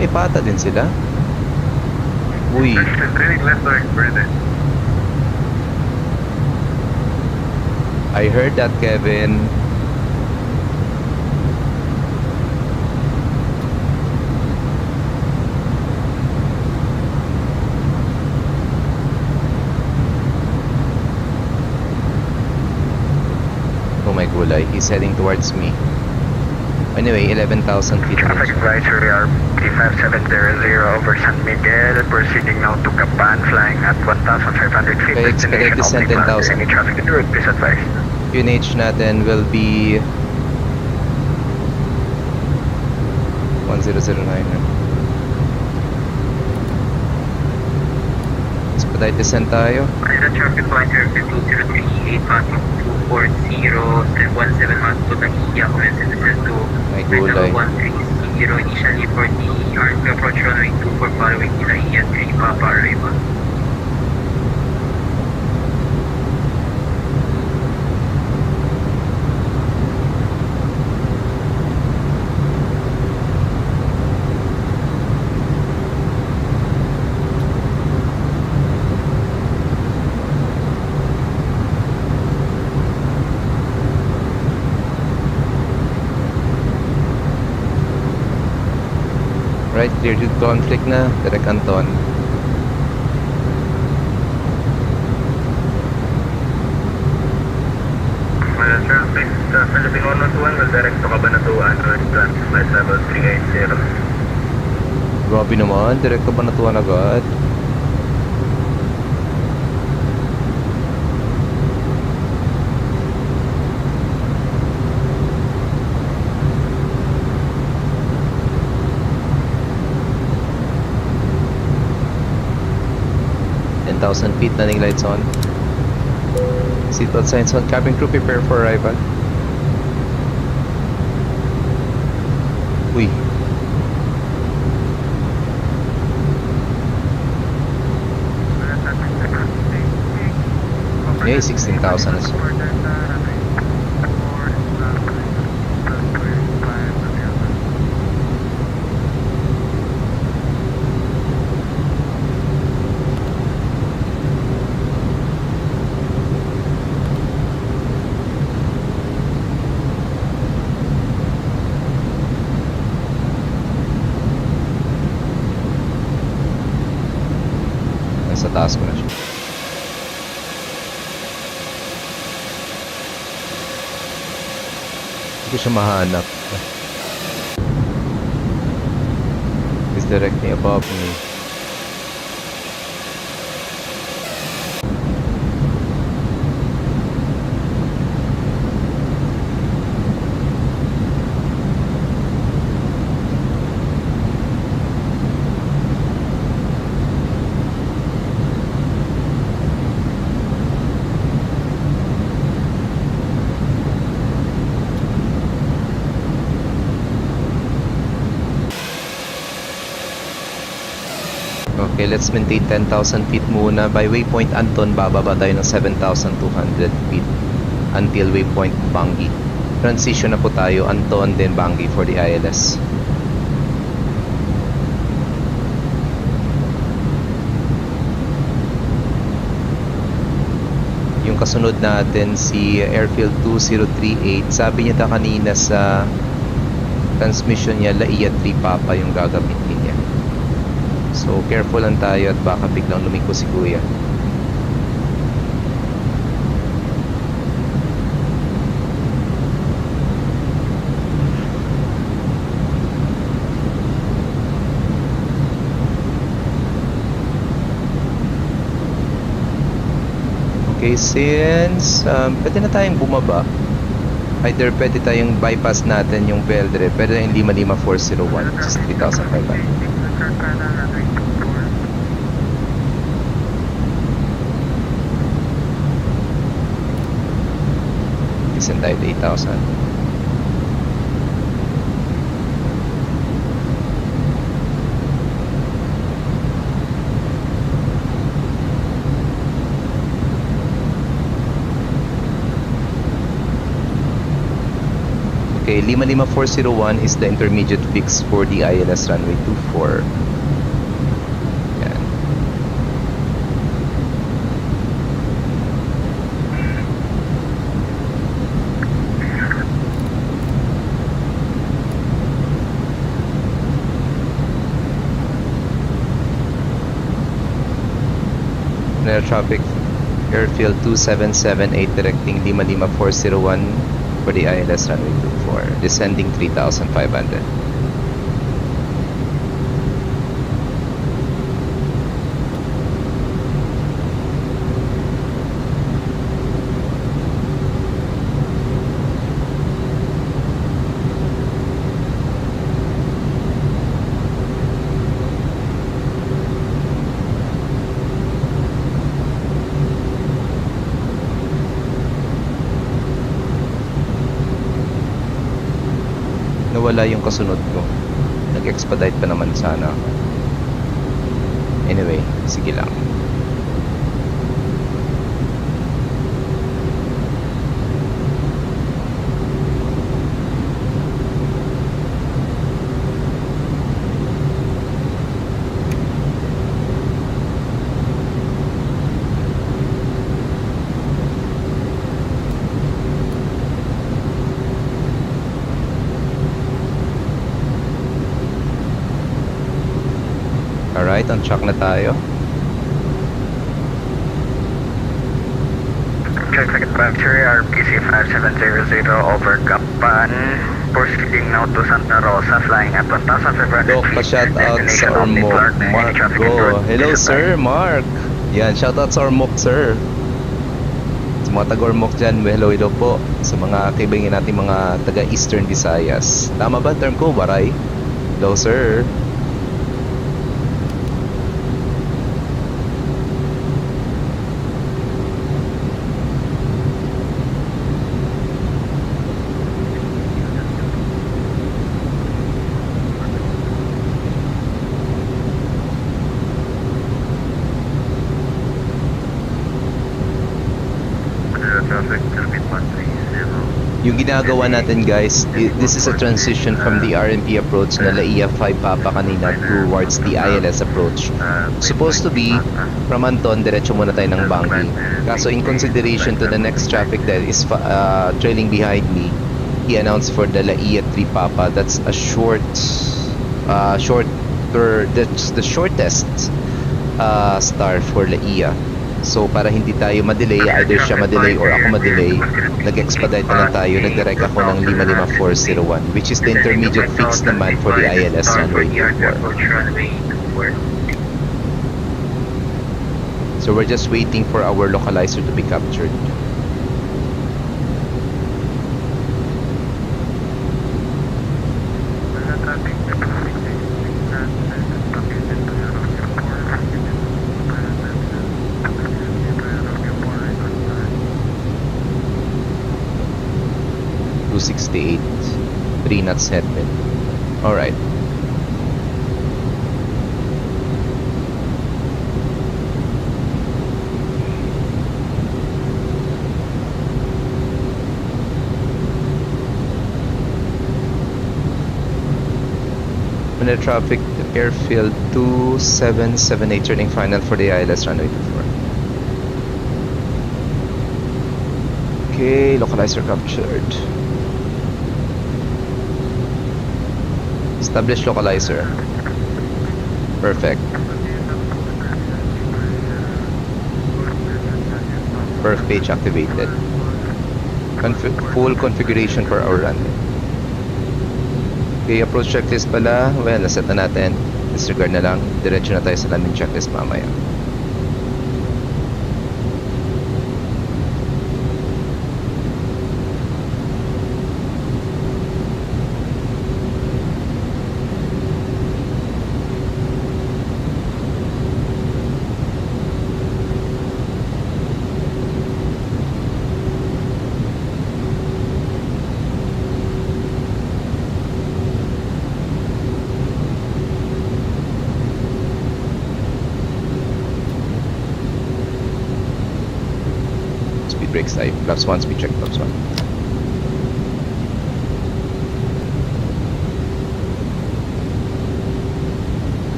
Speaker 1: Ipata din sila? Uy.
Speaker 5: Turning left or further.
Speaker 1: I heard that, Kevin. may gulay. He's heading towards me. Anyway, 11,000 feet na
Speaker 3: Traffic
Speaker 1: rin siya.
Speaker 3: advisory RP5700 over San Miguel, proceeding now to Capan, flying at 1,500 feet.
Speaker 1: Okay, expedite descent 10,000.
Speaker 3: Any traffic in the route, please advise.
Speaker 1: UNH natin will be 1009. Expedite descent tayo.
Speaker 3: Manila traffic point RP2038, passing 240, 17 months to Tahia, commencing descent to
Speaker 1: May gulay.
Speaker 3: 130, initially for the RP approach runway 24 following Tahia 3 Papa arrival.
Speaker 1: Right, clear to conflict na. Direct Anton.
Speaker 5: Manila traffic, Philippine 121 will direct to Cabanatuan with transmit level 380.
Speaker 1: Grabe naman, direct ka ba natuwan agad? Feet, running lights on. Seatbelt signs on. Cabin crew prepare for arrival. Uy. Yay, 16,000 na siya. Nasa taas ko na siya. Hindi ko siya mahanap. He's directly above me. Okay, let's maintain 10,000 feet muna. By waypoint Anton, bababa tayo ng 7,200 feet until waypoint Bangi. Transition na po tayo, Anton, then Bangi for the ILS. Yung kasunod natin, si Airfield 2038, sabi niya kanina sa transmission niya, Laia 3 Papa yung gagamitin niya. So, careful lang tayo at baka biglang lumiko si Kuya. Okay, since pwede na tayong bumaba. Either pwede tayong bypass natin yung Veldre, pwede na yung 55401, which is 3,500. Descend tayo to 8,000. Okay, 55401 is the intermediate fix for the ILS runway 24. Yan. Air traffic, Airfield 2778 directing 55401 for the ILS runway 24, descending 3,500. Nawala yung kasunod ko. Nag-expedite pa naman sana. Anyway, sige lang. Alright, on track na tayo.
Speaker 3: Traffic Factory, RPC 5700 over Gapan. Proceeding now to Santa Rosa, flying at 1,500
Speaker 1: Dok,
Speaker 3: feet.
Speaker 1: pa-shoutout sa
Speaker 3: Destination
Speaker 1: Ormoc.
Speaker 3: Clark. Any
Speaker 1: Mark
Speaker 3: traffic
Speaker 1: Go.
Speaker 3: control?
Speaker 1: Hello sir, Mark. Yan, shoutout sa Ormoc sir. Sa mga taga-Ormoc dyan, hello po. Sa mga kaibigan natin mga taga-Eastern Visayas. Tama ba term ko? Waray? Hello sir.
Speaker 5: Traffic, Turbine 130.
Speaker 1: Yung ginagawa natin guys, this is a transition from the RMP approach na LAIA 5 Papa kanina towards the ILS approach. Supposed to be, from Anton, diretso muna tayo ng Bangi. Kaso in consideration to the next traffic that is trailing behind me, he announced for the LAIA 3 Papa. That's a that's the shortest star for LAIA. So para hindi tayo madelay, either siya madelay or ako madelay, nag-expedite na lang tayo, nag-direct ako ng 55401, which is the intermediate fix naman for the ILS runway 24. So we're just waiting for our localizer to be captured. .268, 3 knots headwind. Alright. Under traffic, airfield 2778, turning final for the ILS runway 24. Okay, localizer captured. Establish localizer. Perfect. Perf page activated. Full configuration for our runway. Okay, approach checklist pala. Well, naset na natin. Disregard na lang. Diretso na tayo sa landing checklist mamaya. Brakes tayo. Flaps 1, speed check, flaps 1.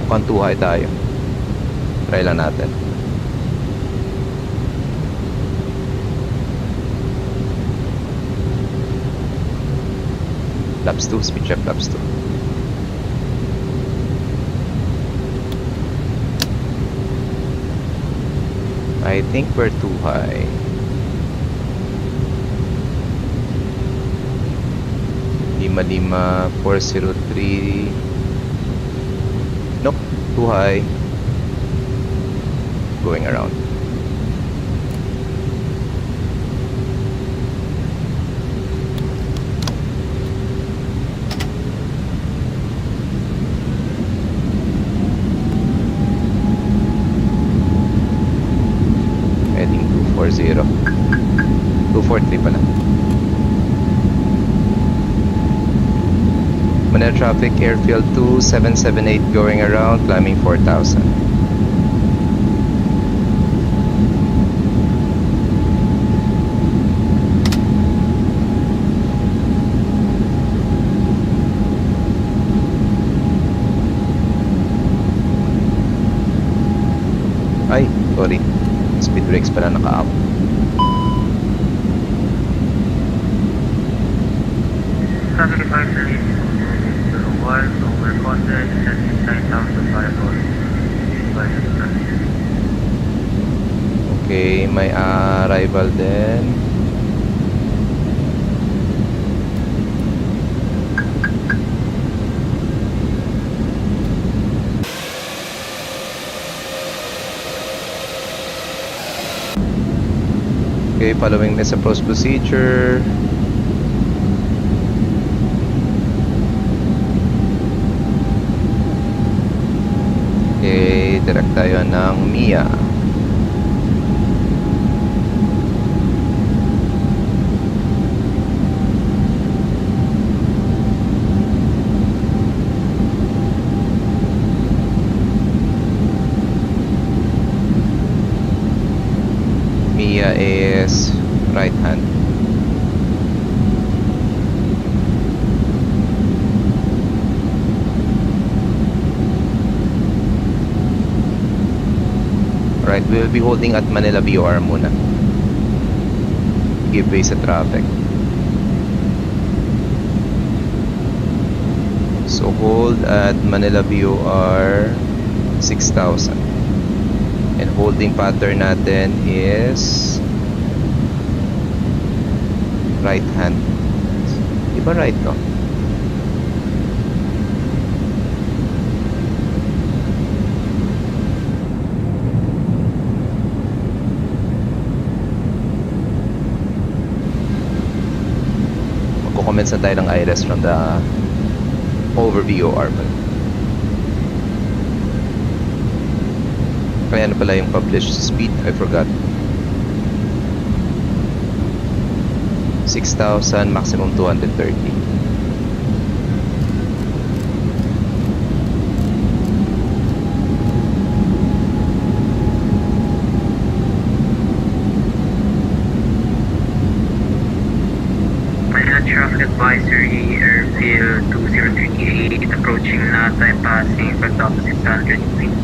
Speaker 1: Mukhang tuhay tayo. Try lang natin. Flaps 2, speed check, flaps 2. I think we're too high. Lima 403. Nope, too high. Going around. Heading 240. 243 pala. Manila traffic airfield 2778 going around, climbing 4,000. Ay, sorry. Speed brakes pala naka-up.
Speaker 3: Traffic advisory, one over contact, 9,500.
Speaker 1: Okay, may arrival din. Okay, following this approach procedure. Okay, direct tayo ng MIA. MIA is right hand. Right, we will be holding at Manila BOR muna. Give way sa traffic. So hold at Manila BOR 6,000. And holding pattern natin is right hand. Diba right no? Magko-comments na tayo ng ILS from the overview orbit. Kaya ano pala yung published speed? I forgot. 6,000, maximum 230.
Speaker 3: Manila Traffic Advisory, Airfield 2038, approaching Nata and passing for 1,600 feet.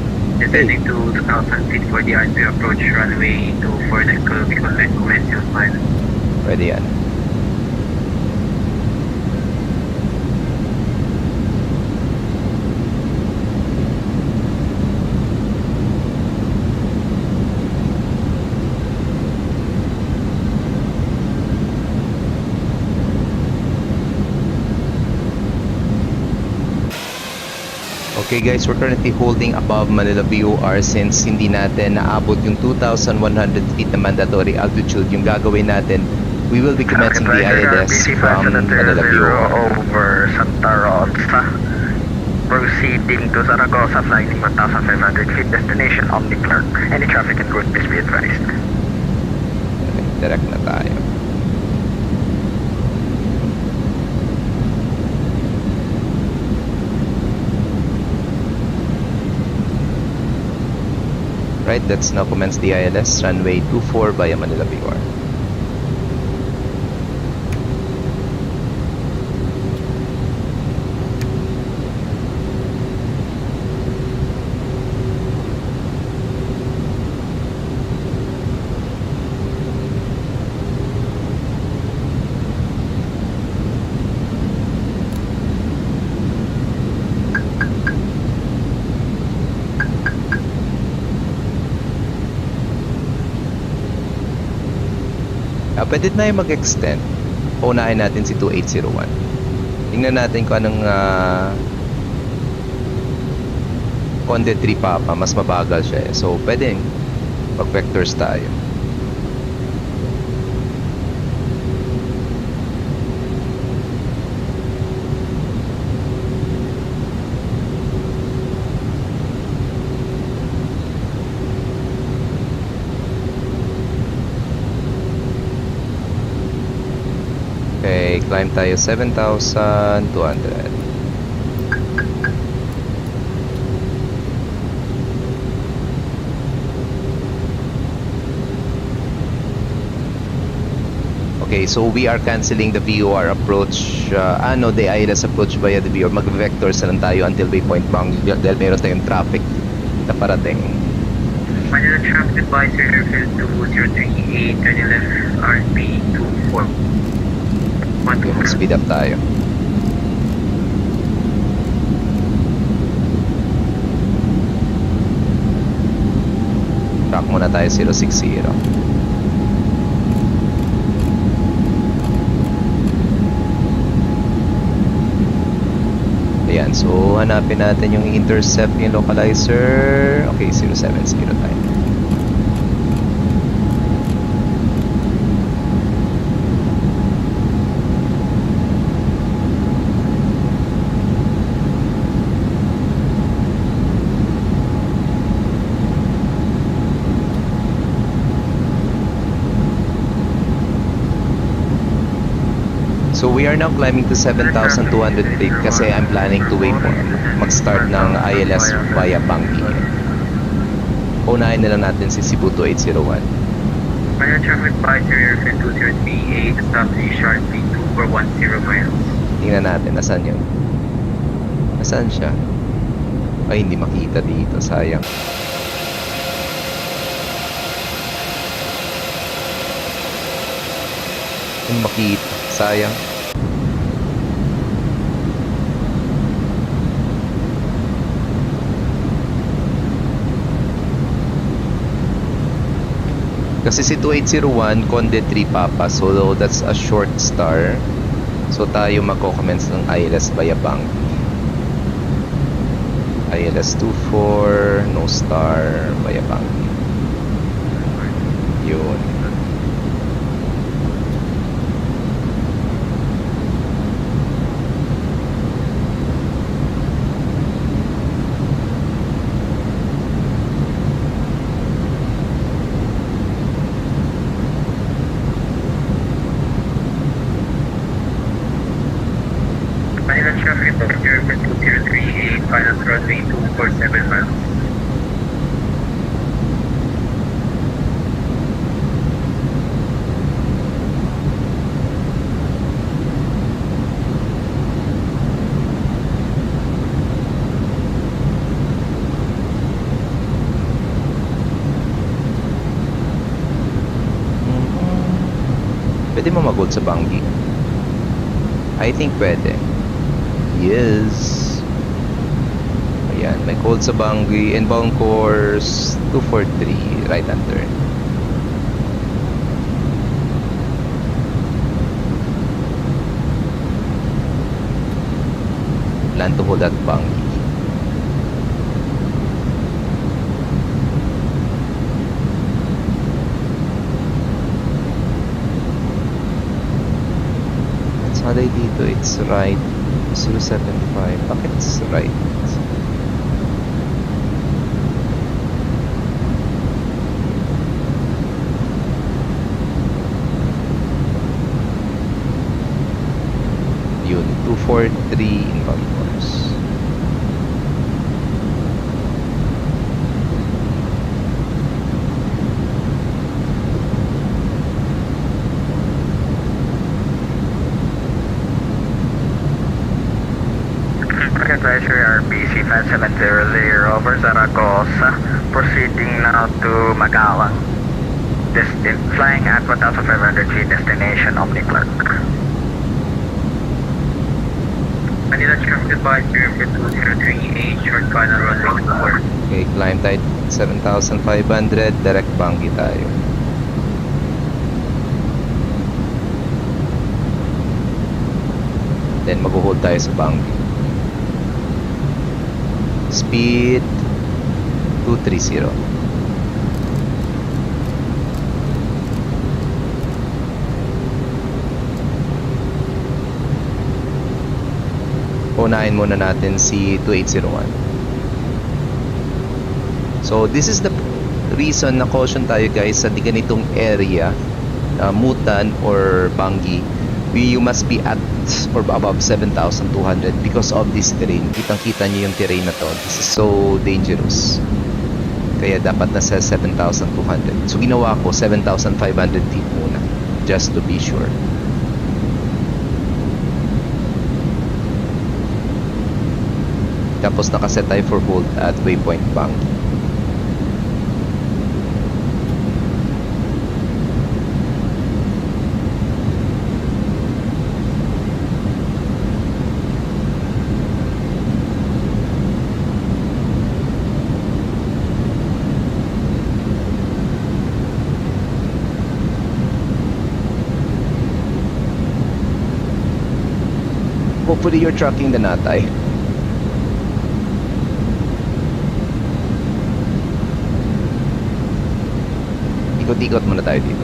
Speaker 3: Descending to 2,000 feet for the RPO approach runway 24 that will be conventional flight.
Speaker 1: Pwede yan. Okay guys, we're currently holding above Manila BOR since hindi natin naabot yung 2,100 feet na mandatory altitude. Yung gagawin natin, we will be commencing the ILS from Manila BOR.
Speaker 3: Over Santa Rosa. Proceeding to Zaragoza, flying 1,500 feet, destination Omni Clark. Any traffic and route, please be advised.
Speaker 1: Okay, direct na tayo. Right, let's now commence the ILS runway 24 via Manila BOR. pwede na yung mag-extend. Paunahin natin si 2801. Tingnan natin kung anong Conde 3 Papa. Mas mabagal siya eh. So, pwede mag-vectors tayo. Okay, climb tayo 7,200. Okay, so we are canceling the VOR approach. No, the ILS approach via the VOR. Mag-vectors na lang tayo until waypoint Bang dahil meron tayong traffic na parating.
Speaker 3: Manila traffic advisor airfield 2038, turn left RP24.
Speaker 1: Speed up tayo. Track muna tayo 060. Ayan, so hanapin natin yung intercept yung localizer. Okay, 070 tayo. So we are now climbing to 7,200 feet kasi I'm planning to mag-start ng ILS via Bangi. Unahin na lang natin si Cebu 2801.
Speaker 3: Manila traffic advisor airfield 2038, establish sharply 2410 miles.
Speaker 1: Tingnan natin, nasaan yun? Nasaan siya? Ay, hindi makita dito, sayang. Hindi makita, sayang. Kasi si 2801, Conde 3 Papa. So that's a short star. So tayo magko-commence ng ILS via Bank. ILS 24, no star via Bank. Yun.
Speaker 3: Manila traffic advisor airfield 2038, final runway 247 miles.
Speaker 1: Pwede mo mag-hold sa Bangi? I think pwede. Yes. Ayan, may hold sa Bangi. Inbound course 243, right hand turn. Plan to hold at Bangi. Saday dito, it's right 075. Bakit it's right? Yun, 243 inbound course.
Speaker 3: Advisor RPC 5700 over Zaragoza, proceeding now to Magalang. Flying at 1,500 feet, destination Omni Clark. Manila traffic advisor for 2038, short final runway 4.
Speaker 1: Okay, climb tide 7,500, direct Bangi tayo. then mag-hold tayo sa Bangi. Speed 230. Unahin muna natin si 2801. So this is the reason na caution tayo guys sa ganitong area, Mutan or Bangi. You must be at or above 7,200 because of this terrain. Kitang-kita nyo yung terrain na to. This is so dangerous. Kaya dapat nasa 7,200. So ginawa ko 7,500 feet muna just to be sure. Tapos nakaset tayo for hold at waypoint Bangi. Hopefully you're tracking the natay. Ikot-ikot muna tayo dito.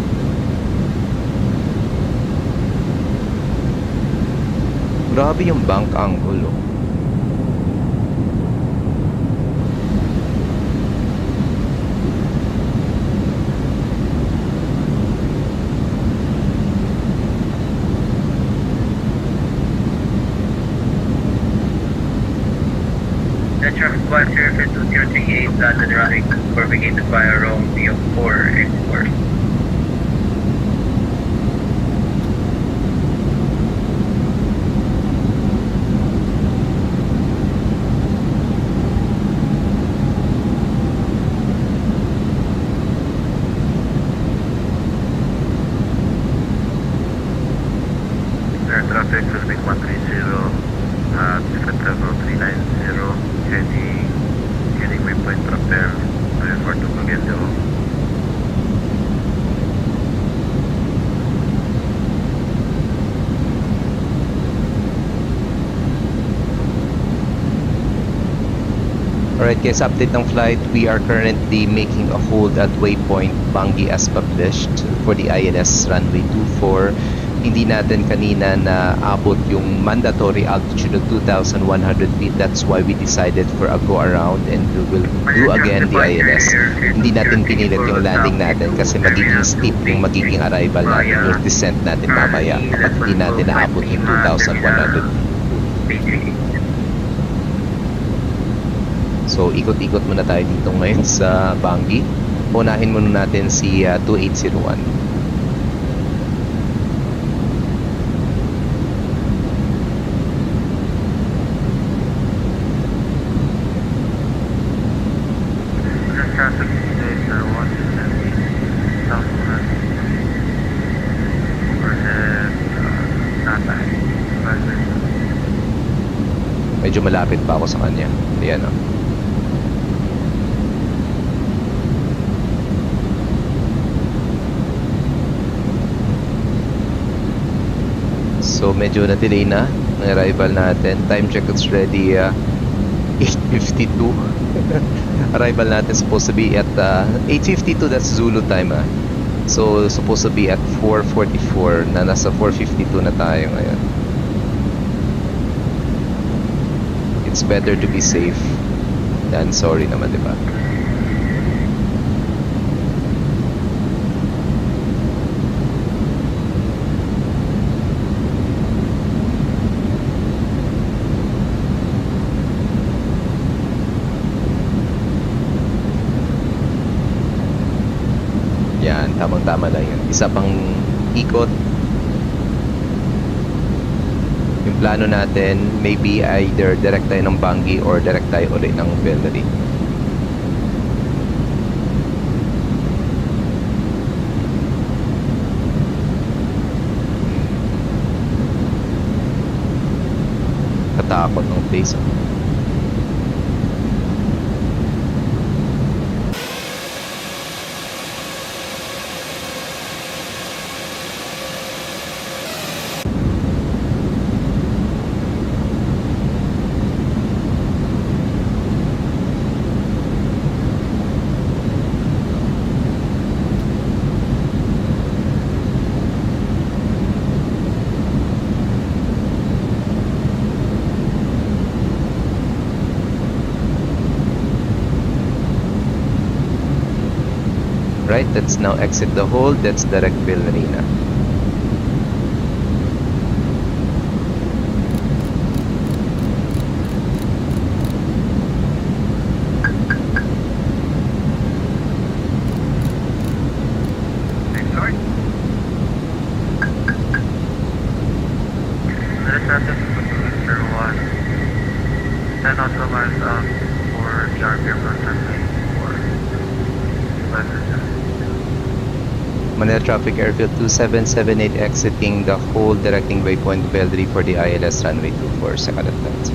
Speaker 1: Grabe yung bank angle, oh.
Speaker 3: Traffic 10238, London running, propagated by Romeo 4 X4.
Speaker 5: Air traffic, Philippine 130, different level 390, heading waypoint rappel, for to Baguio.
Speaker 1: Alright guys, update ng flight. We are currently making a hold at waypoint Bangi as published for the ILS runway 24. Hindi natin kanina na abot yung mandatory altitude of 2,100 feet. That's why we decided for a go around and we will do again the ILS. Hindi natin pinilit yung landing natin kasi magiging steep yung magiging arrival natin, yung descent natin mamaya kapag hindi natin naabot yung 2,100 feet. So ikot-ikot muna tayo dito ngayon sa Bangi. Unahin muna natin si 2801.
Speaker 5: Traffic Station 170, Southwest, overhead, Natay, Ryzen.
Speaker 1: Medyo malapit pa ako sa kanya. Ayan o. So medyo na-delay na ng arrival natin. Time check is ready 8:52. Arrival natin supposed to be at 8:52, that's Zulu time So supposed to be at 4:44 na nasa 4:52 na tayo ngayon. It's better to be safe than sorry naman, di ba? Yan, tamang-tama lang yun. Isa pang ikot. Yung plano natin, maybe either direct tayo ng Bangi or direct tayo ulit ng Bellery. Katakot ng place. Alright, let's now exit the hold. Let's direct fill arena. Manila Traffic Airfield 2778 exiting the hold, directing waypoint Bellry for the ILS runway 24, second attempt.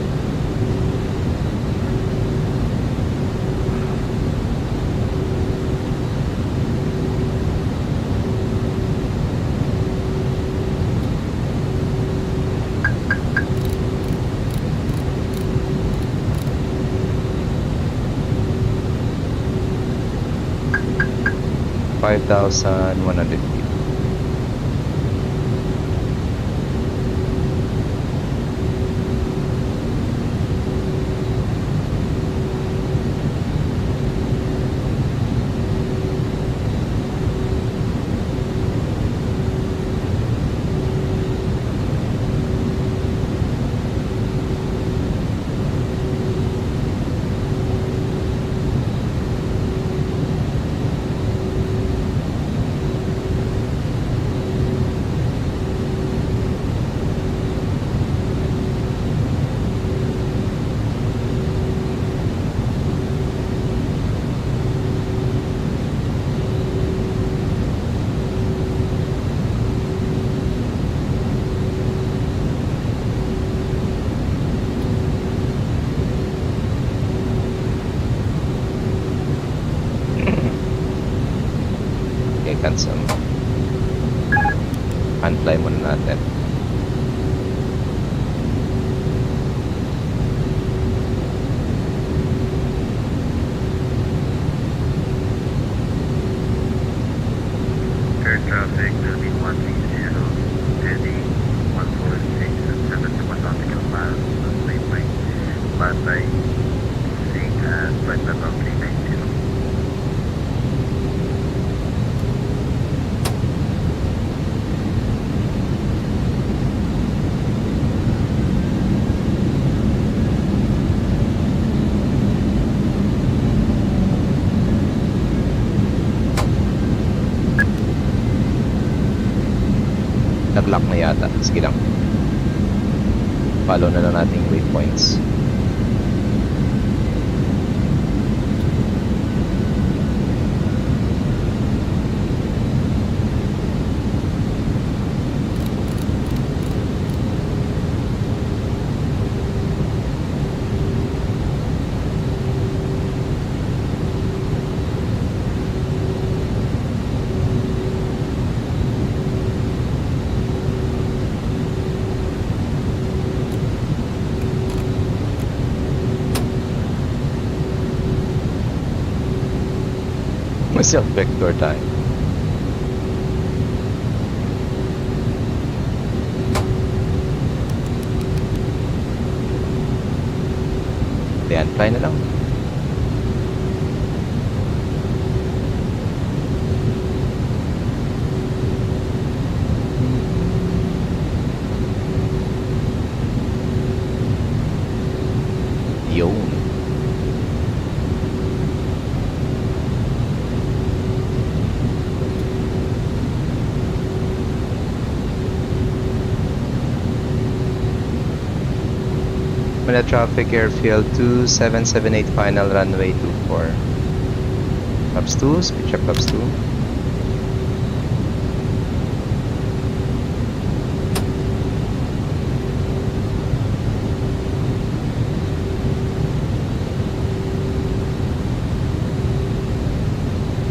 Speaker 1: $5,100 feet. Cancel. Unfly muna natin.
Speaker 3: Air traffic will be 130, heading 146 at 71 nautical miles, runway by seeing at flight level 390.
Speaker 1: Nag-lock na yata. Sige lang. Follow na lang natin yung waypoints. Self-vector tayo. Ayan, fly na lang. Yun. Manila Traffic Airfield 2778 final runway 24. Flaps 2, speed check flaps 2.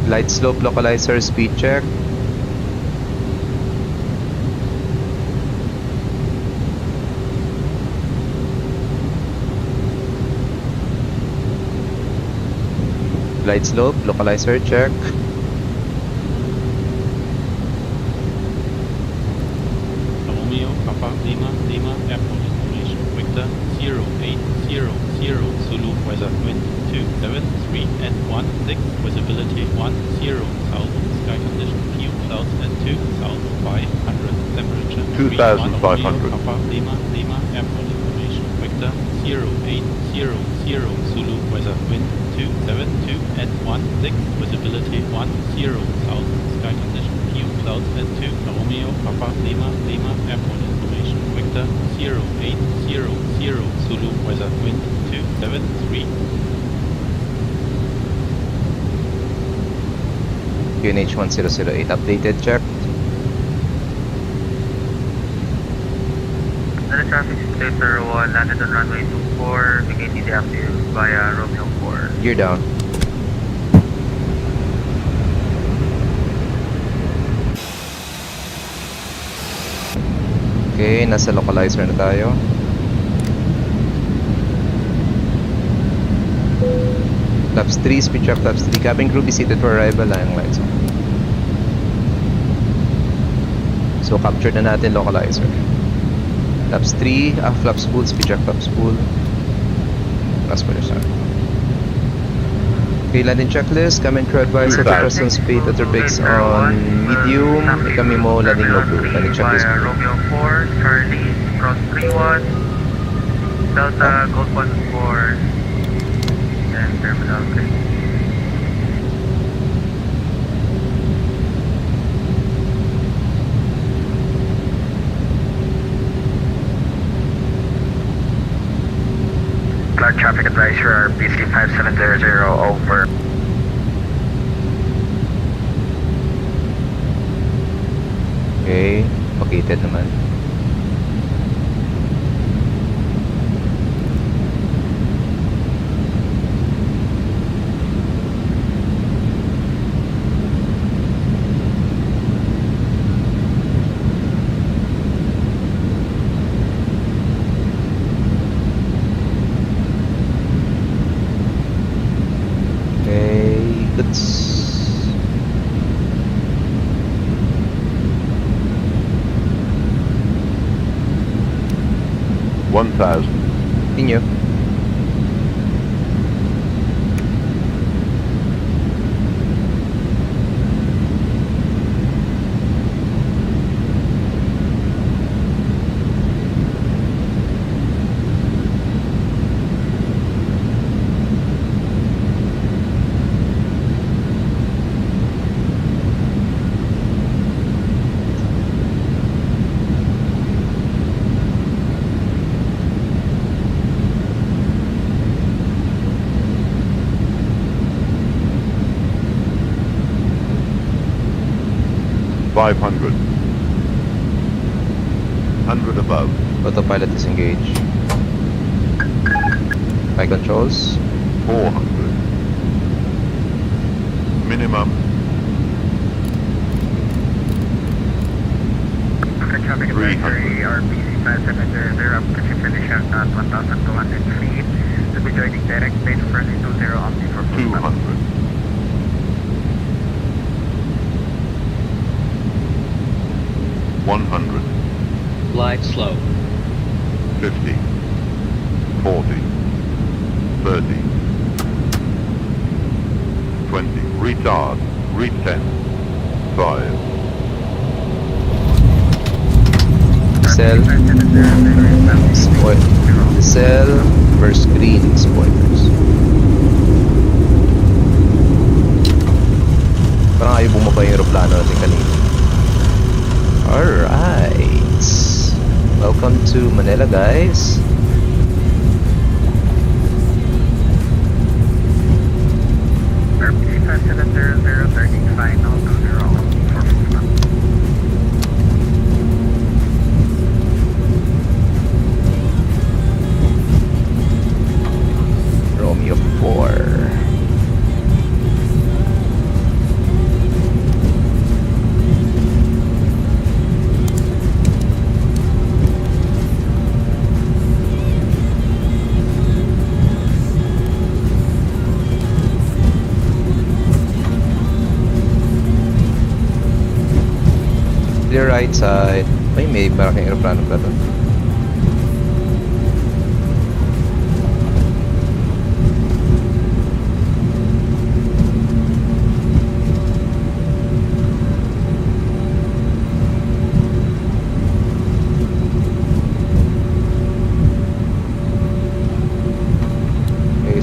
Speaker 1: Light slope localizer speed check. Light slope localizer check.
Speaker 2: Romeo, Papa, Lima, Lima, airport information, quick Victor 0800 Zulu weather wind 273 at 16 visibility 10,000 sky condition few clouds at 2,500 temperature
Speaker 6: 2,500.
Speaker 2: Papa Lima airport information Victor 0800 Zulu weather wind 272 at 16 visibility 10,000 sky condition few clouds at 2 Romeo Papa Lima airport information Victor 0800 Zulu weather wind 273
Speaker 1: QNH 1008 updated, check.
Speaker 3: Another traffic Slater 1 landed on runway 24, begin deactive via Romeo 4.
Speaker 1: Gear down. Okay, nasa localizer na tayo. Flaps 3, speed trap flaps 3. Cabin crew be seated for arrival, lying lights on. So, capture na natin localizer. Flaps 3, flaps full, speed trap flaps full. Last for the start. Okay, landing checklist. Cabin crew advise at the present speed at brakes on medium. Kami mo landing low blue. Landing checklist.
Speaker 3: Via Romeo 4, Charlie, cross 31, Delta, Gold 14, and Terminal 3. Clark traffic advisor, RPC 5700, over.
Speaker 1: Okay, located naman. Goods.
Speaker 6: $1,000.
Speaker 1: Continue.
Speaker 6: $500. 100 above.
Speaker 1: Autopilot disengaged. Flight controls.
Speaker 6: 400. Minimum.
Speaker 3: Traffic advisory, RPC 5700, approaching condition at 1,200 feet. To be joining direct plane first 20 Omni for full stop.
Speaker 6: 200. $100.
Speaker 10: Glide slow.
Speaker 6: 50. 40. 30. 20. Retard. Re-10. 5.
Speaker 1: Cell. Spoil. Cell. First green. Spoilers. Parang ayaw bumaba yung aeroplano natin kanina. Alright. Welcome to Manila, guys.
Speaker 3: RPC 5700, turning final 20 Omni for full stop.
Speaker 1: Romeo 4. Clear right side. May parang aeroplano pala doon.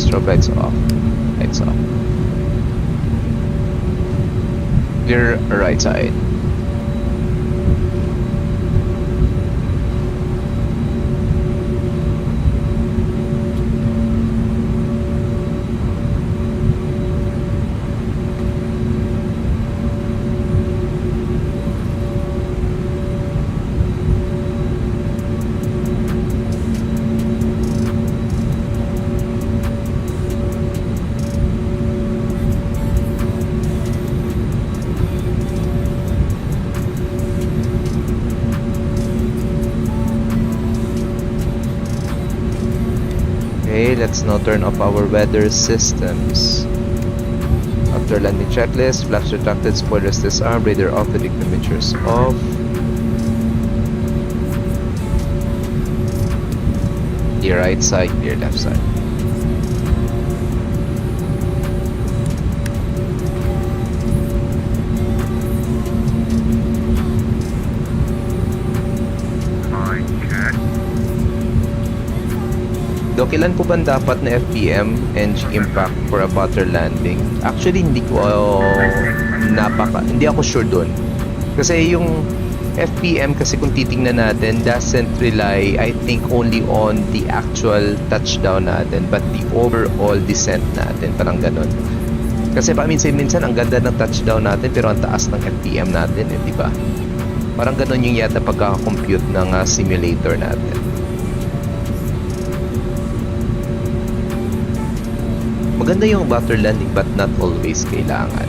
Speaker 1: strobe lights off. Lights off. Clear right side. Okay, let's now turn off our weather systems. After landing checklist, flaps retracted, spoilers disarmed, radar off, the temperatures off. Clear right side, clear left side. Do, kailan po ba dapat na FPM and impact for a butter landing? Actually, hindi ako sure dun. Kasi yung FPM kasi kung titingnan natin, doesn't rely, I think, only on the actual touchdown natin, but the overall descent natin, parang ganun. Kasi paminsan-minsan, ang ganda ng touchdown natin, pero ang taas ng FPM natin, di ba? Parang ganun yung yata pagkaka-compute ng simulator natin. Maganda yung butter landing but not always kailangan.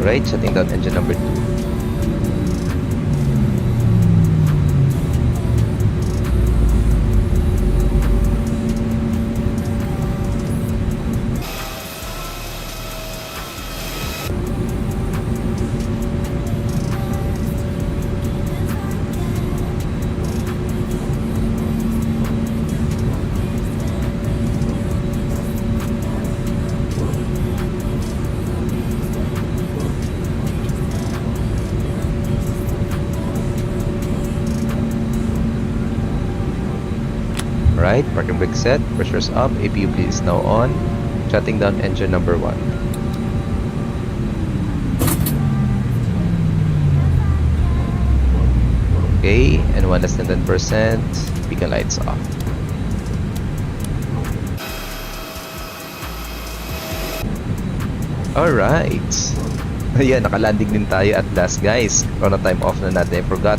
Speaker 1: Alright, shutting down engine number 2. Alright, parking brake set, pressure's up, APU bleed is now on. Shutting down engine number 1. Okay, and 1 less than 10%, beacon lights off. Alright. Ayan, nakalanding din tayo at last, guys. Chrono time off na natin. I forgot.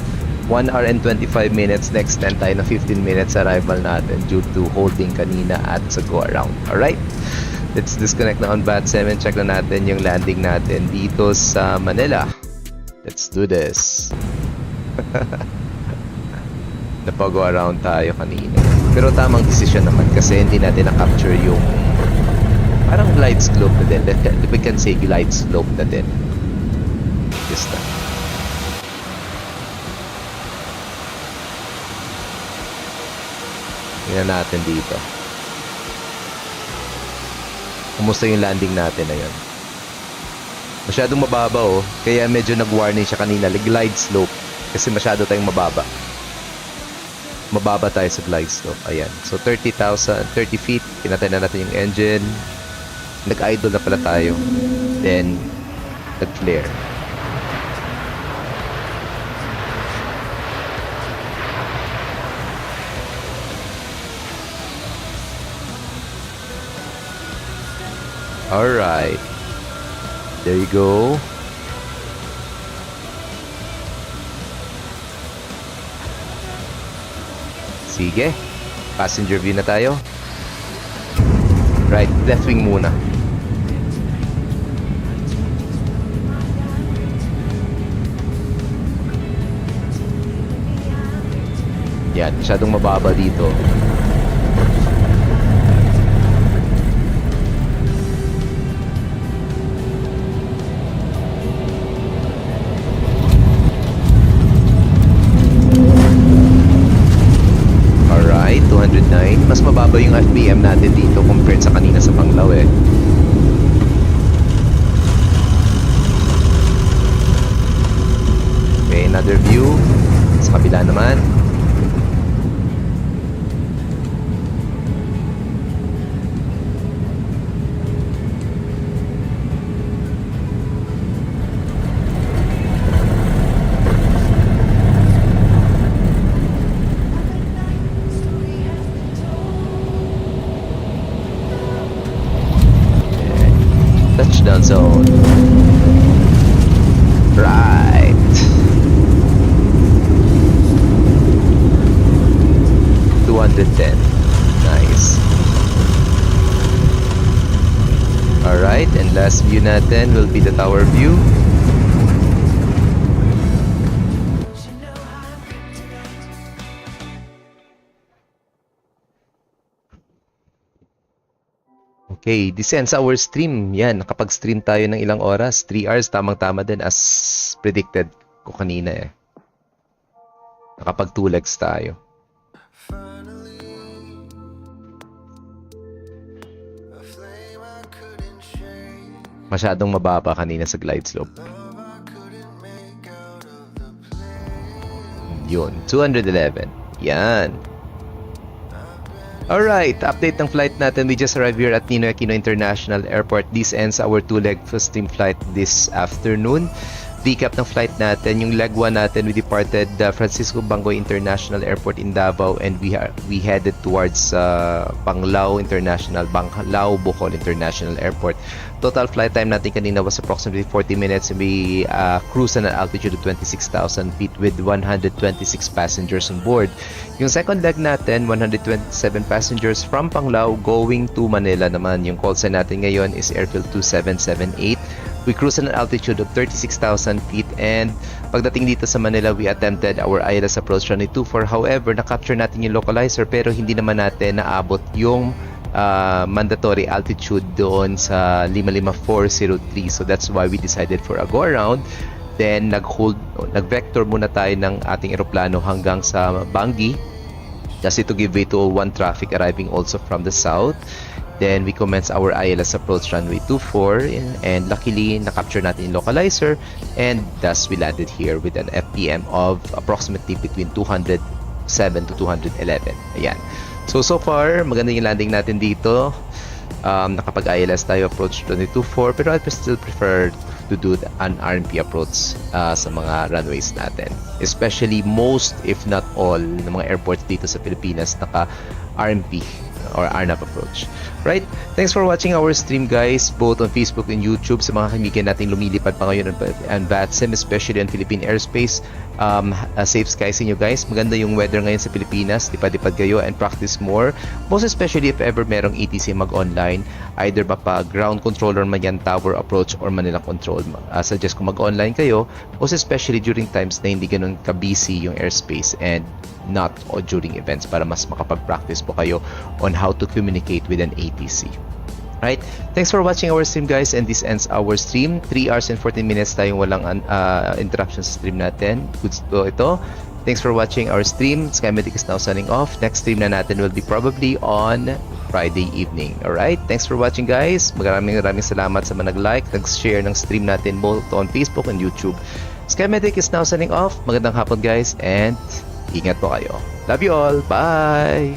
Speaker 1: 1 hour and 25 minutes, na-extend tayo na 15 minutes arrival natin due to holding kanina at sa go around. Alright, let's disconnect na on VATSIM and check na natin yung landing natin dito sa Manila. Let's do this. Napag-go around tayo kanina, pero tamang decision naman kasi hindi natin na-capture yung parang glide slope na din. We can say glide slope na din this time. Tingnan natin dito. Kumusta yung landing natin na yun? Masyadong mababa oh. Kaya medyo nag-warning siya kanina. Glide slope. Kasi masyado tayong mababa. Mababa tayo sa glide slope. Ayan. So 30 feet. Pinatay na natin yung engine. Nag-idle na pala tayo. Then, nag-flare. Alright. There you go. Sige. Passenger view na tayo. Right, left wing muna. Yan, masyadong mababa dito. Alright, 209. Mas mababa yung FPM natin dito compared sa kanina sa Panglao eh. Okay, another view. Sa kabila naman. 210. Nice. Alright, and last view natin will be the tower view. Okay, this ends our stream. Yan, nakapag-stream tayo ng ilang oras. 3 hours, tamang-tama din as predicted ko kanina eh. Nakapag 2 legs tayo. Masyadong mababa kanina sa glide slope. Yun, 211. Yan. Alright, update ng flight natin. We just arrived here at Ninoy Aquino International Airport. This ends our 2-leg first team flight this afternoon. Recap ng flight natin. Yung leg 1 natin, we departed Francisco Bangoy International Airport in Davao and we headed towards Panglao International, Panglao Bohol International Airport. Total flight time natin kanina was approximately 40 minutes and we cruised at an altitude of 26,000 feet with 126 passengers on board. Yung second leg natin, 127 passengers from Panglao going to Manila naman. Yung call sign natin ngayon is Airfield 2778. We cruised at an altitude of 36,000 feet and pagdating dito sa Manila, we attempted our ILS approach runway 24. However, na-capture natin yung localizer pero hindi naman natin naabot yung mandatory altitude doon sa 55403. So that's why we decided for a go around. Then nag-vector muna tayo ng ating eroplano hanggang sa Bangi kasi to give way to one traffic arriving also from the south. Then we commenced our ILS approach runway 24 and luckily na-capture natin yung localizer and thus we landed here with an FPM of approximately between 207 to 211. Ayan. So far, maganda yung landing natin dito. Nakapag-ILS tayo approach runway 24 pero I still prefer to do an RMP approach sa mga runways natin. Especially most, if not all, ng mga airports dito sa Pilipinas naka-RMP or RNAV approach. Right? Thanks for watching our stream, guys, both on Facebook and YouTube. Sa mga kaibigan natin lumilipad pa ngayon on VATSIM, especially on Philippine airspace. Safe skies inyo, guys. Maganda yung weather ngayon sa Pilipinas. Lipad-lipad kayo and practice more. Most especially if ever merong ATC mag-online, either ground controller man yan, tower approach or Manila control. Suggest ko mag-online kayo, most especially during times na hindi ganun ka-busy yung airspace and not during events para mas makapag-practice po kayo on how to communicate with an ATC. Right? Thanks for watching our stream, guys, and this ends our stream. 3 hours and 14 minutes tayong walang interruption sa stream natin. Goods to ito. Thanks for watching our stream. SkyMedic is now signing off. Next stream na natin will be probably on Friday evening. Alright? Thanks for watching, guys. Maraming salamat sa mga nag-like, nag-share ng stream natin both on Facebook and YouTube. SkyMedic is now signing off. Magandang hapon, guys, and ingat po kayo. Love you all. Bye!